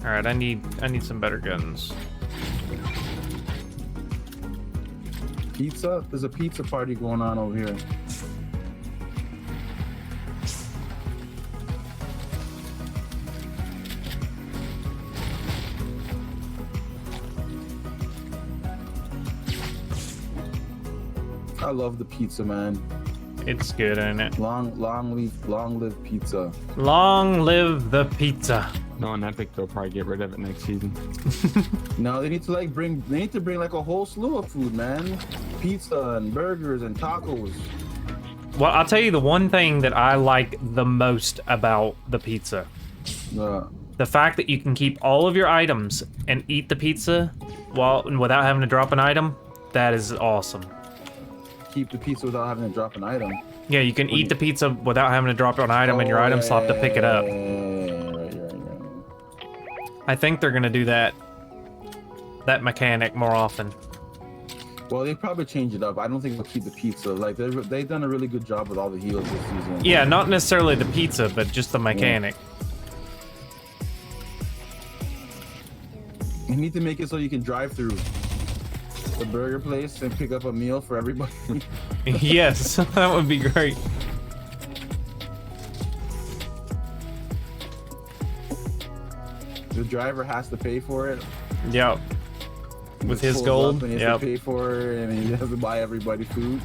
All right, I need some better guns. Pizza? There's a pizza party going on over here. I love the pizza, man. It's good, ain't it? Long live pizza. Long live the pizza. No, and I think they'll probably get rid of it next season. No, they need to bring like a whole slew of food, man. Pizza and burgers and tacos. Well, I'll tell you the one thing that I like the most about the pizza. The fact that you can keep all of your items and eat the pizza without having to drop an item. That is awesome. Keep the pizza without having to drop an item. Yeah, you can eat the pizza without having to drop an item, and your item slot to pick it up. I think they're gonna do that mechanic more often. Well, they probably change it up. I don't think they'll keep the pizza. Like they've done a really good job with all the heals this season. Yeah, not necessarily the pizza, but just the mechanic. You need to make it so you can drive through the burger place and pick up a meal for everybody. Yes, that would be great. The driver has to pay for it. Yep. With his gold. And he has to pay for it, and he has to buy everybody food.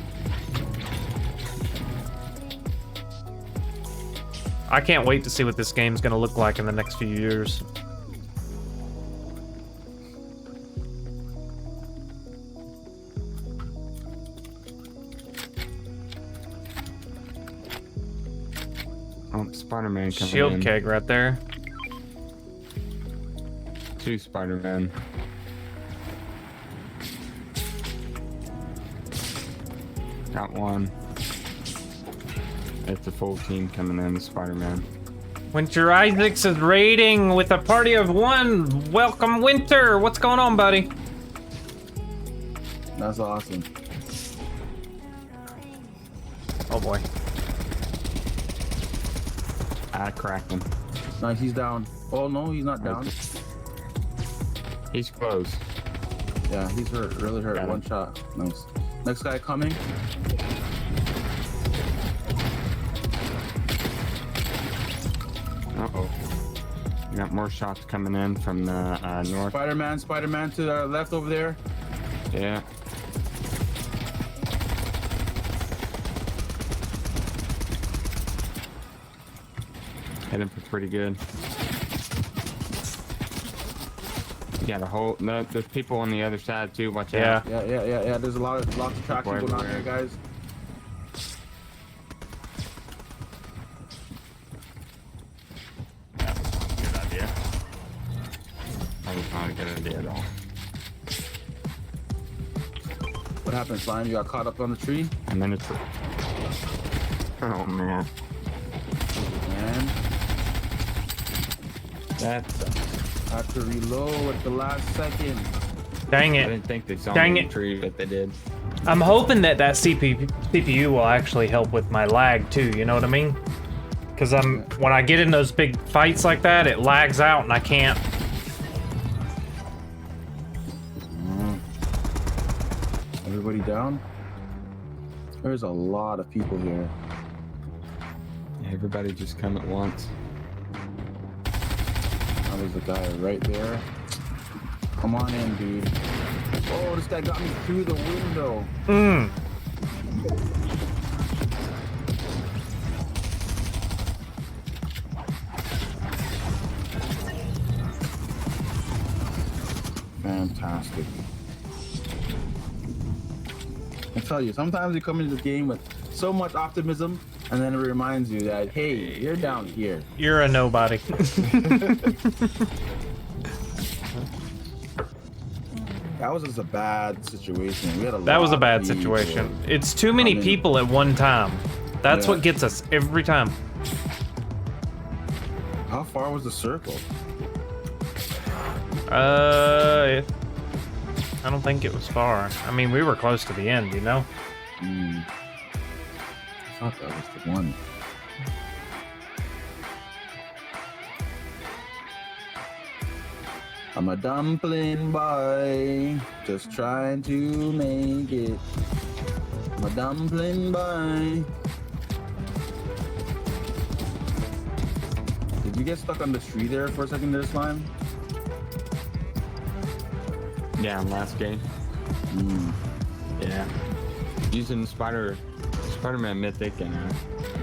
I can't wait to see what this game's gonna look like in the next few years. Oh, Spider-Man coming Shield in. keg right there. 2 Spider-Man. Got 1. It's a full team coming in, Spider-Man. Winter Isaacs is raiding with a party of 1. Welcome, Winter. What's going on, buddy? That's awesome. Oh boy. I cracked him. Nice, he's down. Oh no, he's not down. He's close. Yeah, he's hurt, really hurt. Got him. 1 shot. Nice. Next guy coming. Uh-oh. We got more shots coming in from the north. Spider-Man to the left over there. Yeah. Hitting for pretty good. You got a whole... No, there's people on the other side too, watch out. Yeah. There's lots of traction going on here, guys. That was not a good idea. That was not a good idea at all. What happened, Slime? You got caught up on the tree? And then it's... Oh, man. Man. That's... Had to reload at the last second. Dang it. I didn't think they saw Dang me it. in the tree, but they did. I'm hoping that CPU will actually help with my lag too, you know what I mean? Because when I get in those big fights like that, it lags out and I can't. Everybody down? There's a lot of people here. Everybody just come at once. Oh, there's a guy right there. Come on in, dude. Oh, this guy got me through the window. Fantastic. I tell you, sometimes you come into the game with so much optimism, and then it reminds you that, hey, you're down here. You're a nobody. That was just a bad situation. We had That was a lot bad of people. situation. It's too many people at one time. That's what gets us every time. How far was the circle? I don't think it was far. I mean, we were close to the end, you know? thought that was the one. I'm a dumpling boy, just trying to make it. I'm a dumpling boy. Did you get stuck on the tree there for a second there, Slime? Yeah, last game. Yeah. Using Spider-Man Mythic and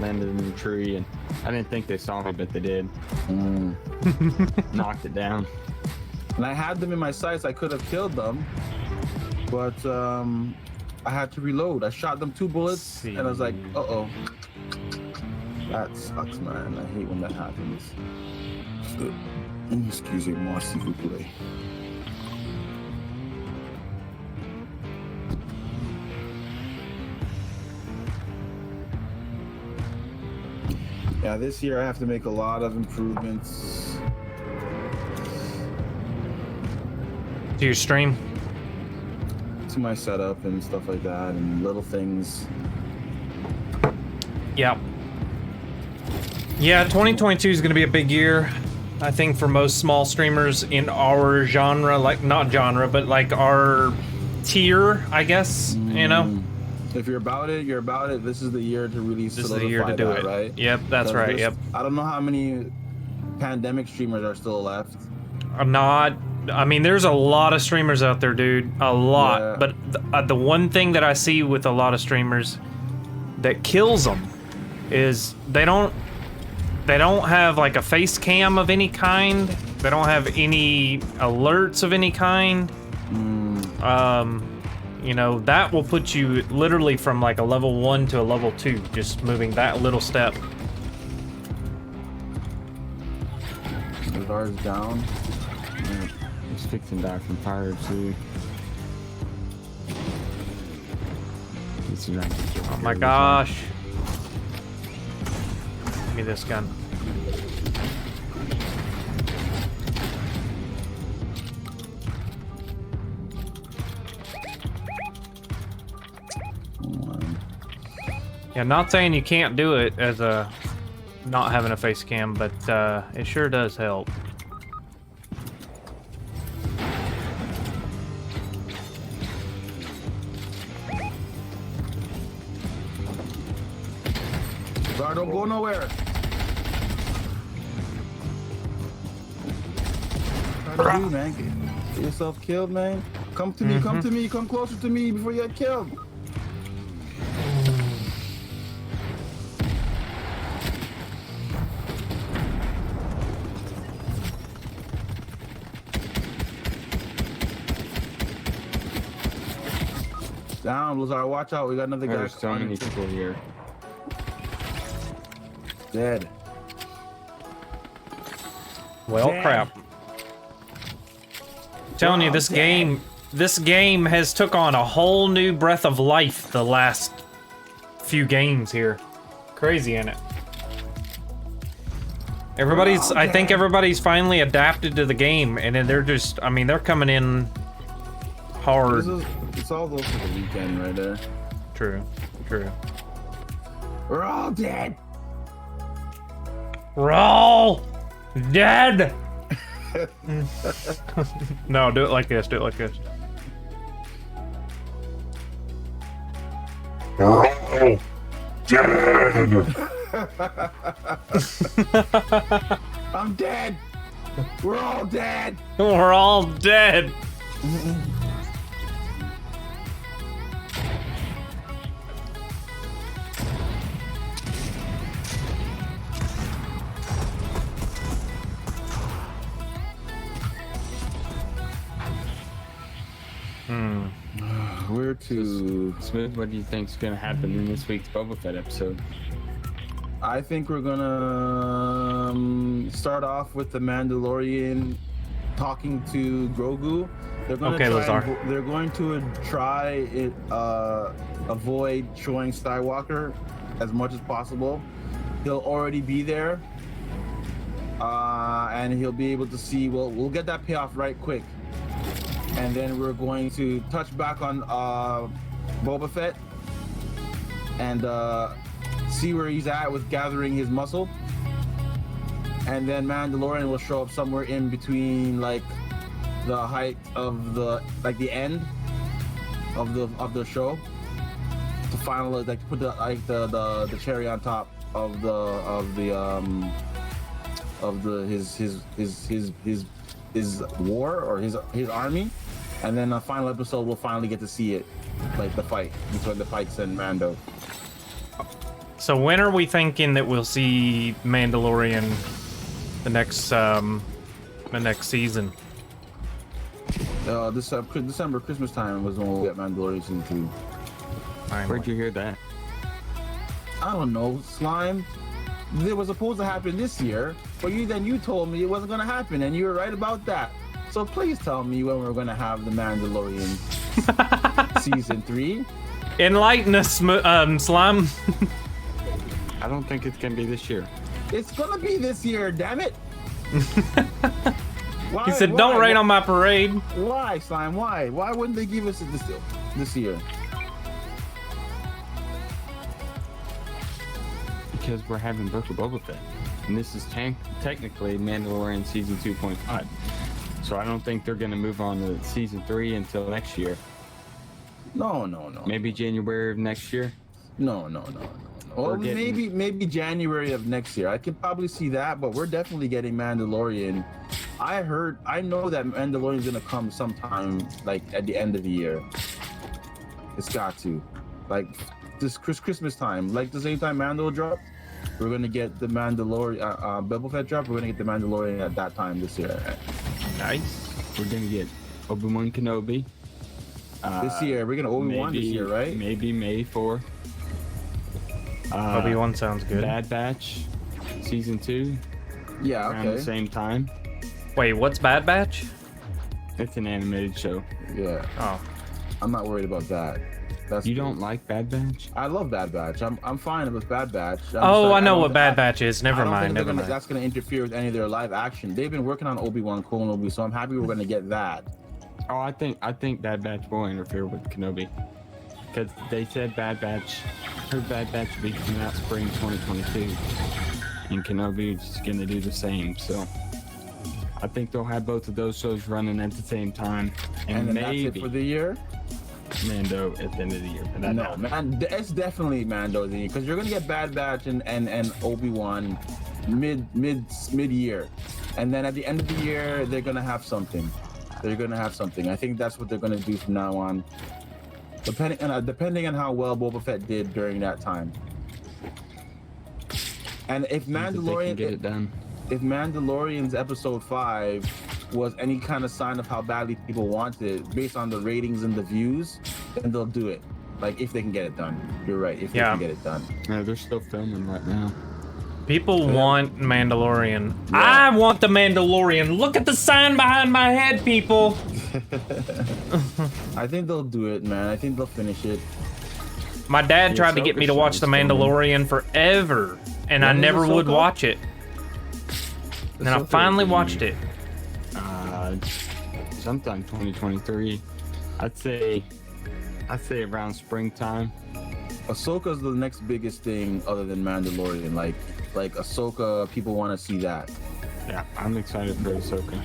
landed in the tree, and I didn't think they saw me, but they did. Knocked it down. And I had them in my sights. I could have killed them, but I had to reload. I shot them 2 bullets, and I was like, uh-oh. That sucks, man. I hate when that happens. Excusez-moi, s'il vous plaît. Yeah, this year I have to make a lot of improvements. To your stream? To my setup and stuff like that, and little things. Yeah. Yeah, 2022 is going to be a big year, I think, for most small streamers in our genre, like, not genre, but like our tier, I guess, you know? If you're about it, you're about it. This is the year to really This is solidify the year to do that, it. right? Yep, that's right, yep. I don't know how many pandemic streamers are still left. I mean, there's a lot of streamers out there, dude. A lot. Yeah. But the one thing that I see with a lot of streamers that kills them is they don't have like a face cam of any kind. They don't have any alerts of any kind. You know, that will put you literally from like a level 1 to a level 2, just moving that little step. The guard's down. He's fixing back from fire too. Oh my gosh. Give me this gun. Yeah, not saying you can't do it as a not having a face cam, but it sure does help. Guard, don't go nowhere. Try to do, man. Get yourself killed, man. Come to me, come to me, come closer to me before you get killed. Down, Lazar, watch out. We got another guy. There's so many people here. Dead. Well, Dead. crap. I'm telling you, this game has took on a whole new breath of life the last few games here. Crazy, ain't it? I think everybody's finally adapted to the game, and then they're just, I mean, they're coming in hard. It's all those for the weekend right there. True. We're all dead. We're all dead. No, do it like this. Do it like this. We're all dead. I'm dead. We're all dead. We're all dead. Where to? Smooth, what do you think's gonna happen in this week's Boba Fett episode? I think we're gonna start off with the Mandalorian talking to Grogu. They're gonna they're going to try it avoid showing Skywalker as much as possible. He'll already be there, and he'll be able to see. Well, we'll get that payoff right quick. And then we're going to touch back on Boba Fett and see where he's at with gathering his muscle. And then Mandalorian will show up somewhere in between, like the height of the end of the show to finally like put the cherry on top of his war or his army, and then the final episode we'll finally get to see it, like the fight between the Pikes and Mando. So when are we thinking that we'll see Mandalorian the next season? December, Christmas time was when we'll get Mandalorian season 2. Where'd you hear that? I don't know, Slime. It was supposed to happen this year, but you told me it wasn't gonna happen, and you were right about that. So please tell me when we're gonna have the Mandalorian season 3. Enlighten us, Slime. I don't think it's gonna be this year. It's gonna be this year, damn it! Why, He said, "Don't rain on my parade." Why, Slime? Why? Why wouldn't they give us it this year? Because we're having Book of Boba Fett, and this is technically Mandalorian season 2.5. So I don't think they're gonna move on to season 3 until next year. No. Maybe January of next year. No. Or maybe January of next year. I could probably see that, but we're definitely getting Mandalorian. I know that Mandalorian's gonna come sometime like at the end of the year. It's got to, like this Christmas time, like the same time Mando dropped. We're gonna get the Mandalorian, Boba Fett drop. We're gonna get the Mandalorian at that time this year. Nice. We're gonna get Obi-Wan Kenobi. This year, we're gonna Obi-Wan this year, right? Maybe May 4. Obi-Wan sounds good. Bad Batch, season 2. Yeah, around the same time. Wait, what's Bad Batch? It's an animated show. Yeah. Oh. I'm not worried about that. You don't like Bad Batch? I love Bad Batch. I'm fine with Bad Batch. I know what Bad Batch is. Never mind. That's gonna interfere with any of their live action. They've been working on Obi-Wan Kenobi, so I'm happy we're gonna get that. Oh, I think Bad Batch will interfere with Kenobi, because they said Bad Batch will be coming out spring 2022, and Kenobi is gonna do the same. So I think they'll have both of those shows running at the same time, and then maybe that's it for the year. Mando at the end of the year. But No, man, it's definitely Mando because you're gonna get Bad Batch and Obi-Wan mid-year, and then at the end of the year they're gonna have something. I think that's what they're gonna do from now on, depending on how well Boba Fett did during that time. And if Mandalorian get it done. If Mandalorian's episode 5 was any kind of sign of how badly people want it, based on the ratings and the views, then they'll do it. Like if they can get it done. You're right. If they can get it done. Yeah, they're still filming right now. People want Mandalorian. Yeah. I want the Mandalorian. Look at the sign behind my head, people. I think they'll do it, man. I think they'll finish it. My dad tried to get me to watch the Mandalorian forever, and I never would watch it. And then I finally watched it. Sometime 2023. I'd say around springtime. Ahsoka's the next biggest thing other than Mandalorian. Like Ahsoka, people want to see that. Yeah, I'm excited for Ahsoka.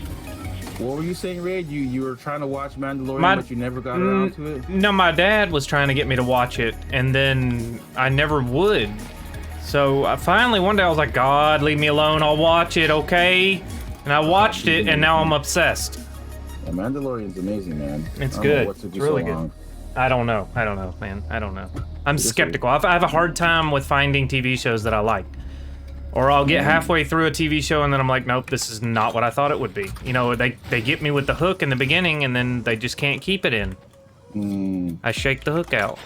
What were you saying, Raid? You were trying to watch Mandalorian, but you never got around to it? No, my dad was trying to get me to watch it, and then I never would. So I finally, one day I was like, God, leave me alone. I'll watch it, okay? And I watched it, and now I'm obsessed. Yeah, Mandalorian's amazing, man. It's good. It's really good. I don't know, man. I don't know. I'm skeptical. I have a hard time with finding TV shows that I like. Or I'll get halfway through a TV show and then I'm like, nope, this is not what I thought it would be. You know, they get me with the hook in the beginning and then they just can't keep it in. I shake the hook out.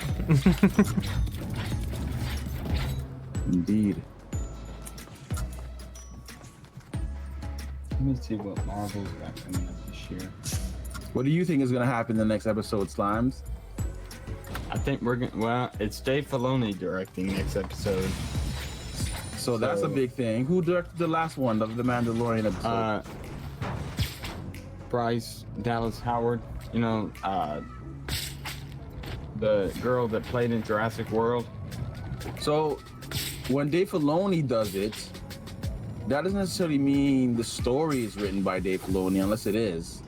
Indeed. Let me see what Marvel's got coming up this year. What do you think is going to happen in the next episode, Slimes? I think we're going to... Well, it's Dave Filoni directing next episode. So that's a big thing. Who directed the last one, the Mandalorian episode? Bryce Dallas Howard. You know, the girl that played in Jurassic World. So when Dave Filoni does it, that doesn't necessarily mean the story is written by Dave Filoni, unless it is.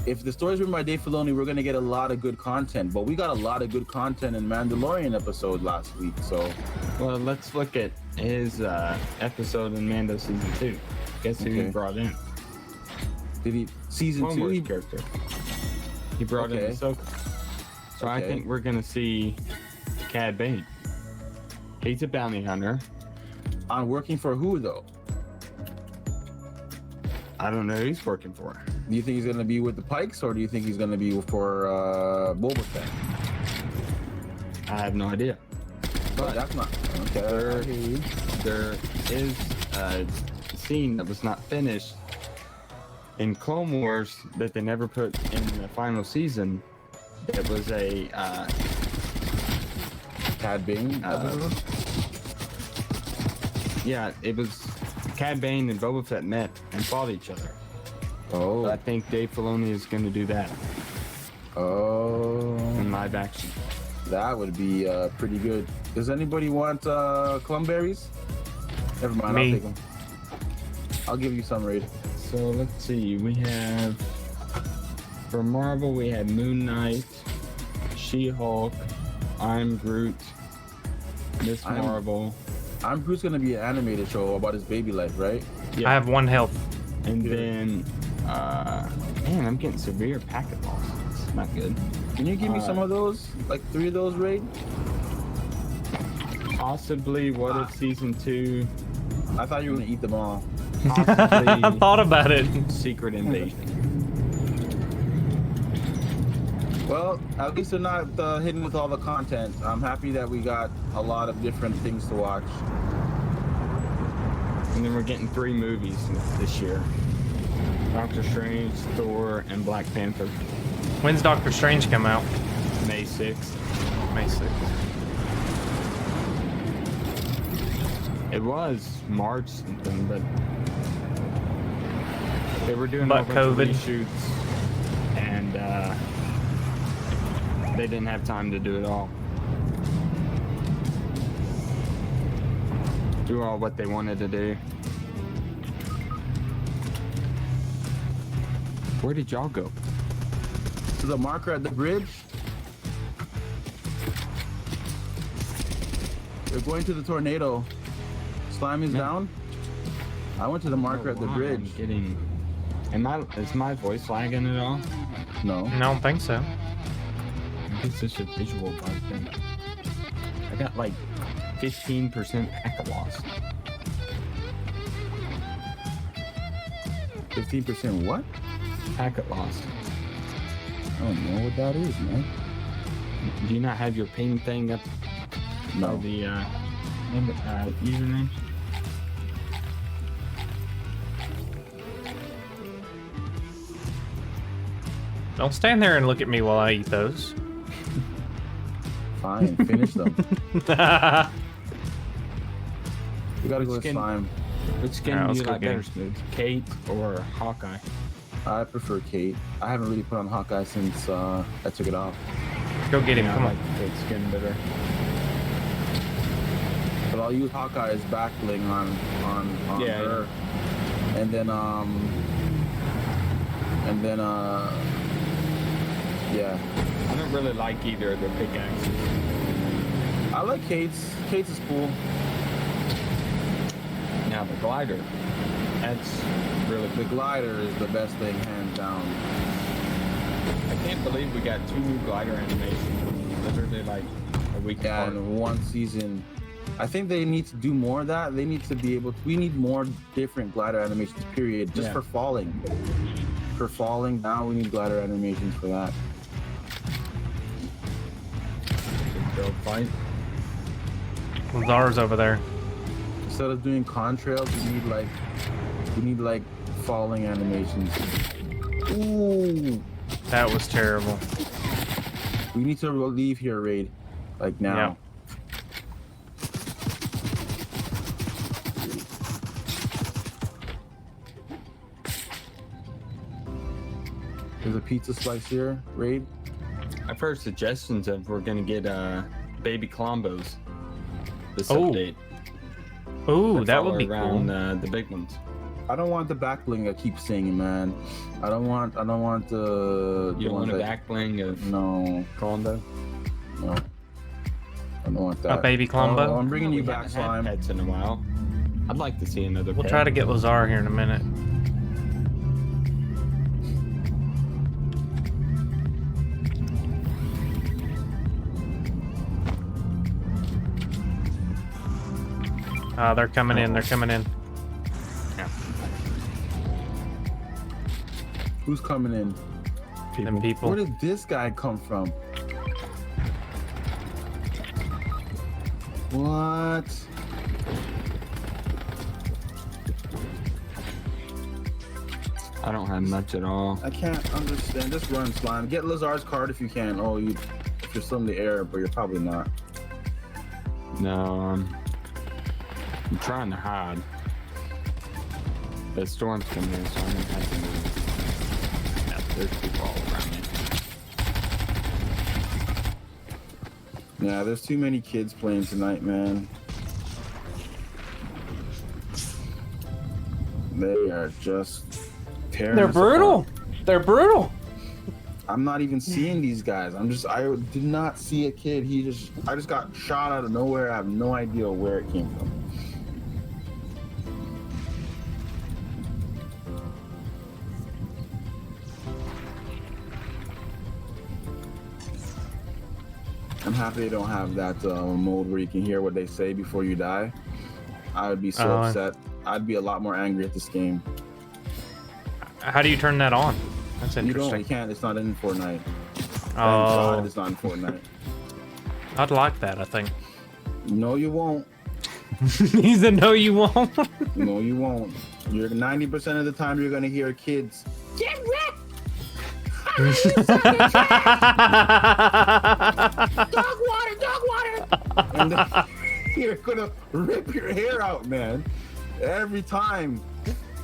If the story is written by Dave Filoni, we're going to get a lot of good content. But we got a lot of good content in Mandalorian episode last week, so... Well, let's look at his episode in Mando Season 2. Guess who he brought in? Did he... Season 2? He character. He brought in Ahsoka. So I think we're going to see Cad Bane. He's a bounty hunter. On working for who, though? I don't know who he's working for. Do you think he's going to be with the Pikes, or do you think he's going to be for Boba Fett? I have no idea. But that's not... Okay. There is a scene that was not finished in Clone Wars that they never put in the final season. It was a... Cad Bane? Yeah, it was Cad Bane and Boba Fett met and fought each other. Oh. I think Dave Filoni is going to do that. Oh. In live action. That would be pretty good. Does anybody want Clumberries? Never mind, Me. I'll take them. I'll give you some, Raid. So let's see, we have... For Marvel, we have Moon Knight, She-Hulk, I'm Groot, Miss Marvel. I'm Groot's gonna be an animated show about his baby life, right? Yeah. I have 1 health. And then, man, I'm getting severe packet loss. It's not good. Can you give me some of those? Like 3 of those, Raid? Possibly What If Season 2. I thought you were gonna eat them all. Possibly I thought about it. Secret Invasion. Well, at least they're not hidden with all the content. I'm happy that we got a lot of different things to watch. And then we're getting 3 movies this year. Doctor Strange, Thor, and Black Panther. When's Doctor Strange come out? May 6th. May 6th. It was March something, but they were doing But a bunch of COVID. reshoots, and they didn't have time to do it all. Do all what they wanted to do. Where did y'all go? To the marker at the bridge. They're going to the tornado. Slime is down. I went to the marker at the bridge. Is my voice lagging at all? No. I don't think so. It's such a visual bug thing. I got like 15% packet loss. 15% what? Packet loss. I don't know what that is, man. Do you not have your ping thing up? No. The username? Don't stand there and look at me while I eat those. Fine, finish them. We gotta go with Slime. Which skin Alright, do let's you go like better, game. Smooth? Kate or Hawkeye? I prefer Kate. I haven't really put on Hawkeye since I took it off. Go get him, Yeah, come I on. like Kate's skin better. But I'll use Hawkeye's back bling on Yeah, her. And then yeah. I don't really like either of their pickaxes. I like Kate's. Kate's is cool. Now the glider, that's really The glider is the best thing, hands down. I can't believe we got 2 new glider animations literally like a week apart. And 1 season. I think they need to do more of that. They need to be able to, we need more different glider animations, period. Just for falling. For falling, now we need glider animations for that. Go fight. Zara's over there. Instead of doing contrails, we need like falling animations. Ooh. That was terrible. We need to leave here, Raid. Like now. Yeah. There's a pizza slice here, Raid. I've heard suggestions of we're gonna get baby Colombos this Oh. update. Ooh, that would follow be around, cool. the big ones. I don't want the back bling. I keep saying, man. I don't want the. You don't want a ones back bling of No. Columbo? No. I don't want that. A baby Columbo? Oh, I'm bringing you We back, haven't had Slime. pets in a while. I'd like to see another We'll pet. try to get Lazar here in a minute. They're coming in. They're coming in. Who's coming in? Them people. Where did this guy come from? What? I don't have much at all. I can't understand. Just run, Slime. Get Lazar's card if you can. Oh, if you're still in the air, but you're probably not. No, I'm trying to hide. The storm's coming in, so I'm gonna have to move. Yeah, there's people all around me. Yeah, there's too many kids playing tonight, man. They are just tearing They're us brutal. apart. They're brutal. I'm not even seeing these guys. I did not see a kid. I just got shot out of nowhere. I have no idea where it came from. I'm happy they don't have that mode where you can hear what they say before you die. I would be so upset. I'd be a lot more angry at this game. How do you turn that on? That's You interesting. can't. It's not in Fortnite. Oh, It's not in Fortnite. I'd like that, I think. No, you won't. He said, no, you won't. No, you won't. You're 90% of the time you're gonna hear kids. Get wrecked! Dog water, dog water! And then you're gonna rip your hair out, man. Every time.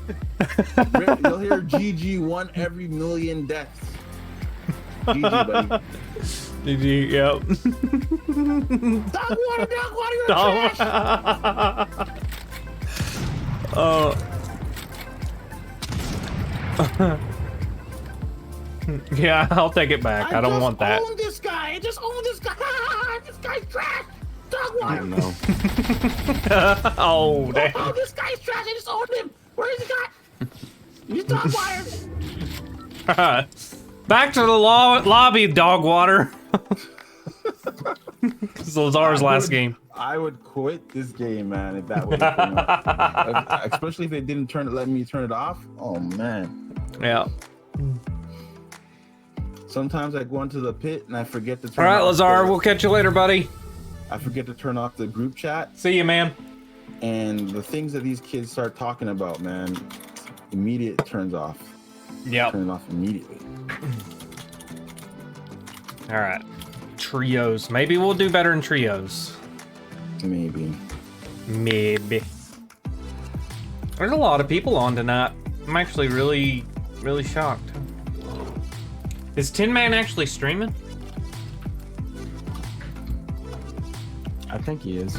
You'll hear GG one every million deaths. GG, buddy. GG, yep. Dog water, you're trash! Oh. Yeah, I'll take it back. I don't want that. I just own this guy. I just own this guy. This guy's trash. Dog water. I don't know. Oh, damn. Oh, this guy's trash. I just owned him. Where is he got? He's dog water. Back to the lobby, dog water. This is Lazar's last game. I would quit this game, man, if that was a thing. Especially if they didn't let me turn it off. Oh, man. Yeah. Sometimes I go into the pit and I forget to turn All right, off Lazar, we'll catch you later, buddy. I forget to turn off the group chat. See you, man. And the things that these kids start talking about, man, immediate turns off. Yep. Turn it off immediately. All right. Trios. Maybe we'll do better in trios. Maybe. Maybe. There's a lot of people on tonight. I'm actually really shocked. Is Tin Man actually streaming? I think he is.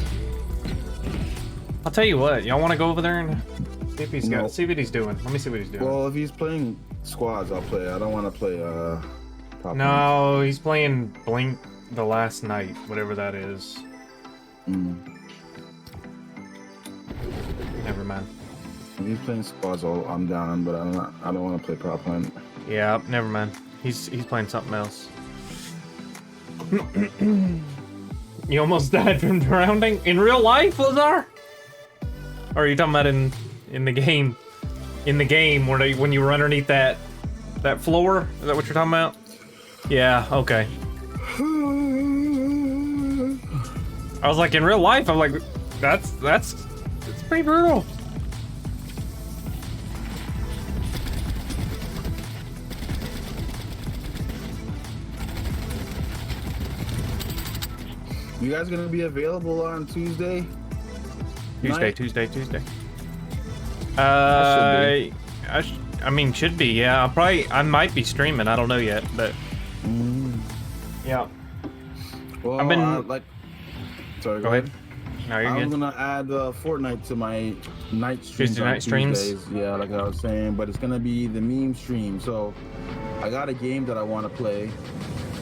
I'll tell you what. Y'all want to go over there and see if he's No. see what he's doing? Let me see what he's doing. Well, if he's playing squads, I'll play. I don't want to play top No, he's playing Blink the Last Night, whatever that is. Never mind. If he's playing squads, I'm down, but I don't want to play prop line. Yeah, never mind. He's playing something else. You almost died from drowning in real life, Lazar? Or are you talking about in the game? In the game when you were underneath that floor? Is that what you're talking about? Yeah. Okay. I was like, in real life, I'm like, that's pretty brutal. You guys gonna be available on Tuesday? Tuesday. I mean, should be. Yeah, I might be streaming. I don't know yet, but yeah. Well, I've been sorry. Go ahead. No, you're I'm good. gonna add Fortnite to my night streams. Tuesday on night streams? Tuesdays. Yeah, like I was saying, but it's gonna be the meme stream. So I got a game that I want to play,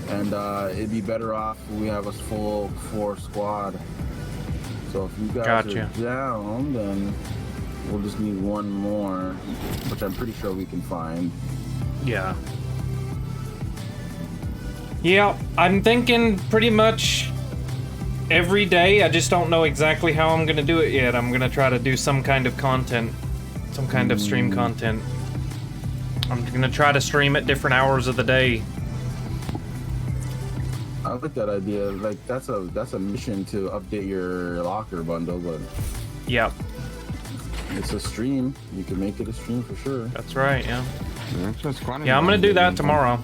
and it'd be better off if we have a full 4 squad. So if you guys Gotcha. are down, then we'll just need one more, which I'm pretty sure we can find. Yeah. Yeah, I'm thinking pretty much every day. I just don't know exactly how I'm gonna do it yet. I'm gonna try to do some kind of content, some kind of stream content. I'm gonna try to stream at different hours of the day. I like that idea. Like that's a mission to update your locker bundle, but Yep, it's a stream. You can make it a stream for sure. that's right. Yeah. Yeah, I'm gonna do that tomorrow.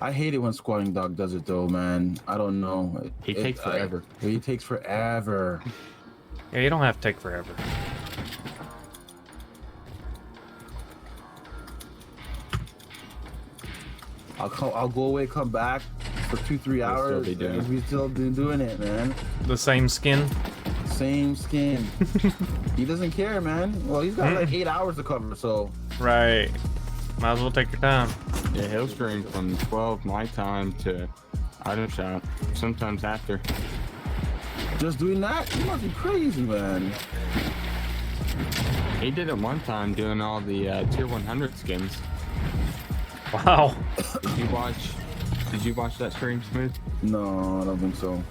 I hate it when Squatting Dog does it though, man. I don't know. He takes forever. He takes forever. Yeah, you don't have to take forever. I'll go away, come back for 2-3 hours. We still be doing it, man. The same skin. Same skin. He doesn't care, man. Well, he's got like 8 hours to cover, so. Right. Might as well take your time. Yeah, he'll stream from 12 my time to item shop, sometimes after. Just doing that? You must be crazy, man. He did it one time doing all the tier 100 skins. Wow. Did you watch that stream, Smooth? No, I don't think so.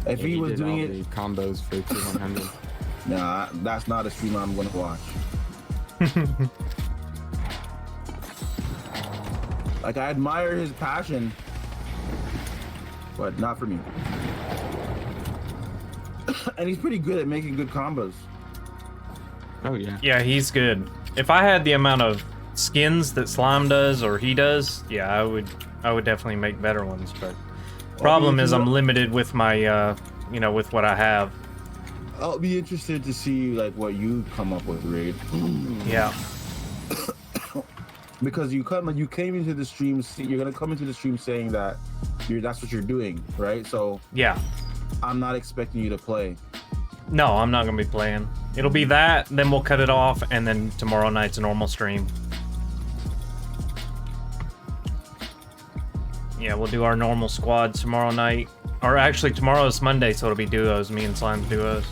If he was did doing all it, the combos for tier 100. nah, that's not a stream I'm gonna watch. Like I admire his passion, but not for me. And he's pretty good at making good combos. Oh yeah. Yeah, he's good. If I had the amount of skins that Slime does or he does, yeah, I would definitely make better ones. But problem is I'm limited with my with what I have. I'll be interested to see like what you come up with, Raid. Yeah. Because you came into the stream, you're gonna come into the stream saying that that's what you're doing, right? So yeah, I'm not expecting you to play. No, I'm not gonna be playing. It'll be that, then we'll cut it off, and then tomorrow night's a normal stream. Yeah, we'll do our normal squads tomorrow night. Or actually, tomorrow's Monday, so it'll be duos. Me and Slime's duos.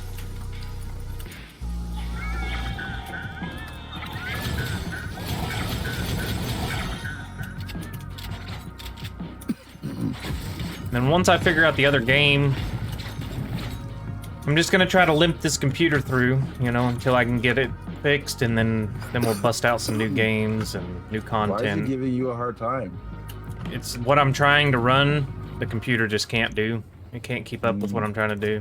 Then once I figure out the other game, I'm just gonna try to limp this computer through, until I can get it fixed, and then we'll bust out some new games and new content. Why is he giving you a hard time? It's what I'm trying to run. The computer just can't do. It can't keep up with what I'm trying to do.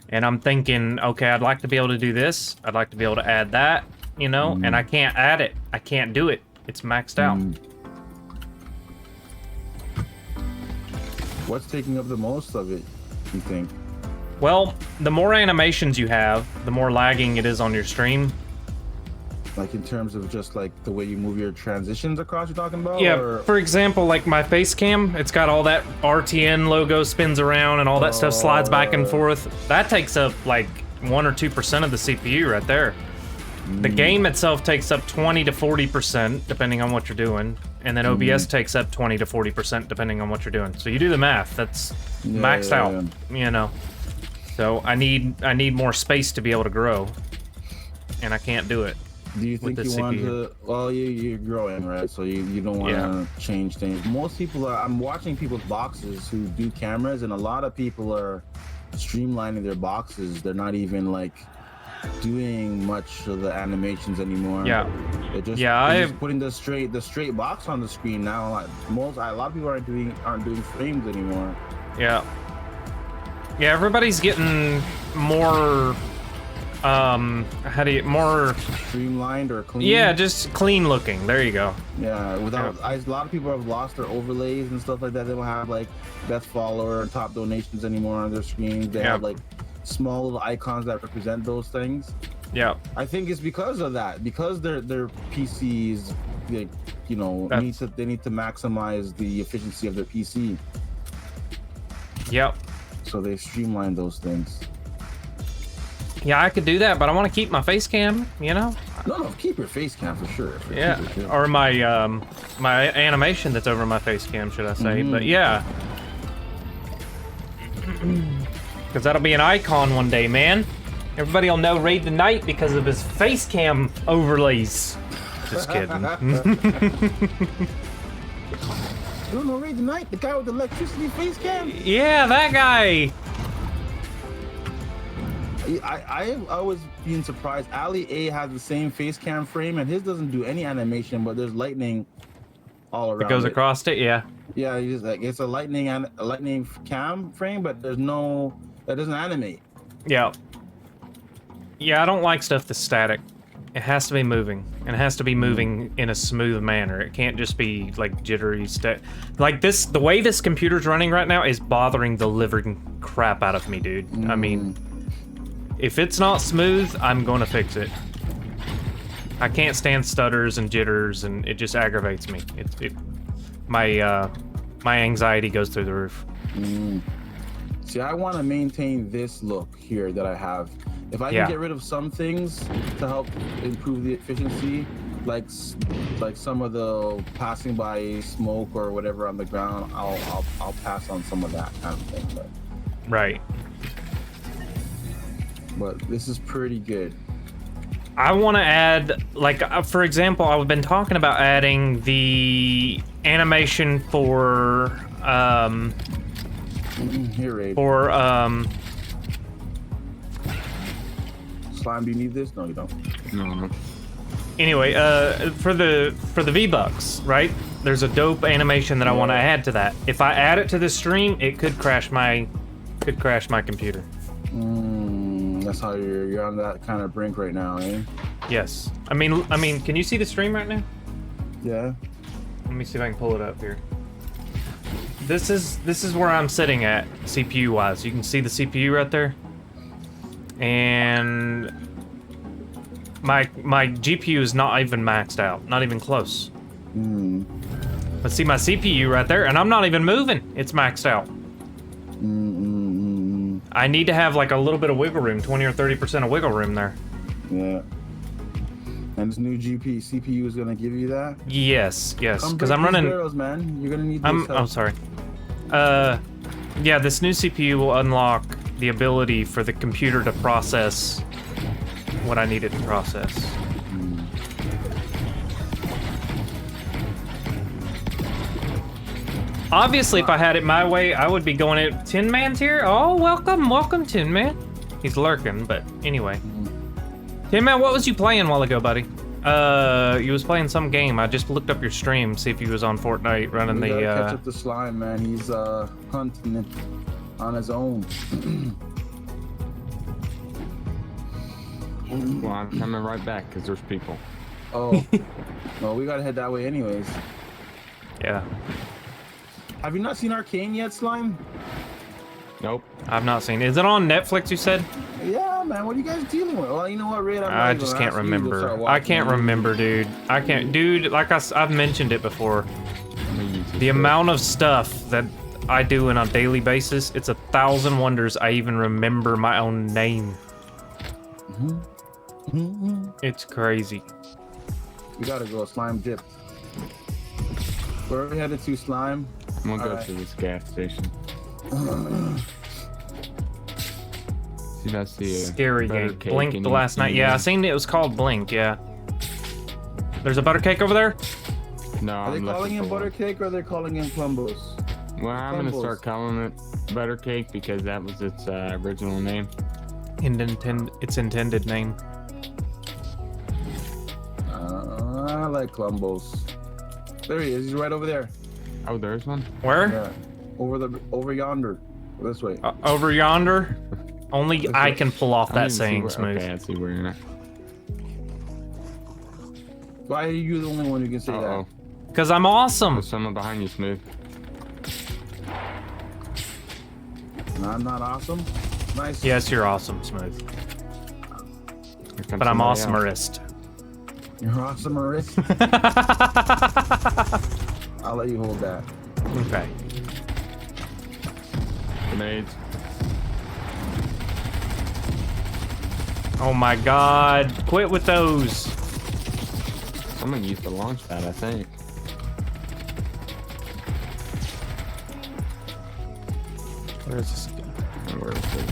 And I'm thinking, okay, I'd like to be able to do this. I'd like to be able to add that, and I can't add it. I can't do it. It's maxed out. What's taking up the most of it, you think? Well, the more animations you have, the more lagging it is on your stream. Like in terms of just like the way you move your transitions across, you're talking about? Yeah, or? for example, like my face cam, it's got all that RTN logo spins around and all that stuff slides back and forth. That takes up like 1 or 2% of the CPU right there. The game itself takes up 20 to 40%, depending on what you're doing. And then OBS takes up 20 to 40%, depending on what you're doing. So you do the math, that's maxed out, So I need more space to be able to grow. And I can't do it. Do you think you want to? Well, you're growing, right? So you don't want to change things. Most people are. I'm watching people's boxes who do cameras, and a lot of people are streamlining their boxes. They're not even like doing much of the animations anymore. Yeah. They're just putting the straight box on the screen now. Like a lot of people aren't doing frames anymore. Yeah. Yeah, everybody's getting more. More streamlined or clean? Yeah, just clean looking. There you go. Yeah, a lot of people have lost their overlays and stuff like that. They don't have like best follower or top donations anymore on their screens. They have like small little icons that represent those things. Yeah. I think it's because of that. Because their PCs, like, they need to maximize the efficiency of their PC. Yep. So they streamline those things. Yeah, I could do that, but I want to keep my face cam, you know? No, keep your face cam for sure. Yeah, or my my animation that's over my face cam, should I say? But yeah, because that'll be an icon one day, man. Everybody'll know Raid the Knight because of his face cam overlays. Just kidding. You don't know Raid the Knight, the guy with the electricity face cam? Yeah, that guy. I was being surprised. Ali A has the same face cam frame, and his doesn't do any animation, but there's lightning all around. It goes across it, yeah. Yeah, he's like it's a lightning cam frame, but there's no that doesn't animate. Yeah. Yeah, I don't like stuff that's static. It has to be moving, and it has to be moving in a smooth manner. It can't just be like jittery like this. The way this computer's running right now is bothering the living crap out of me, dude. I mean, if it's not smooth, I'm going to fix it. I can't stand stutters and jitters, and it just aggravates me. My anxiety goes through the roof. See, I want to maintain this look here that I have. If I can get rid of some things to help improve the efficiency, like some of the passing by smoke or whatever on the ground, I'll pass on some of that kind of thing. But, right. But this is pretty good. I want to add, like, for example, I've been talking about adding the animation for Slime, do you need this? No, you don't. No. Anyway, for the V-Bucks, right? There's a dope animation that I want to add to that. If I add it to the stream, it could crash my computer. That's how you're on that kind of brink right now, eh? Yes. I mean, can you see the stream right now? Yeah. Let me see if I can pull it up here. This is where I'm sitting at CPU wise. You can see the CPU right there. And my GPU is not even maxed out, not even close. But see my CPU right there, and I'm not even moving. It's maxed out. I need to have like a little bit of wiggle room, 20 or 30% of wiggle room there. Yeah. And this new CPU is gonna give you that? Yes, because I'm running. Barrels, man. You're gonna need this help. Oh, sorry. Yeah, this new CPU will unlock the ability for the computer to process what I need it to process. Obviously, if I had it my way, I would be going at Tin Man's here. Oh, welcome, Tin Man. He's lurking, but anyway. Tin Man, what was you playing a while ago, buddy? You was playing some game. I just looked up your stream, see if you was on Fortnite running we gotta catch up the slime, man. He's hunting it on his own. Well, I'm coming right back because there's people. Oh, well, we gotta head that way anyways. Yeah. Have you not seen Arcane yet, Slime? Nope. I've not seen it. Is it on Netflix, you said? Yeah, man. What are you guys dealing with? Well, you know what, Red? I just can't remember. I can't remember, dude. I can't. Dude, like I've mentioned it before. The amount of stuff that I do on a daily basis, it's 1,000 wonders I even remember my own name. It's crazy. We gotta go, Slime dip. Where are we headed to, Slime? I'm gonna go to this gas station. See if I see a scary game. cake Blink the last night. Yeah, I seen it was called Blink, yeah. There's a butter cake over there? No, are they calling him butter cake or are they calling him Plumbos? Well, I'm gonna start calling it butter cake because that was its original name. Its intended name. I like Plumbos. There he is. He's right over there. Oh, there's one. Where? Yeah. Over yonder. This way. Over yonder? Only I can pull off that saying smooth. Okay, I see where you're at. Why are you the only one who can say that? Because I'm awesome. There's someone behind you, Smooth. I'm not awesome? Nice. Yes, you're awesome, Smooth. But I'm awesomerist. You're awesomerist? I'll let you hold that. Okay. Grenades. Oh my god. Quit with those. Someone used the launch pad, I think. Where is this again? Where is this?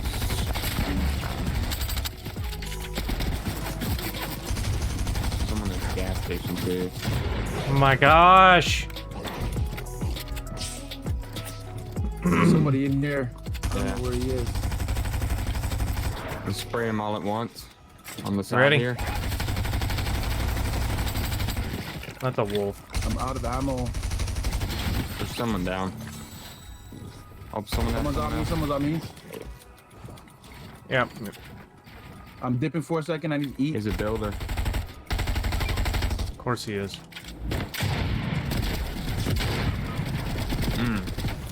Someone at the gas station too. Oh my gosh. There's somebody in here. I don't Yeah. know where he is. Let's spray them all at once. On the side Ready? here. That's a wolf. I'm out of ammo. There's someone down. Oh, someone has Someone's on me. Someone's on me. Yep. I'm dipping for a second. I need to eat. He's a builder. Of course he is.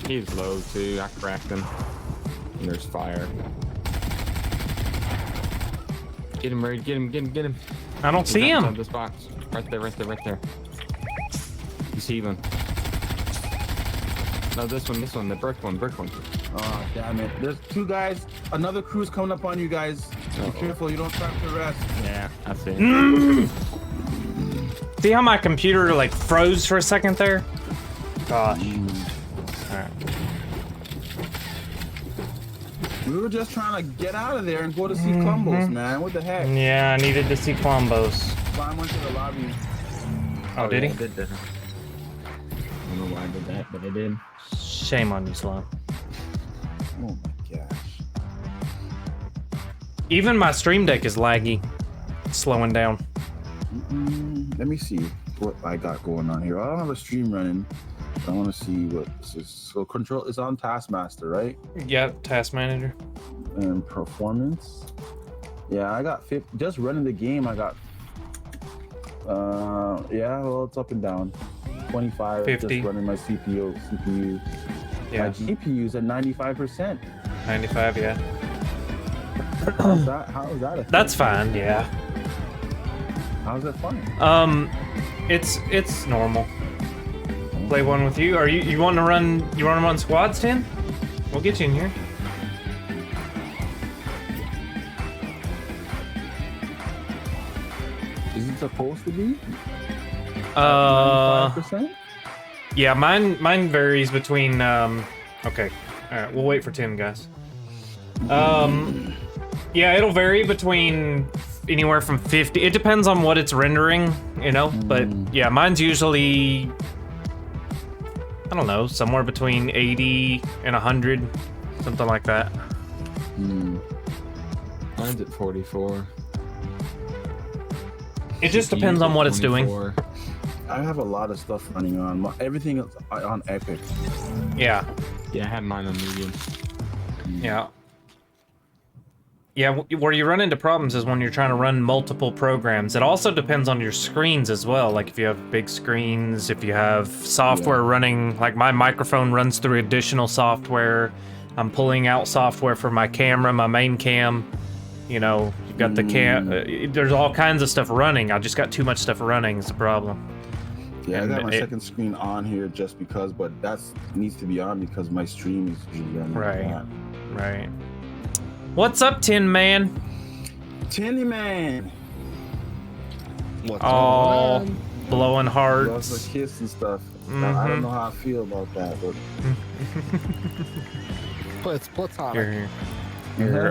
He's low too. I cracked him. And there's fire. Get him, Ray. Get him, get him, get him. I don't see him. This box. Right there, right there, right there. He's healing. No, this one, the brick one. Oh, damn it. There's two guys. Another crew's coming up on you guys. Be careful. You don't try to rest. Yeah, that's it. See how my computer like froze for a second there? Gosh. Alright. We were just trying to get out of there and go to see Columbus, man. What the heck? Yeah, I needed to see Columbus. Slime went to the lobby. Oh, did he? I did that. I don't know why I did that, but I did. Shame on you, Slime. Oh my gosh. Even my stream deck is laggy. It's slowing down. Let me see what I got going on here. I don't have a stream running. I want to see what this is. So control is on Taskmaster, right? Yeah, Task Manager. And performance. Yeah, I got just running the game. I got. Yeah, well, it's up and down. 25. 50. Just running my CPU. Yeah. My GPU's at 95%. 95, yeah. How's that? How is that? That's fine, yeah. How's that fine? It's normal. Play one with you. Are you want to run? You want to run squads, Tim? We'll get you in here. Is it supposed to be? 95%? Yeah, mine varies between okay. Alright, we'll wait for Tim, guys. Yeah, it'll vary between anywhere from 50. It depends on what it's rendering, you know, but yeah, mine's usually I don't know, somewhere between 80 and 100, something like that. Mine's at 44. It just depends on what it's doing. I have a lot of stuff running on. Everything is on Epic. Yeah. Yeah, I had mine on medium. Yeah. Yeah, where you run into problems is when you're trying to run multiple programs. It also depends on your screens as well. Like if you have big screens, if you have software running, like my microphone runs through additional software. I'm pulling out software for my camera, my main cam. You know, you've got the there's all kinds of stuff running. I just got too much stuff running is the problem. Yeah, And I got my second screen on here just because, but that needs to be on because my stream is usually on. Right. Right. What's up, Tin Man? Tinny Man. What's Oh, blowing Loves hearts. a kiss and stuff. I don't know how I feel about that, but It's platonic. Here.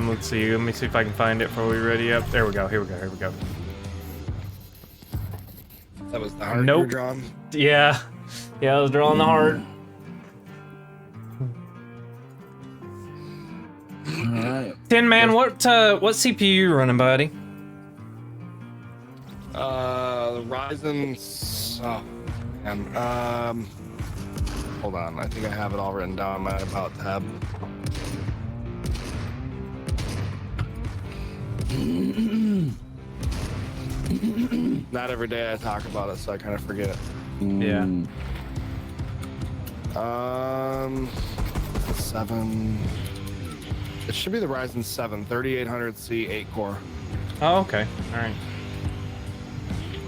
Let's see. Let me see if I can find it before we ready up. There we go. Here we go. That was the heart Nope. you were drawn. Yeah. Yeah, I was drawing the heart. alright. Tin Man, what CPU you running, buddy? The Ryzen. Oh, man. Hold on. I think I have it all written down on my About tab. Not every day I talk about it, so I kind of forget. Yeah. 7. It should be the Ryzen 7 3800C 8 core. Oh, okay. All right.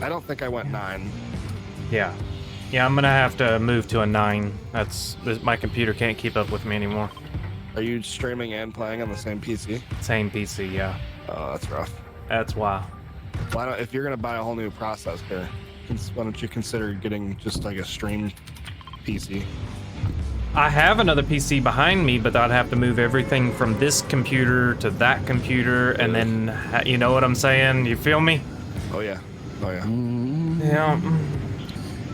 I don't think I went 9. Yeah. Yeah, I'm gonna have to move to a 9. My computer can't keep up with me anymore. Are you streaming and playing on the same PC? Same PC, yeah. Oh, that's rough. That's why. Why not? If you're gonna buy a whole new processor, why don't you consider getting just like a stream PC? I have another PC behind me, but I'd have to move everything from this computer to that computer, and then, you know what I'm saying? You feel me? Oh yeah. Oh yeah. Yeah.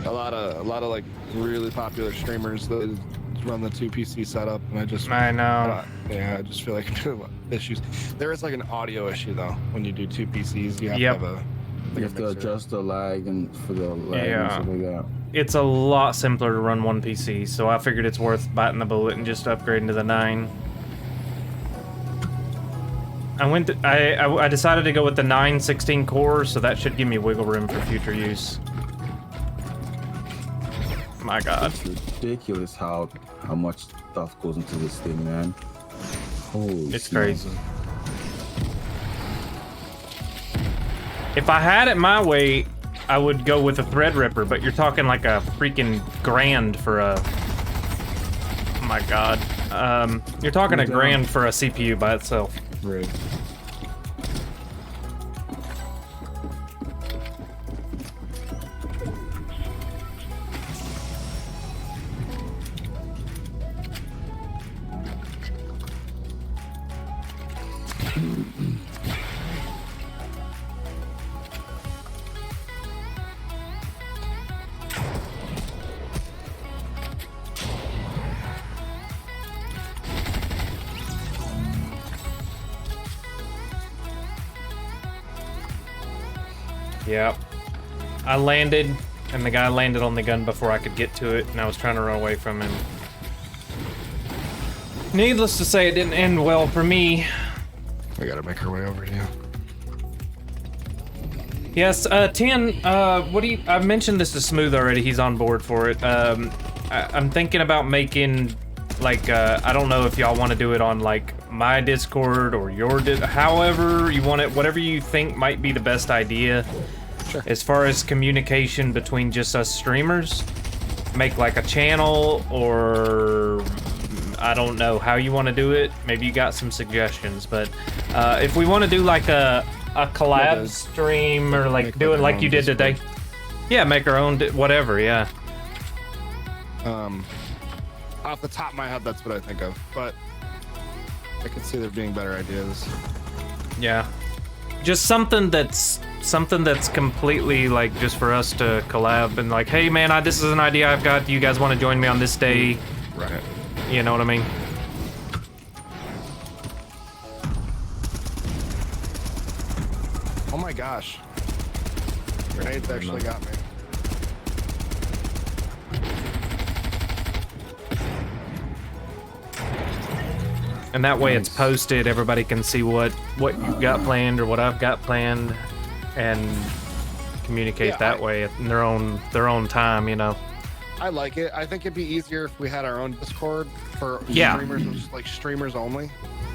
A lot of like really popular streamers that run the 2 PC setup, and I know. Yeah, I just feel like issues. There is like an audio issue though when you do 2 PCs. You have to have a. You have to adjust the lag and for the lag and stuff like that. It's a lot simpler to run one PC, so I figured it's worth biting the bullet and just upgrading to the 9. I decided to go with the 9 16 core, so that should give me wiggle room for future use. My God. It's ridiculous how much stuff goes into this thing, man. Holy It's smokes. crazy. If I had it my way, I would go with a Threadripper, but you're talking like a freaking grand for a... Oh my God. You're talking a grand for a CPU by itself. Right. Yep. I landed, and the guy landed on the gun before I could get to it, and I was trying to run away from him. Needless to say, it didn't end well for me. We gotta make our way over to you. Yes, 10, what do you... I've mentioned this to Smooth already, he's on board for it. I'm thinking about making, like, I don't know if y'all want to do it on, like, my Discord or your however you want it, whatever you think might be the best idea. Sure. As far as communication between just us streamers, make like a channel, or I don't know how you want to do it. Maybe you got some suggestions, but if we want to do like a collab stream, or like do it like you did today. Yeah, make our own whatever, yeah. Off the top of my head, that's what I think of, but I could see there being better ideas. Yeah. Just something that's completely like just for us to collab and like, hey man, this is an idea I've got. Do you guys want to join me on this day? Right. You know what I mean? Oh my gosh. Grenades actually got me. And that way it's posted, everybody can see what you've got planned or what I've got planned, and communicate that way in their own time, you know. I like it. I think it'd be easier if we had our own Discord for streamers, just like streamers only.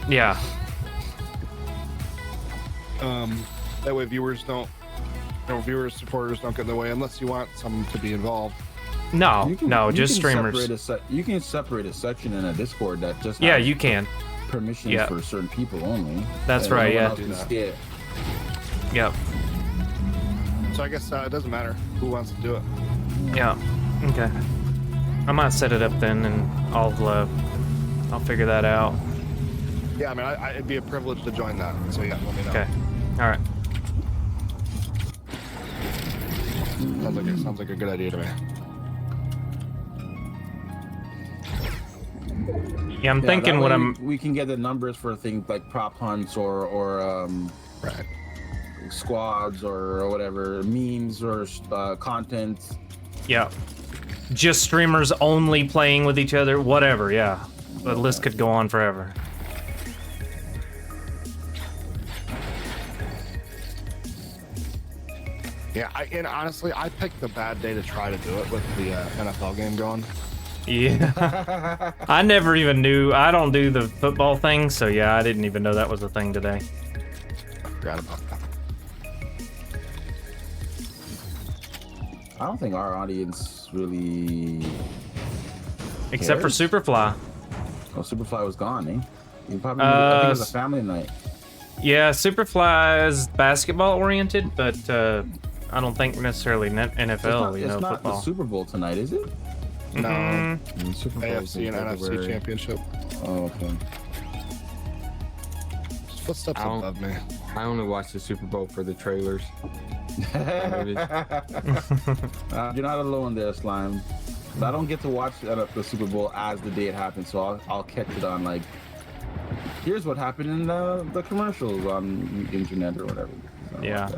Yeah. That way viewers supporters don't get in the way unless you want some to be involved. No, just streamers. You can separate a section in a Discord that just you can. Permissions for certain people only. That's right, yeah. Yep. So I guess it doesn't matter who wants to do it. Yeah. Okay. I might set it up then, and I'll figure that out. Yeah, I mean, it'd be a privilege to join that. So yeah, let me know. Okay. All right. Sounds like a good idea to me. Yeah, I'm thinking we can get the numbers for things like prop hunts or squads or whatever, memes or content. Yeah. Just streamers only playing with each other, whatever, yeah. The list could go on forever. Yeah, and honestly, I picked the bad day to try to do it with the NFL game going. Yeah. I never even knew. I don't do the football thing, so yeah, I didn't even know that was a thing today. I forgot about that. I don't think our audience really Except for Superfly. Oh, Superfly was gone, eh? You probably, I think it was a family night. Yeah, Superfly is basketball oriented, but I don't think necessarily NFL. It's not football. the Super Bowl tonight, is it? No. Super Bowl AFC and NFC championship. Oh, okay. Footsteps above me. I only watch the Super Bowl for the trailers. You're not alone there, Slime. I don't get to watch the Super Bowl as the day it happens, so I'll catch it on like, here's what happened in the commercials on the internet or whatever. So Yeah.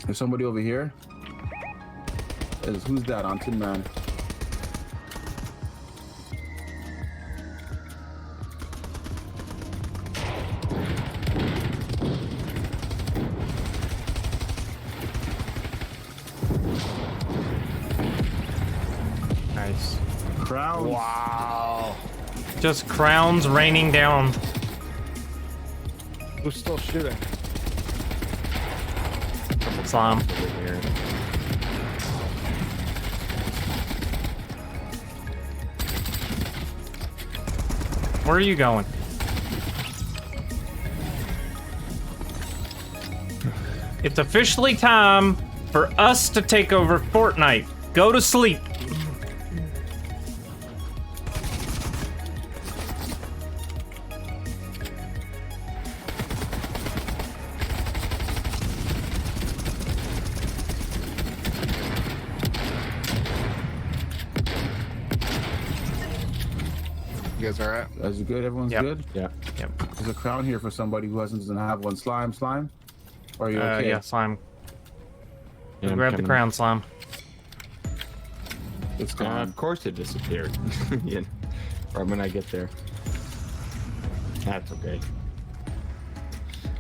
There's somebody over here. Who's that on Tin Man? Nice. Crowns. Wow. Just crowns raining down. Who's still shooting? Slime. Where are you going? It's officially time for us to take over Fortnite. Go to sleep. You guys all right? Is it good? Everyone's Yep. good? Yeah. Yep. There's a crown here for somebody who doesn't have one. Slime? Or are you okay? Yeah, Slime. Yeah, I'm Grab the coming. crown, Slime. It's gone. Of course it disappeared. Yeah. Right when I get there. That's okay.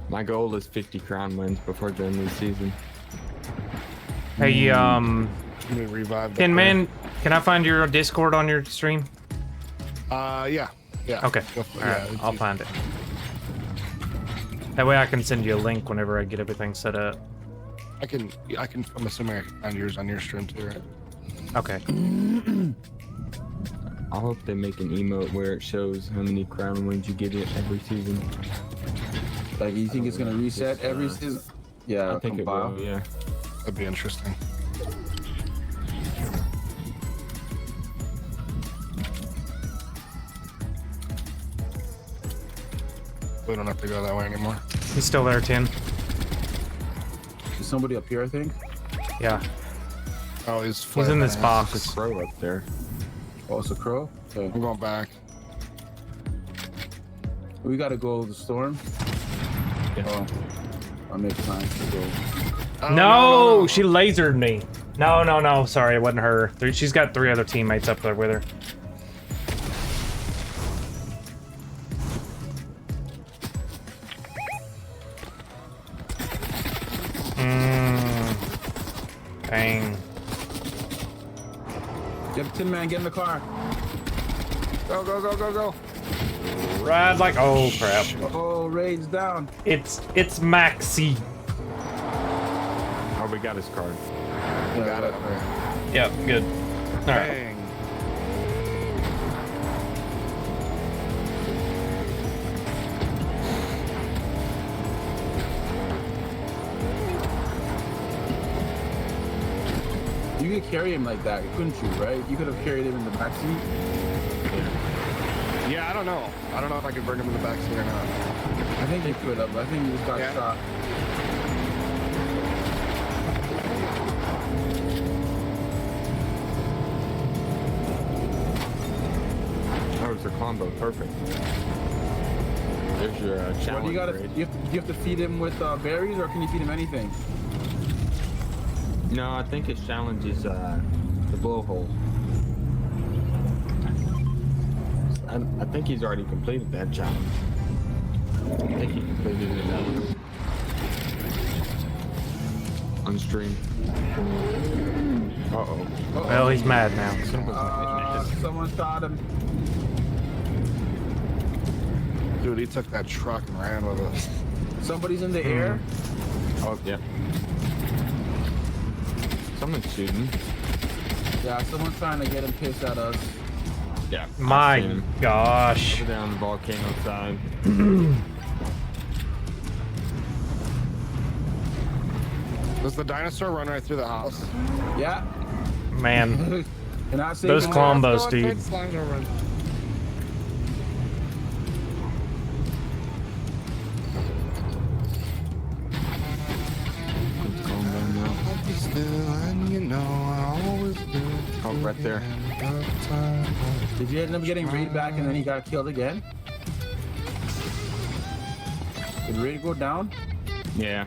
My goal is 50 crown wins before the end of the season. Hey, Let me revive. Tin Man, can I find your Discord on your stream? Yeah. Okay. Go for it. All right, Yeah, I'll find it. That way I can send you a link whenever I get everything set up. I can. I'm assuming I can find yours on your stream too, right? Okay. I hope they make an emote where it shows how many crown wins you get it every season. Like, you think it's gonna reset every season? Yeah, I think compile. it will, yeah. That'd be interesting. We don't have to go that way anymore. He's still there, Tin. There's somebody up here, I think. Yeah. Oh, he's in this box. There's a crow up there. Oh, it's a crow? Okay. I'm going back. We gotta go to the storm. Oh, I'll make time to go. Oh, No, she lasered me. No. Sorry, it wasn't her. She's got 3 other teammates up there with her. Dang. Get Tin Man, get in the car. Go. Ride like, oh crap. Oh, Raid's down. It's Maxi. Oh, we got his card. Got it. Yep, good. All right. Bang. You could carry him like that, couldn't you, right? You could have carried him in the backseat. Yeah, I don't know. I don't know if I can bring him in the backseat or not. I think you could have. I think you just got shot. That was a combo, perfect. There's your Well, challenge. you Raid. have to feed him with berries, or can you feed him anything? No, I think his challenge is the blowhole. I think he's already completed that challenge. I think he completed it on stream. Uh-oh. Well, he's mad now. Someone shot him. Dude, he took that truck and ran with us. Somebody's in the air. Oh, yeah. Someone's shooting. Yeah, someone's trying to get him pissed at us. Yeah. My gosh. Over there on the volcano side. Does the dinosaur run right through the house? Yeah. Man. And I say Those no, Colombos, dude. Oh, right there. Did you end up getting Raid back and then he got killed again? Did Raid go down? Yeah.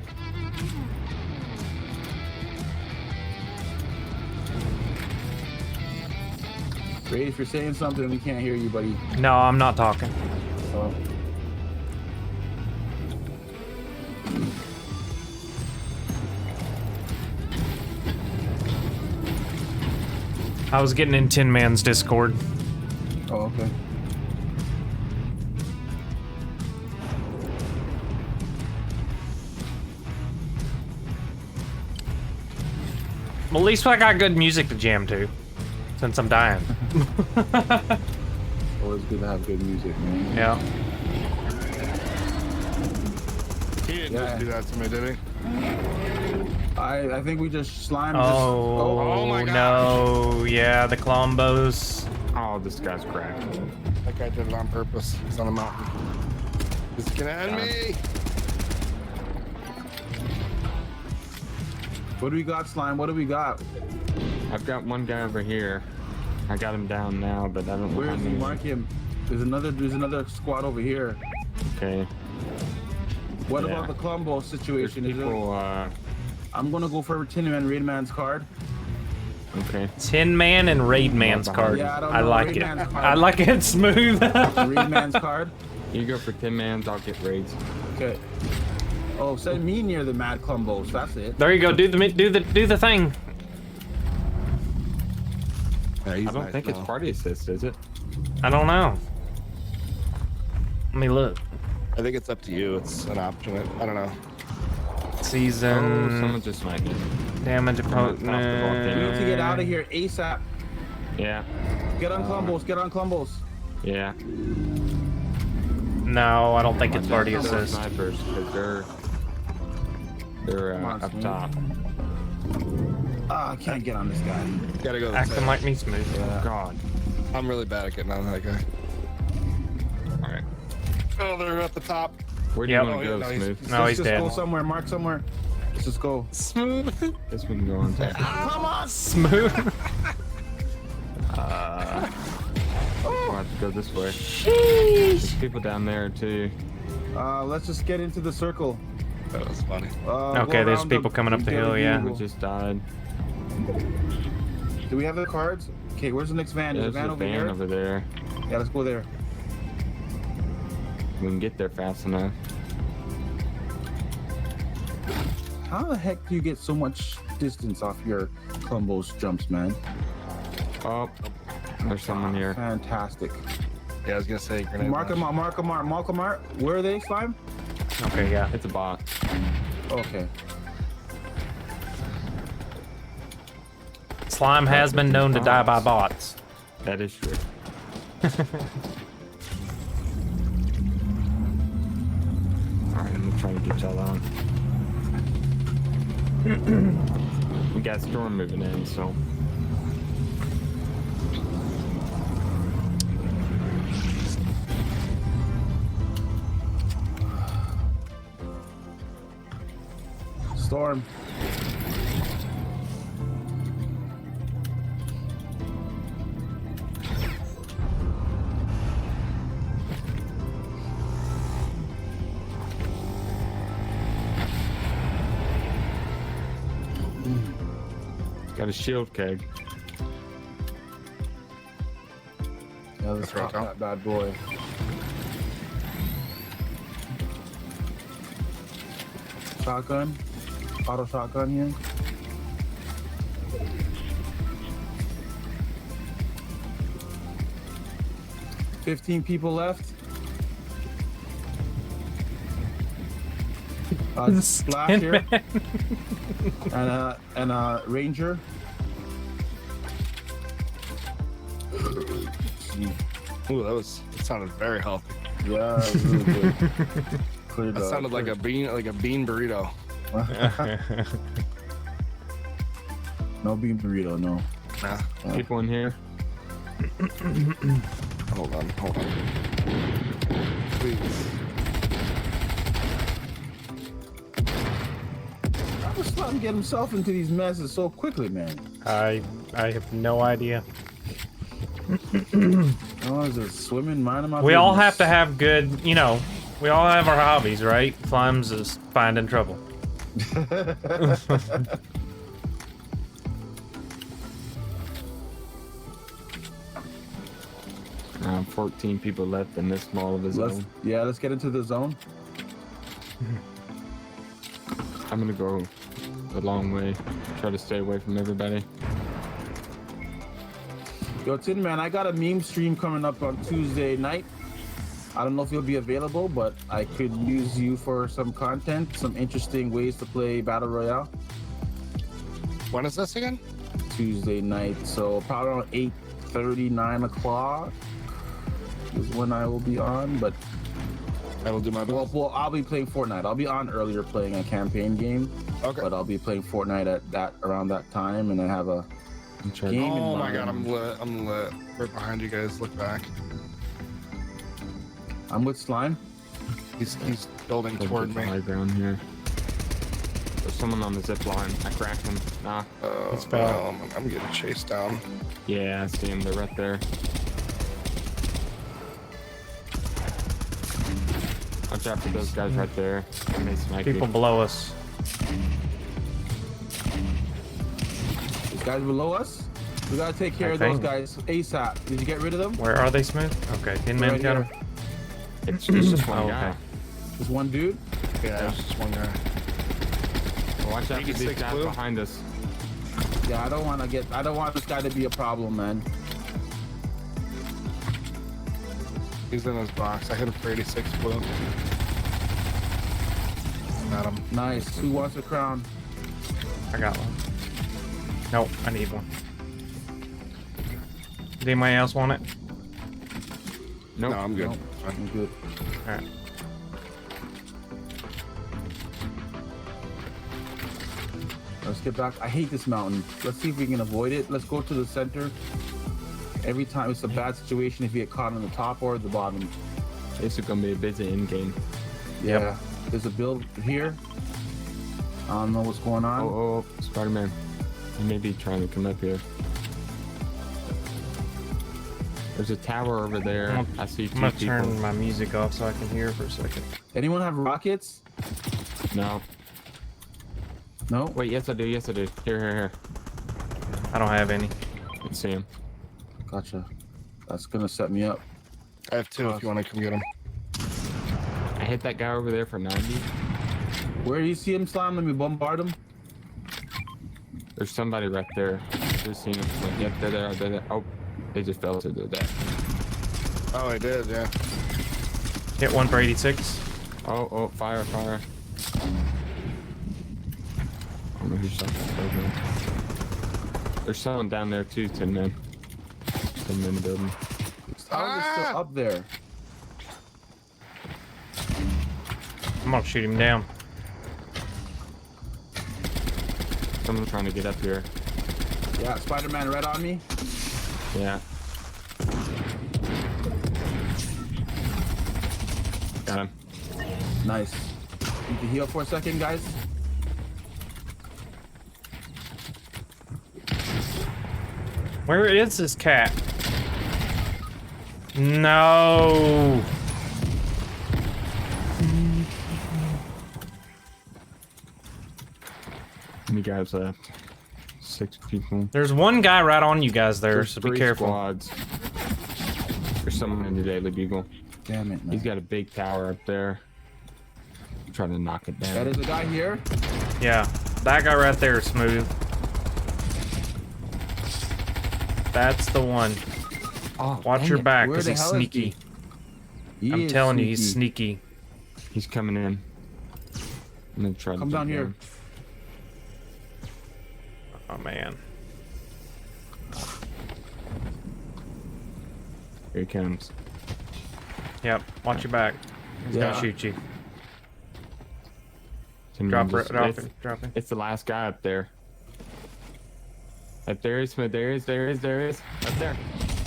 Raid, if you're saying something, we can't hear you, buddy. No, I'm not talking. Oh. I was getting in Tin Man's Discord. Oh, okay. Well, at least I got good music to jam to, since I'm dying. Always good to have good music, man. Yeah. He didn't just do that to me, did he? I think we just slimed. Oh, my God. No. Yeah, the Colombos. Oh, this guy's cracked. That guy did it on purpose. He's on a mountain. He's gonna end me. What do we got, Slime? What do we got? I've got one guy over here. I got him down now, but I don't know. Where is he? Mark him. There's another squad over here. Okay. What Yeah. about the Colombo situation? There's people, I'm gonna go for Tin Man, Raid Man's card. Okay. Tin Man and Raid Man's card. Yeah, I don't I know, like Raid it. Man's card. I like it smooth. Raid Man's card. You go for Tin Man's, I'll get Raids. Okay. Oh, send me near the Mad Clumbos. That's it. There you go. Do the thing. Yeah, I don't think it's party assist, is it? I don't know. Let me look. I think it's up to you. It's an option. I don't know. Season. Oh, someone just might get damage opponent. We need to get out of here ASAP. Yeah. Get on Clumbos. Get on Clumbos. Yeah. No, I don't think it's party assist. Snipers, because they're up top. Ah, I can't get on this guy. Gotta go. Acting like me smooth. Oh, God. I'm really bad at getting on that guy. All right. Oh, they're at the top. Where do you Yep. want to go, no, Smooth? No, he's Let's just dead. go somewhere. Mark somewhere. Let's just go. Smooth. Guess we can go on top. Come on. Smooth. We'll have to go this way. Sheesh. People down there, too. Let's just get into the circle. That was funny. Okay, there's people coming up the hill, yeah. We just died. Do we have the cards? Okay, where's the next van? Is There's the van a over van here? over there. Yeah, let's go there. We can get there fast enough. How the heck do you get so much distance off your Clumbos jumps, man? Oh, there's someone here. Fantastic. Yeah, I was gonna say grenade. Mark him out, mark him out, mark him out. Where are they, Slime? Okay, yeah. It's a bot. Okay. Slime has been known to die by bots. That is true. Alright, I'm gonna try to get y'all on. We got Storm moving in, so. Storm. Got a shield keg. Yeah, let's pop that bad boy. Shotgun. Auto shotgun here. $15 people left. Splash here. and a Ranger. Ooh, that sounded very healthy. Yeah, it was really good. That sounded like a bean burrito. No bean burrito, no. Nah. Keep one here. Hold on. Please. How does Slime get himself into these messes so quickly, man? I have no idea. Oh, is it swimming? Minding my We all business. have to have good, we all have our hobbies, right? Slime's is finding trouble. 14 people left in this small of a zone. Let's get into the zone. I'm gonna go a long way. Try to stay away from everybody. Yo, Tin Man, I got a meme stream coming up on Tuesday night. I don't know if you'll be available, but I could use you for some content, some interesting ways to play Battle Royale. When is this again? Tuesday night, so probably around 8:30, 9 o'clock is when I will be on, but I will do my best. Well, I'll be playing Fortnite. I'll be on earlier playing a campaign game. Okay. But I'll be playing Fortnite at around that time, and I have a game. Oh my god, I'm lit. Right behind you guys. Look back. I'm with Slime. He's building toward me. High ground here. There's someone on the zip line. I cracked him. Nah. He's well, I'm getting chased down. Yeah, I see him. They're right there. Watch out for those guys right there. And they snipe People you. below us. These guys below us? We gotta take care of those guys ASAP. Did you get rid of them? Where are they, Smooth? Okay, Tin Man got him. It's just one guy. Okay. Just one dude? Yeah, it's just one guy. Watch out for these guys behind us. Yeah, I don't want this guy to be a problem, man. He's in his box. I hit him for 86 blue. Got him. Nice. Who wants a crown? I got one. Nope, I need one. Does anybody else want it? Nope. No, I'm good. Nope. I'm good. Alright. Let's get back. I hate this mountain. Let's see if we can avoid it. Let's go to the center. Every time it's a bad situation if you get caught on the top or the bottom. This is gonna be a busy in game. Yeah. There's a build here. I don't know what's going on. Oh, Spider-Man. He may be trying to come up here. There's a tower over there. I see two I'm gonna people. turn my music off so I can hear for a second. Anyone have rockets? No. No? Wait, yes I do. Yes I do. Here. I don't have any. I can see him. Gotcha. That's gonna set me up. I have two if you want to come get him. I hit that guy over there for 90. Where do you see him, Slime? Let me bombard him. There's somebody right there. Just seen him. Yep, they're there. Oh, they just fell to the death. Oh, I did, yeah. Hit one for 86. Oh, fire. I don't know who shot that program. There's someone down there too, Tin Man. Tin Man building. How is it still up there? I'm gonna shoot him down. Someone's trying to get up here. Yeah, Spider-Man right on me. Yeah. Got him. Nice. You can heal for a second, guys. Where is this cat? No. How many guys left? 6 people. There's one guy right on you guys there, There's so be 3 careful. squads. There's someone in the Daily Bugle. Damn it, man. He's got a big tower up there. I'm trying to knock it down. That is a guy here. Yeah, that guy right there, Smooth. That's the one. Oh, Watch dang your it. back, Where because the he's hell is sneaky. He I'm is telling you, he's sneaky. sneaky. He's coming in. I'm gonna try to Come down jump here. Oh man. Here he comes. Yep. Watch your back. He's Yeah. gonna shoot you. Drop it. Drop it. It's the last guy up there. Up there is. Up there.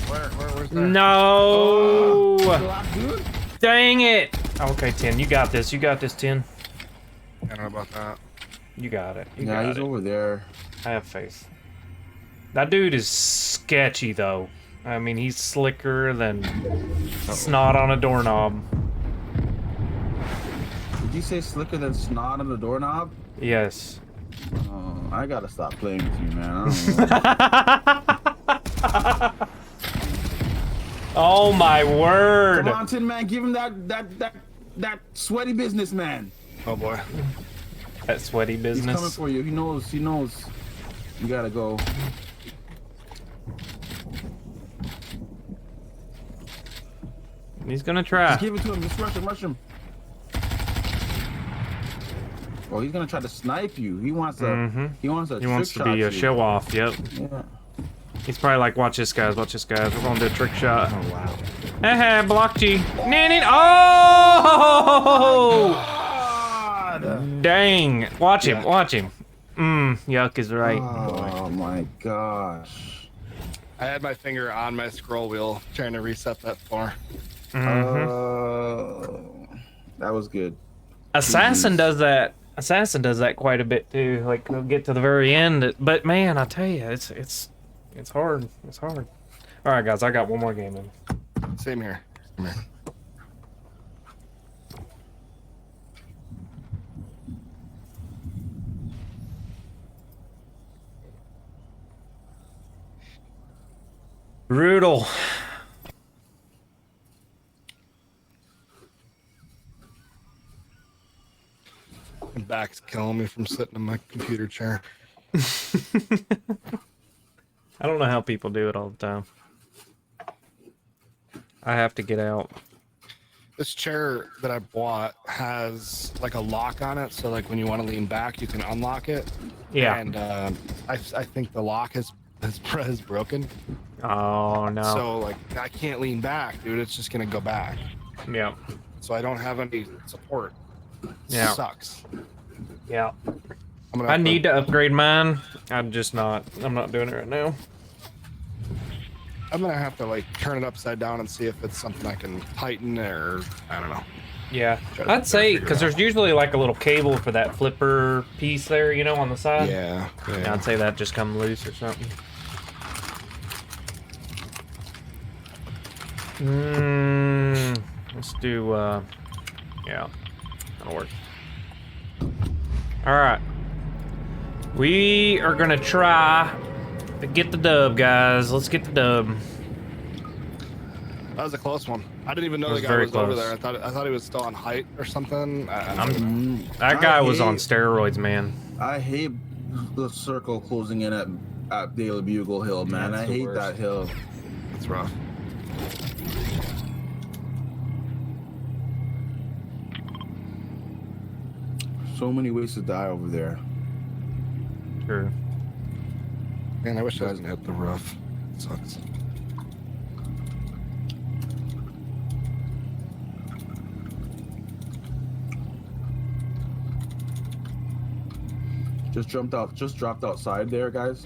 Where's that? No! Dude? Dang it! Okay, 10. You got this. You got this, 10. I don't know about that. You got it. You Yeah, got he's it. over there. I have faith. That dude is sketchy, though. I mean, he's slicker than snot on a doorknob. Did you say slicker than snot on the doorknob? Yes. Oh, I gotta stop playing with you, man. I don't know. Oh my word! Come on, Tin Man, give him that sweaty business, man. Oh boy. That sweaty He's business. coming for you. He knows. You gotta go. He's gonna try. Just give it to him. Just rush him. Oh, he's gonna try to snipe you. He wants to. He wants to. He wants to be a show off. Yep. Yeah. He's probably like, watch this, guys. Watch this, guys. We're gonna do a trick shot. Oh wow. Blocked you. Nanny. Oh! Dang. Watch him. Watch him. Yuck is right. Oh my gosh. I had my finger on my scroll wheel trying to reset that floor. That was good. Assassin does that. Assassin does that quite a bit too. Like they'll get to the very end, but man, I tell you, it's hard. It's hard. All right, guys, I got one more game in. Same here. Come here. Brutal. My back's killing me from sitting in my computer chair. I don't know how people do it all the time. I have to get out. This chair that I bought has like a lock on it, so like when you want to lean back, you can unlock it. Yeah. And I think the lock is broken. Oh no. So like I can't lean back, dude. It's just gonna go back. Yeah. So I don't have any support. Yeah. Sucks. Yeah. I need to upgrade mine. I'm not doing it right now. I'm gonna have to like turn it upside down and see if it's something I can tighten or I don't know. Yeah, Try to I'd say figure it because there's usually like a little cable for that flipper piece there, you know, on the side. Yeah. I'd say that just come loose or something. Let's do yeah, that'll work. All right, we are gonna try to get the dub, guys. Let's get the dub. That was a close one. I didn't even know It the was guy very was over close. there. I thought he was still on height or something. I don't know. That guy was on steroids, man. I hate the circle closing in at Daily Bugle Hill, man. that's I the hate worst. that hill. It's rough. So many ways to die over there. Sure. Man, I wish I hadn't hit the roof. It sucks. Just dropped outside there, guys.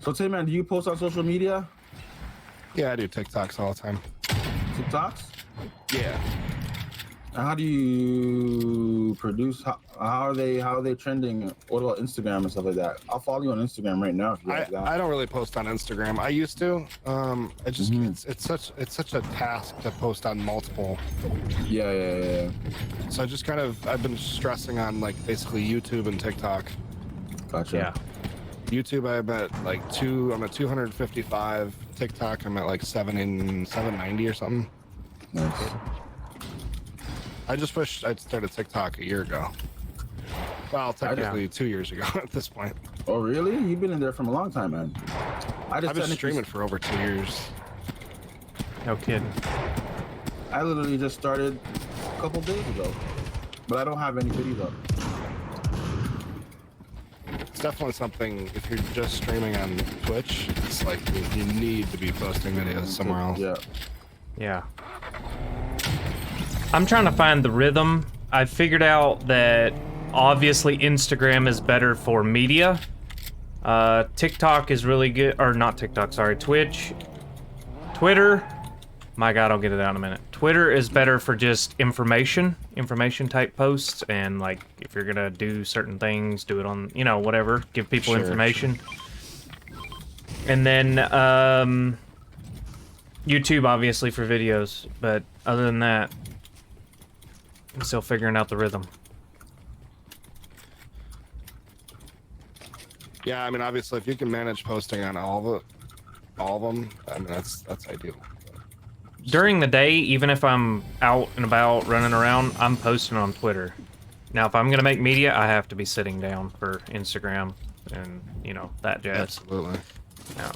So Tim, man, do you post on social media? Yeah, I do TikToks all the time. TikToks? Yeah. And how do you produce? How are they trending? What about Instagram and stuff like that? I'll follow you on Instagram right now if you like that. I don't really post on Instagram. I used to. I just it's such a task to post on multiple. Yeah. So I've been stressing on like basically YouTube and TikTok. Gotcha. Yeah. YouTube I'm at like I'm at 255. TikTok I'm at like 790 or something. Nice. I just wish I'd started TikTok a year ago. Well, technically 2 years ago at this point. Oh really? You've been in there for a long time, man. I've been streaming for over 2 years. No kidding. I literally just started a couple days ago, but I don't have any videos up. It's definitely something, if you're just streaming on Twitch, it's like you need to be posting videos somewhere else. Yeah. Yeah. I'm trying to find the rhythm. I figured out that obviously Instagram is better for media. TikTok is really good, or not TikTok, sorry, Twitch. Twitter, my God, I'll get it out in a minute. Twitter is better for just information type posts, and like if you're gonna do certain things, do it on, you know, whatever, give people information. Sure. And then YouTube obviously for videos, but other than that, I'm still figuring out the rhythm. Yeah, I mean, obviously, if you can manage posting on all of them, I mean, that's ideal. During the day, even if I'm out and about running around, I'm posting on Twitter. Now, if I'm gonna make media, I have to be sitting down for Instagram and, you know, that jazz. Absolutely. Yeah.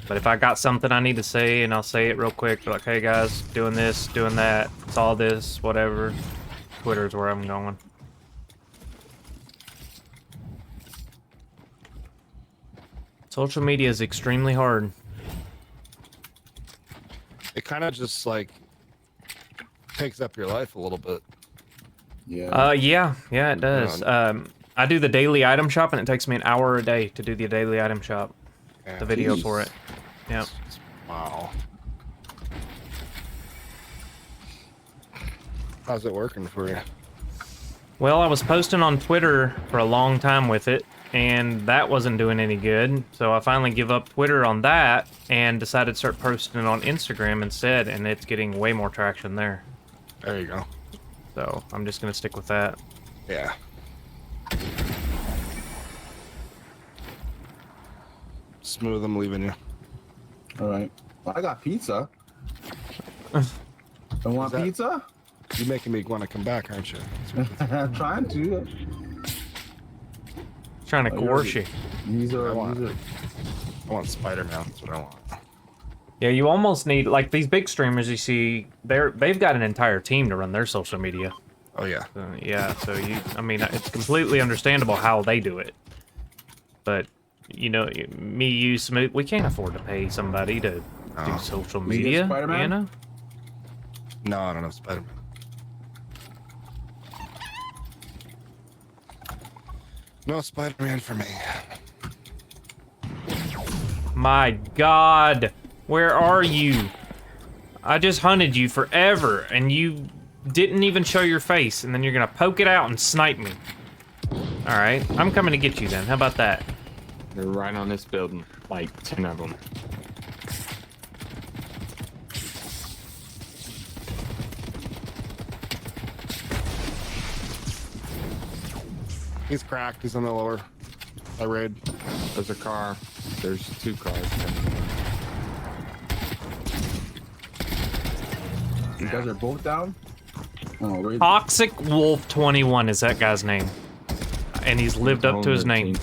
But if I got something I need to say, and I'll say it real quick, like, hey guys, doing this, doing that, saw this, whatever, Twitter's where I'm going. Social media is extremely hard. It kind of just like takes up your life a little bit. Yeah. Yeah, it does. I do the daily item shop, and it takes me an hour a day to do the daily item shop. Yeah, the video for it. Yeah. Wow. How's it working for you? Well, I was posting on Twitter for a long time with it, and that wasn't doing any good. So I finally give up Twitter on that and decided to start posting it on Instagram instead, and it's getting way more traction there. There you go. So I'm just gonna stick with that. Yeah. Smooth, I'm leaving you. All right. Well, I got pizza. Don't want pizza? You're making me want to come back, aren't you? I'm trying to. Trying to coerce you. I want Spider-Man. That's what I want. Yeah, you almost need, like, these big streamers you see, they've got an entire team to run their social media. Oh yeah. Yeah, so I mean, it's completely understandable how they do it. But, you know, me, you, Smooth, we can't afford to pay somebody to do social media, you know? No, I don't have Spider-Man. No Spider-Man for me. My God, where are you? I just hunted you forever, and you didn't even show your face, and then you're gonna poke it out and snipe me. All right, I'm coming to get you then. How about that? They're right on this building, like 10 of them. He's cracked. He's on the lower. I raid. There's a car. There's 2 cars coming in. You guys are both down? Oh, right. Toxic Wolf 21 is that guy's name. And he's lived up to his name.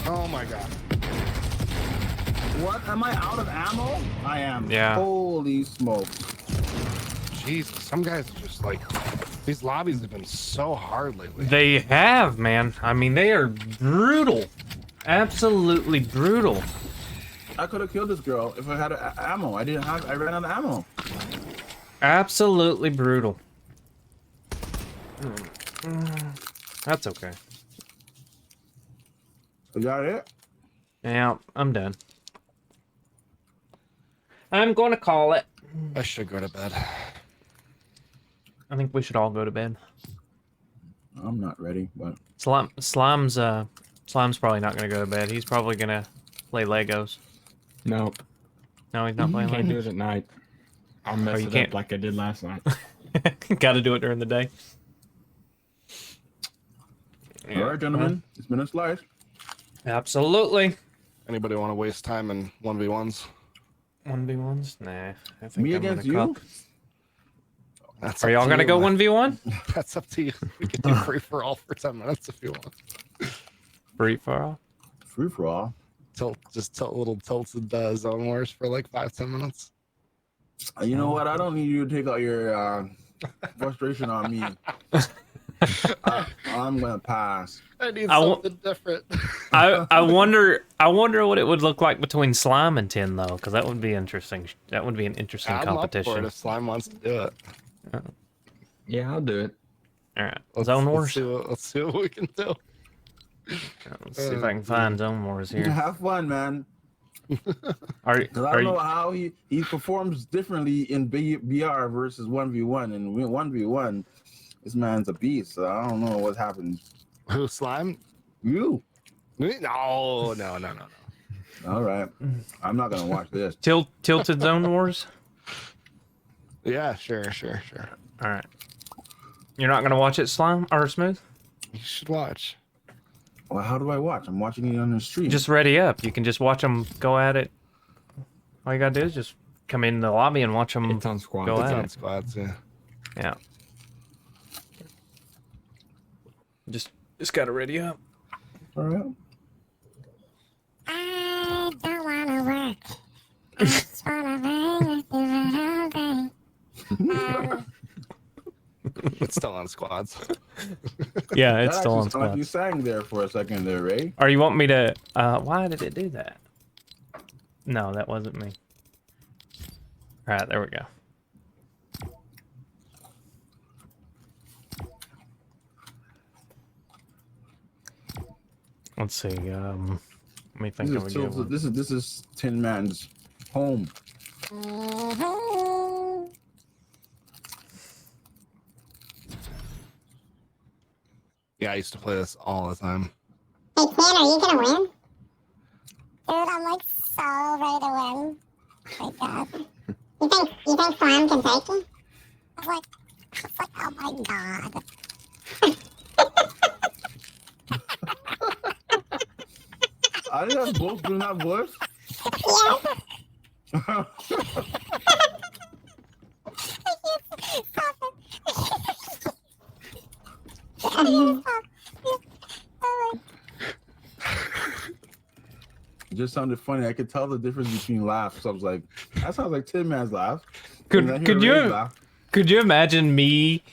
Oh my God. What? Am I out of ammo? I am. Yeah. Holy smoke. Jesus, some guys are just like, these lobbies have been so hard lately. They have, man. I mean, they are brutal. Absolutely brutal. I could have killed this girl if I had ammo. I ran out of ammo. Absolutely brutal. That's okay. Is that it? Yeah, I'm done. I'm gonna call it. I should go to bed. I think we should all go to bed. I'm not ready, but Slime's probably not gonna go to bed. He's probably gonna play Legos. Nope. No, he's not playing Can't Legos. do it at night. I'll mess you it can't? up like I did last night. Gotta do it during the day. all right, gentlemen. It's been a slice. Absolutely. Anybody want to waste time in 1v1s? 1v1s? Nah. I think Me I'm against gonna you? cup. That's Are up y'all to gonna you, go man. 1v1? That's up to you. We can do free for all for 10 minutes if you want. Free for all? Free for all. Just little tilted zone wars for like 5-10 minutes. You know what? I don't need you to take out your frustration on me. I'm gonna pass. I need something different. I wonder what it would look like between Slime and Tin though, because that would be interesting. That would be an interesting I'm up for competition. it if Slime wants to do it. Yeah, I'll do it. All right, Zone Wars. Let's see what we can do. Let's see if I can find Zone Wars here. Have fun, man. Are I don't know how he performs differently in BR versus 1v1, and 1v1, this man's a beast. So I don't know what happened. Who, Slime? You? No. All right, I'm not gonna watch this. Tilted Zone Wars. Yeah, sure. All right. You're not gonna watch it, Slime or Smooth? You should watch. Well, how do I watch? I'm watching it on the stream. Just ready up. You can just watch them go at it. All you gotta do is just come in the lobby and watch them It's on squad. go It's at on it. squads, yeah. Yeah. Just gotta ready up. All right. I don't wanna work. I just wanna hang with you all day. It's still on squads. Yeah, it's That still on actually sounded like you squad. sang there for a second there, Ray. Or you want me to? Why did it do that? No, that wasn't me. All right, there we go. Let's see. Let me think of a good one. This is Tin Man's home. Yeah, I used to play this all the time. Hey, Tan, are you gonna win? Dude, I'm like so ready to win. Oh my god. You think Slime can take me? I was like, oh my god. I think that's both doing that voice. It just sounded funny. I could tell the difference between laughs. So I was like, that sounds like Tin Man's laugh. And then I hear Ray's laugh. Could you imagine me,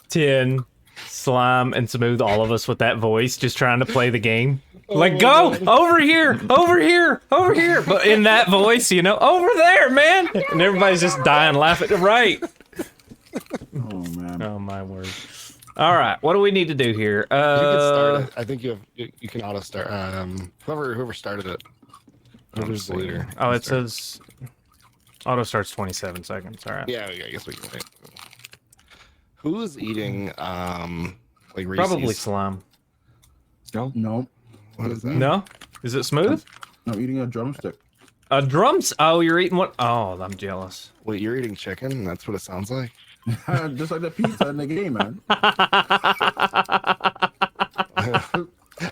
Tin, Slime, and Smooth, all of us with that voice, just trying to play the game? Like, go over here, but in that voice, you know, over there, man. And everybody's just dying laughing. Right. Oh man. Oh my word. All right, what do we need to do here? You can start it. I think you can auto start. Whoever started it. Whoever's the leader. Oh, it says auto starts 27 seconds. All right. Yeah, I guess we can wait. Who's eating like Reese's? Probably Slime. No. What is that? No? Is it Smooth? I'm eating a drumstick. A drums? Oh, you're eating what? Oh, I'm jealous. Wait, you're eating chicken? That's what it sounds like. Just like the pizza in the game, man.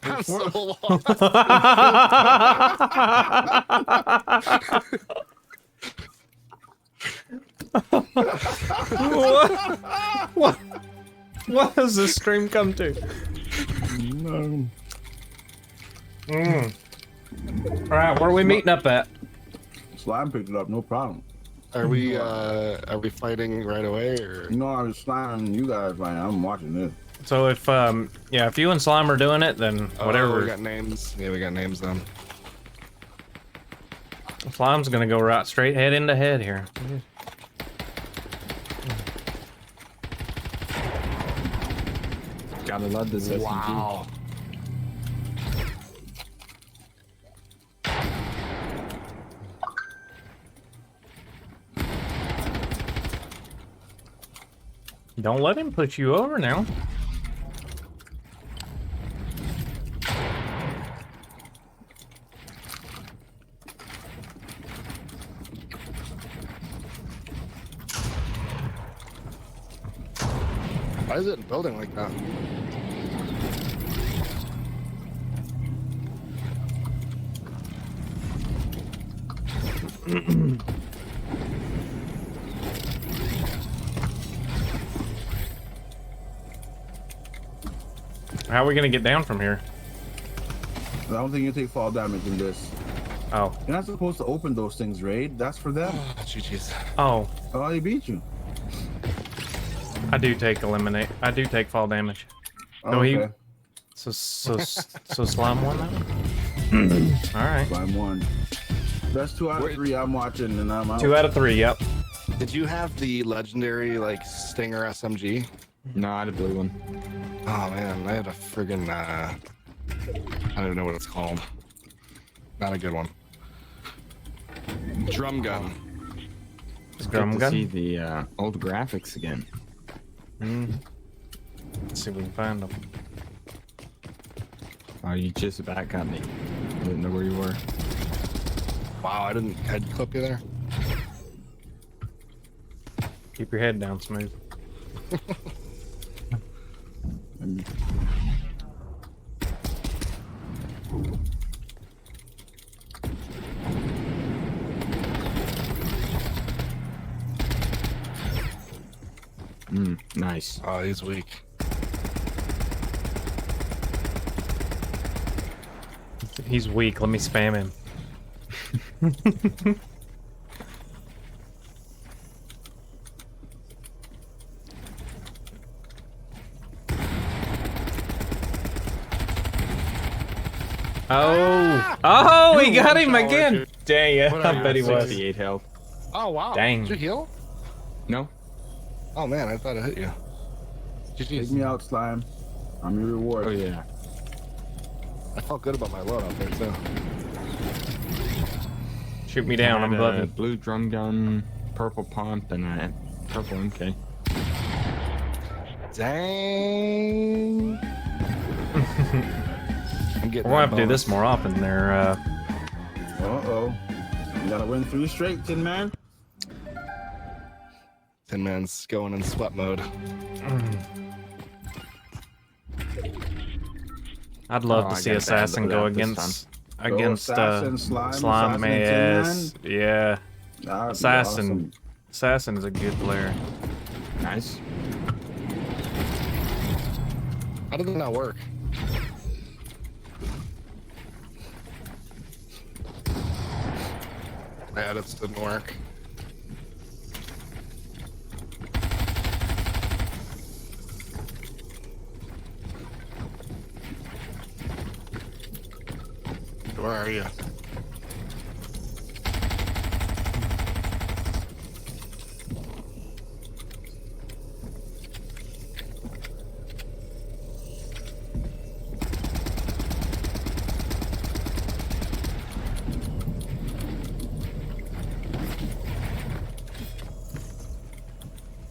I'm so lost. What does this stream come to? No. All right, where are we meeting up at? Slime picked it up, no problem. Are we fighting right away or? No, I was slamming you guys, man. I'm watching this. So if if you and Slime are doing it, then whatever. Oh, we got names. Yeah, we got names then. Slime's gonna go right straight head into head here. Gotta love this SMG. Wow. Don't let him put you over now. Why is it building like that? How are we gonna get down from here? I don't think you take fall damage in this. Oh. You're not supposed to open those things, Raid. That's for them. GG's. Oh. Oh, he beat you. I do take fall damage. Oh, No, okay. So Slime won that one? Alright. Slime won. That's 2 out of 3 I'm watching and I'm out. 2 out of 3, yep. Did you have the legendary like Stinger SMG? No, I had a blue one. Oh man, I had a friggin' I don't even know what it's called. Not a good one. Drum gun. It's Drum good gun? to see the old graphics again. Let's see if we can find them. Oh, you just about got me. Didn't know where you were. Wow, I didn't head clip you there. Keep your head down, Smooth. Nice. Oh, he's weak. He's weak. Let me spam him. Oh, he got him again. Dang, yeah, I bet he was. 68 health. Oh wow. Dang. Did you heal? No. Oh man, I thought I hit you. Take me out, Slime. I'm your reward. Oh yeah. I felt good about my load out there too. Shoot me down, I'm above you. Blue drum gun, purple pump, and a purple MK. Dang. I'm getting. We're gonna have to do this more often. There. Uh-oh. You gotta win 3 straight, Tin Man. Tin Man's going in sweat mode. I'd love to see Assassin go against Slime. Yes, yeah. Assassin is a good player. Nice. How did that not work? Yeah, that didn't work. Where are you?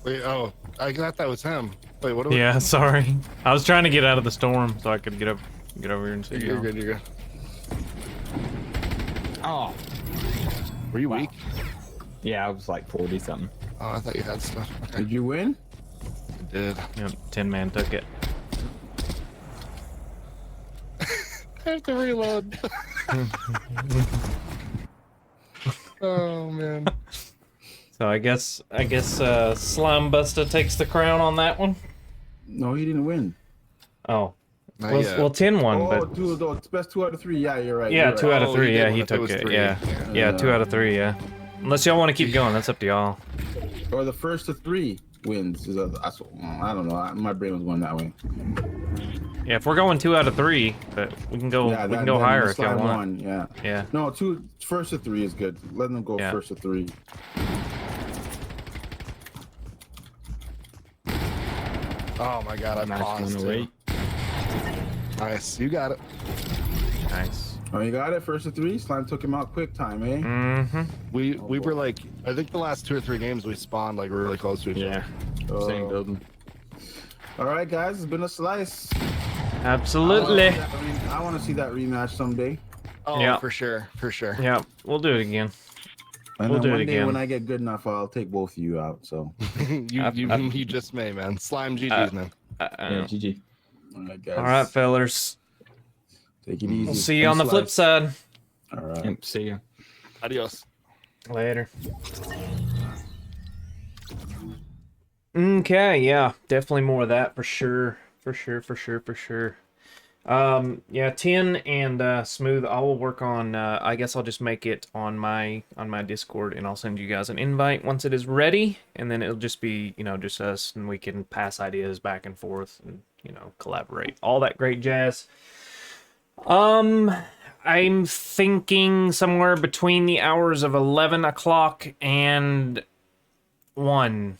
Wait, oh, I thought that was him. Wait, what? Yeah, sorry. I was trying to get out of the storm so I could get over here and see you. You're good. You're good. Oh. Were you weak? Yeah, I was like 40 something. Oh, I thought you had stuff. Okay. Did you win? I did. Yep, Tin Man took it. I have to reload. Oh man. So I guess Slime Buster takes the crown on that one. No, he didn't win. Oh. Not Well, yet. well, Tin won, Oh, but dude, it's best 2 out of 3. Yeah, you're right. yeah, you're 2 right. out of 3. he Yeah, did he one if it took was it. 3. Yeah. Yeah. Yeah, 2 out of 3. Yeah. Unless y'all want to keep going, that's up to y'all. Or the first to 3 wins. I don't know. My brain was going that way. Yeah, if we're going 2 out of 3, but we can go Yeah, we can go higher if y'all Slime want. won, yeah. Yeah. No, first to 3 is good. Let them go Yeah. first to 3. Oh my god, I Nice paused. 108. Nice, you got it. Nice. Oh, you got it? First to 3? Slime took him out quick time, eh? Mm-hmm. We were like, I think the last 2 or 3 games we spawned like really close to each other. Yeah. Same building. All right, guys, it's been a slice. Absolutely. I want to see that rematch someday. Oh, Yeah. for sure, for sure. Yeah, we'll do it again. And We'll then do one it day again. when I get good enough, I'll take both of you out. So. you just may, man. Slime GG's, man. Yeah, GG. All right, guys. All right, fellers. Take it easy. We'll see you on the flip side. All right. Yep, see ya. Adios. Later. Okay, yeah, definitely more of that for sure. For sure. Yeah, 10 and Smooth, I will work on, I guess I'll just make it on my Discord, and I'll send you guys an invite once it is ready, and then it'll just be, you know, just us, and we can pass ideas back and forth, and, you know, collaborate. All that great jazz. I'm thinking somewhere between the hours of 11 o'clock and 1.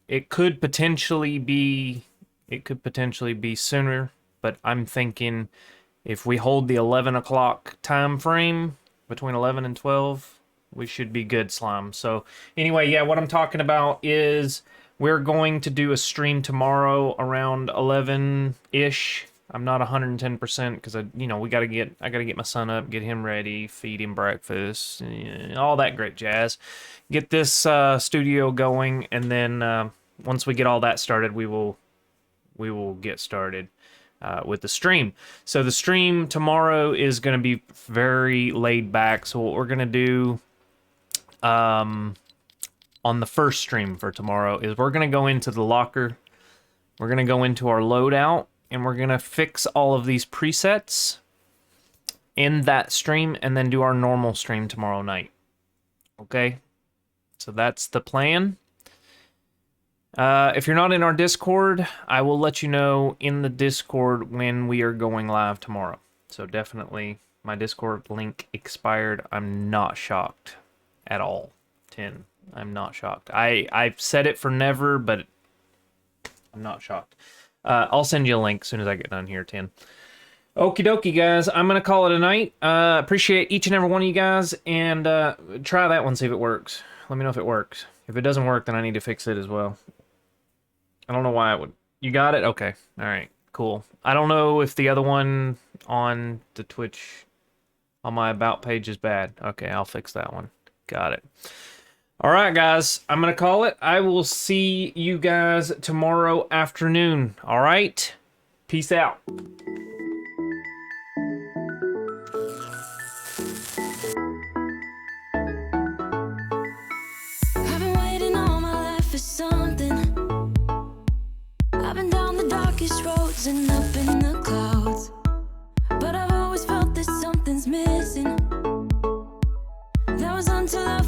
It could potentially be sooner, but I'm thinking if we hold the 11 o'clock time frame, between 11 and 12, we should be good, Slime. So anyway, yeah, what I'm talking about is we're going to do a stream tomorrow around 11-ish. I'm not 110% because I gotta get my son up, get him ready, feed him breakfast, all that great jazz. Get this studio going, and then once we get all that started, we will get started with the stream. So the stream tomorrow is going to be very laid back. So what we're going to do on the first stream for tomorrow is we're going to go into the locker. We're going to go into our loadout, and we're going to fix all of these presets in that stream and then do our normal stream tomorrow night. Okay? So that's the plan. If you're not in our Discord, I will let you know in the Discord when we are going live tomorrow. So definitely, my Discord link expired. I'm not shocked at all. 10. I'm not shocked. I've said it for never, but I'm not shocked. I'll send you a link as soon as I get done here, 10. Okie dokie, guys. I'm going to call it a night. Appreciate each and every one of you guys, and try that one, see if it works. Let me know if it works. If it doesn't work, then I need to fix it as well. I don't know why it would. You got it? Okay. All right. Cool. I don't know if the other one on the Twitch on my About page is bad. Okay, I'll fix that one. Got it. All right, guys. I'm going to call it. I will see you guys tomorrow afternoon. All right? Peace out. I've been waiting all my life for something. I've been down the darkest roads and up in the clouds, but I've always felt that something's missing. That was until I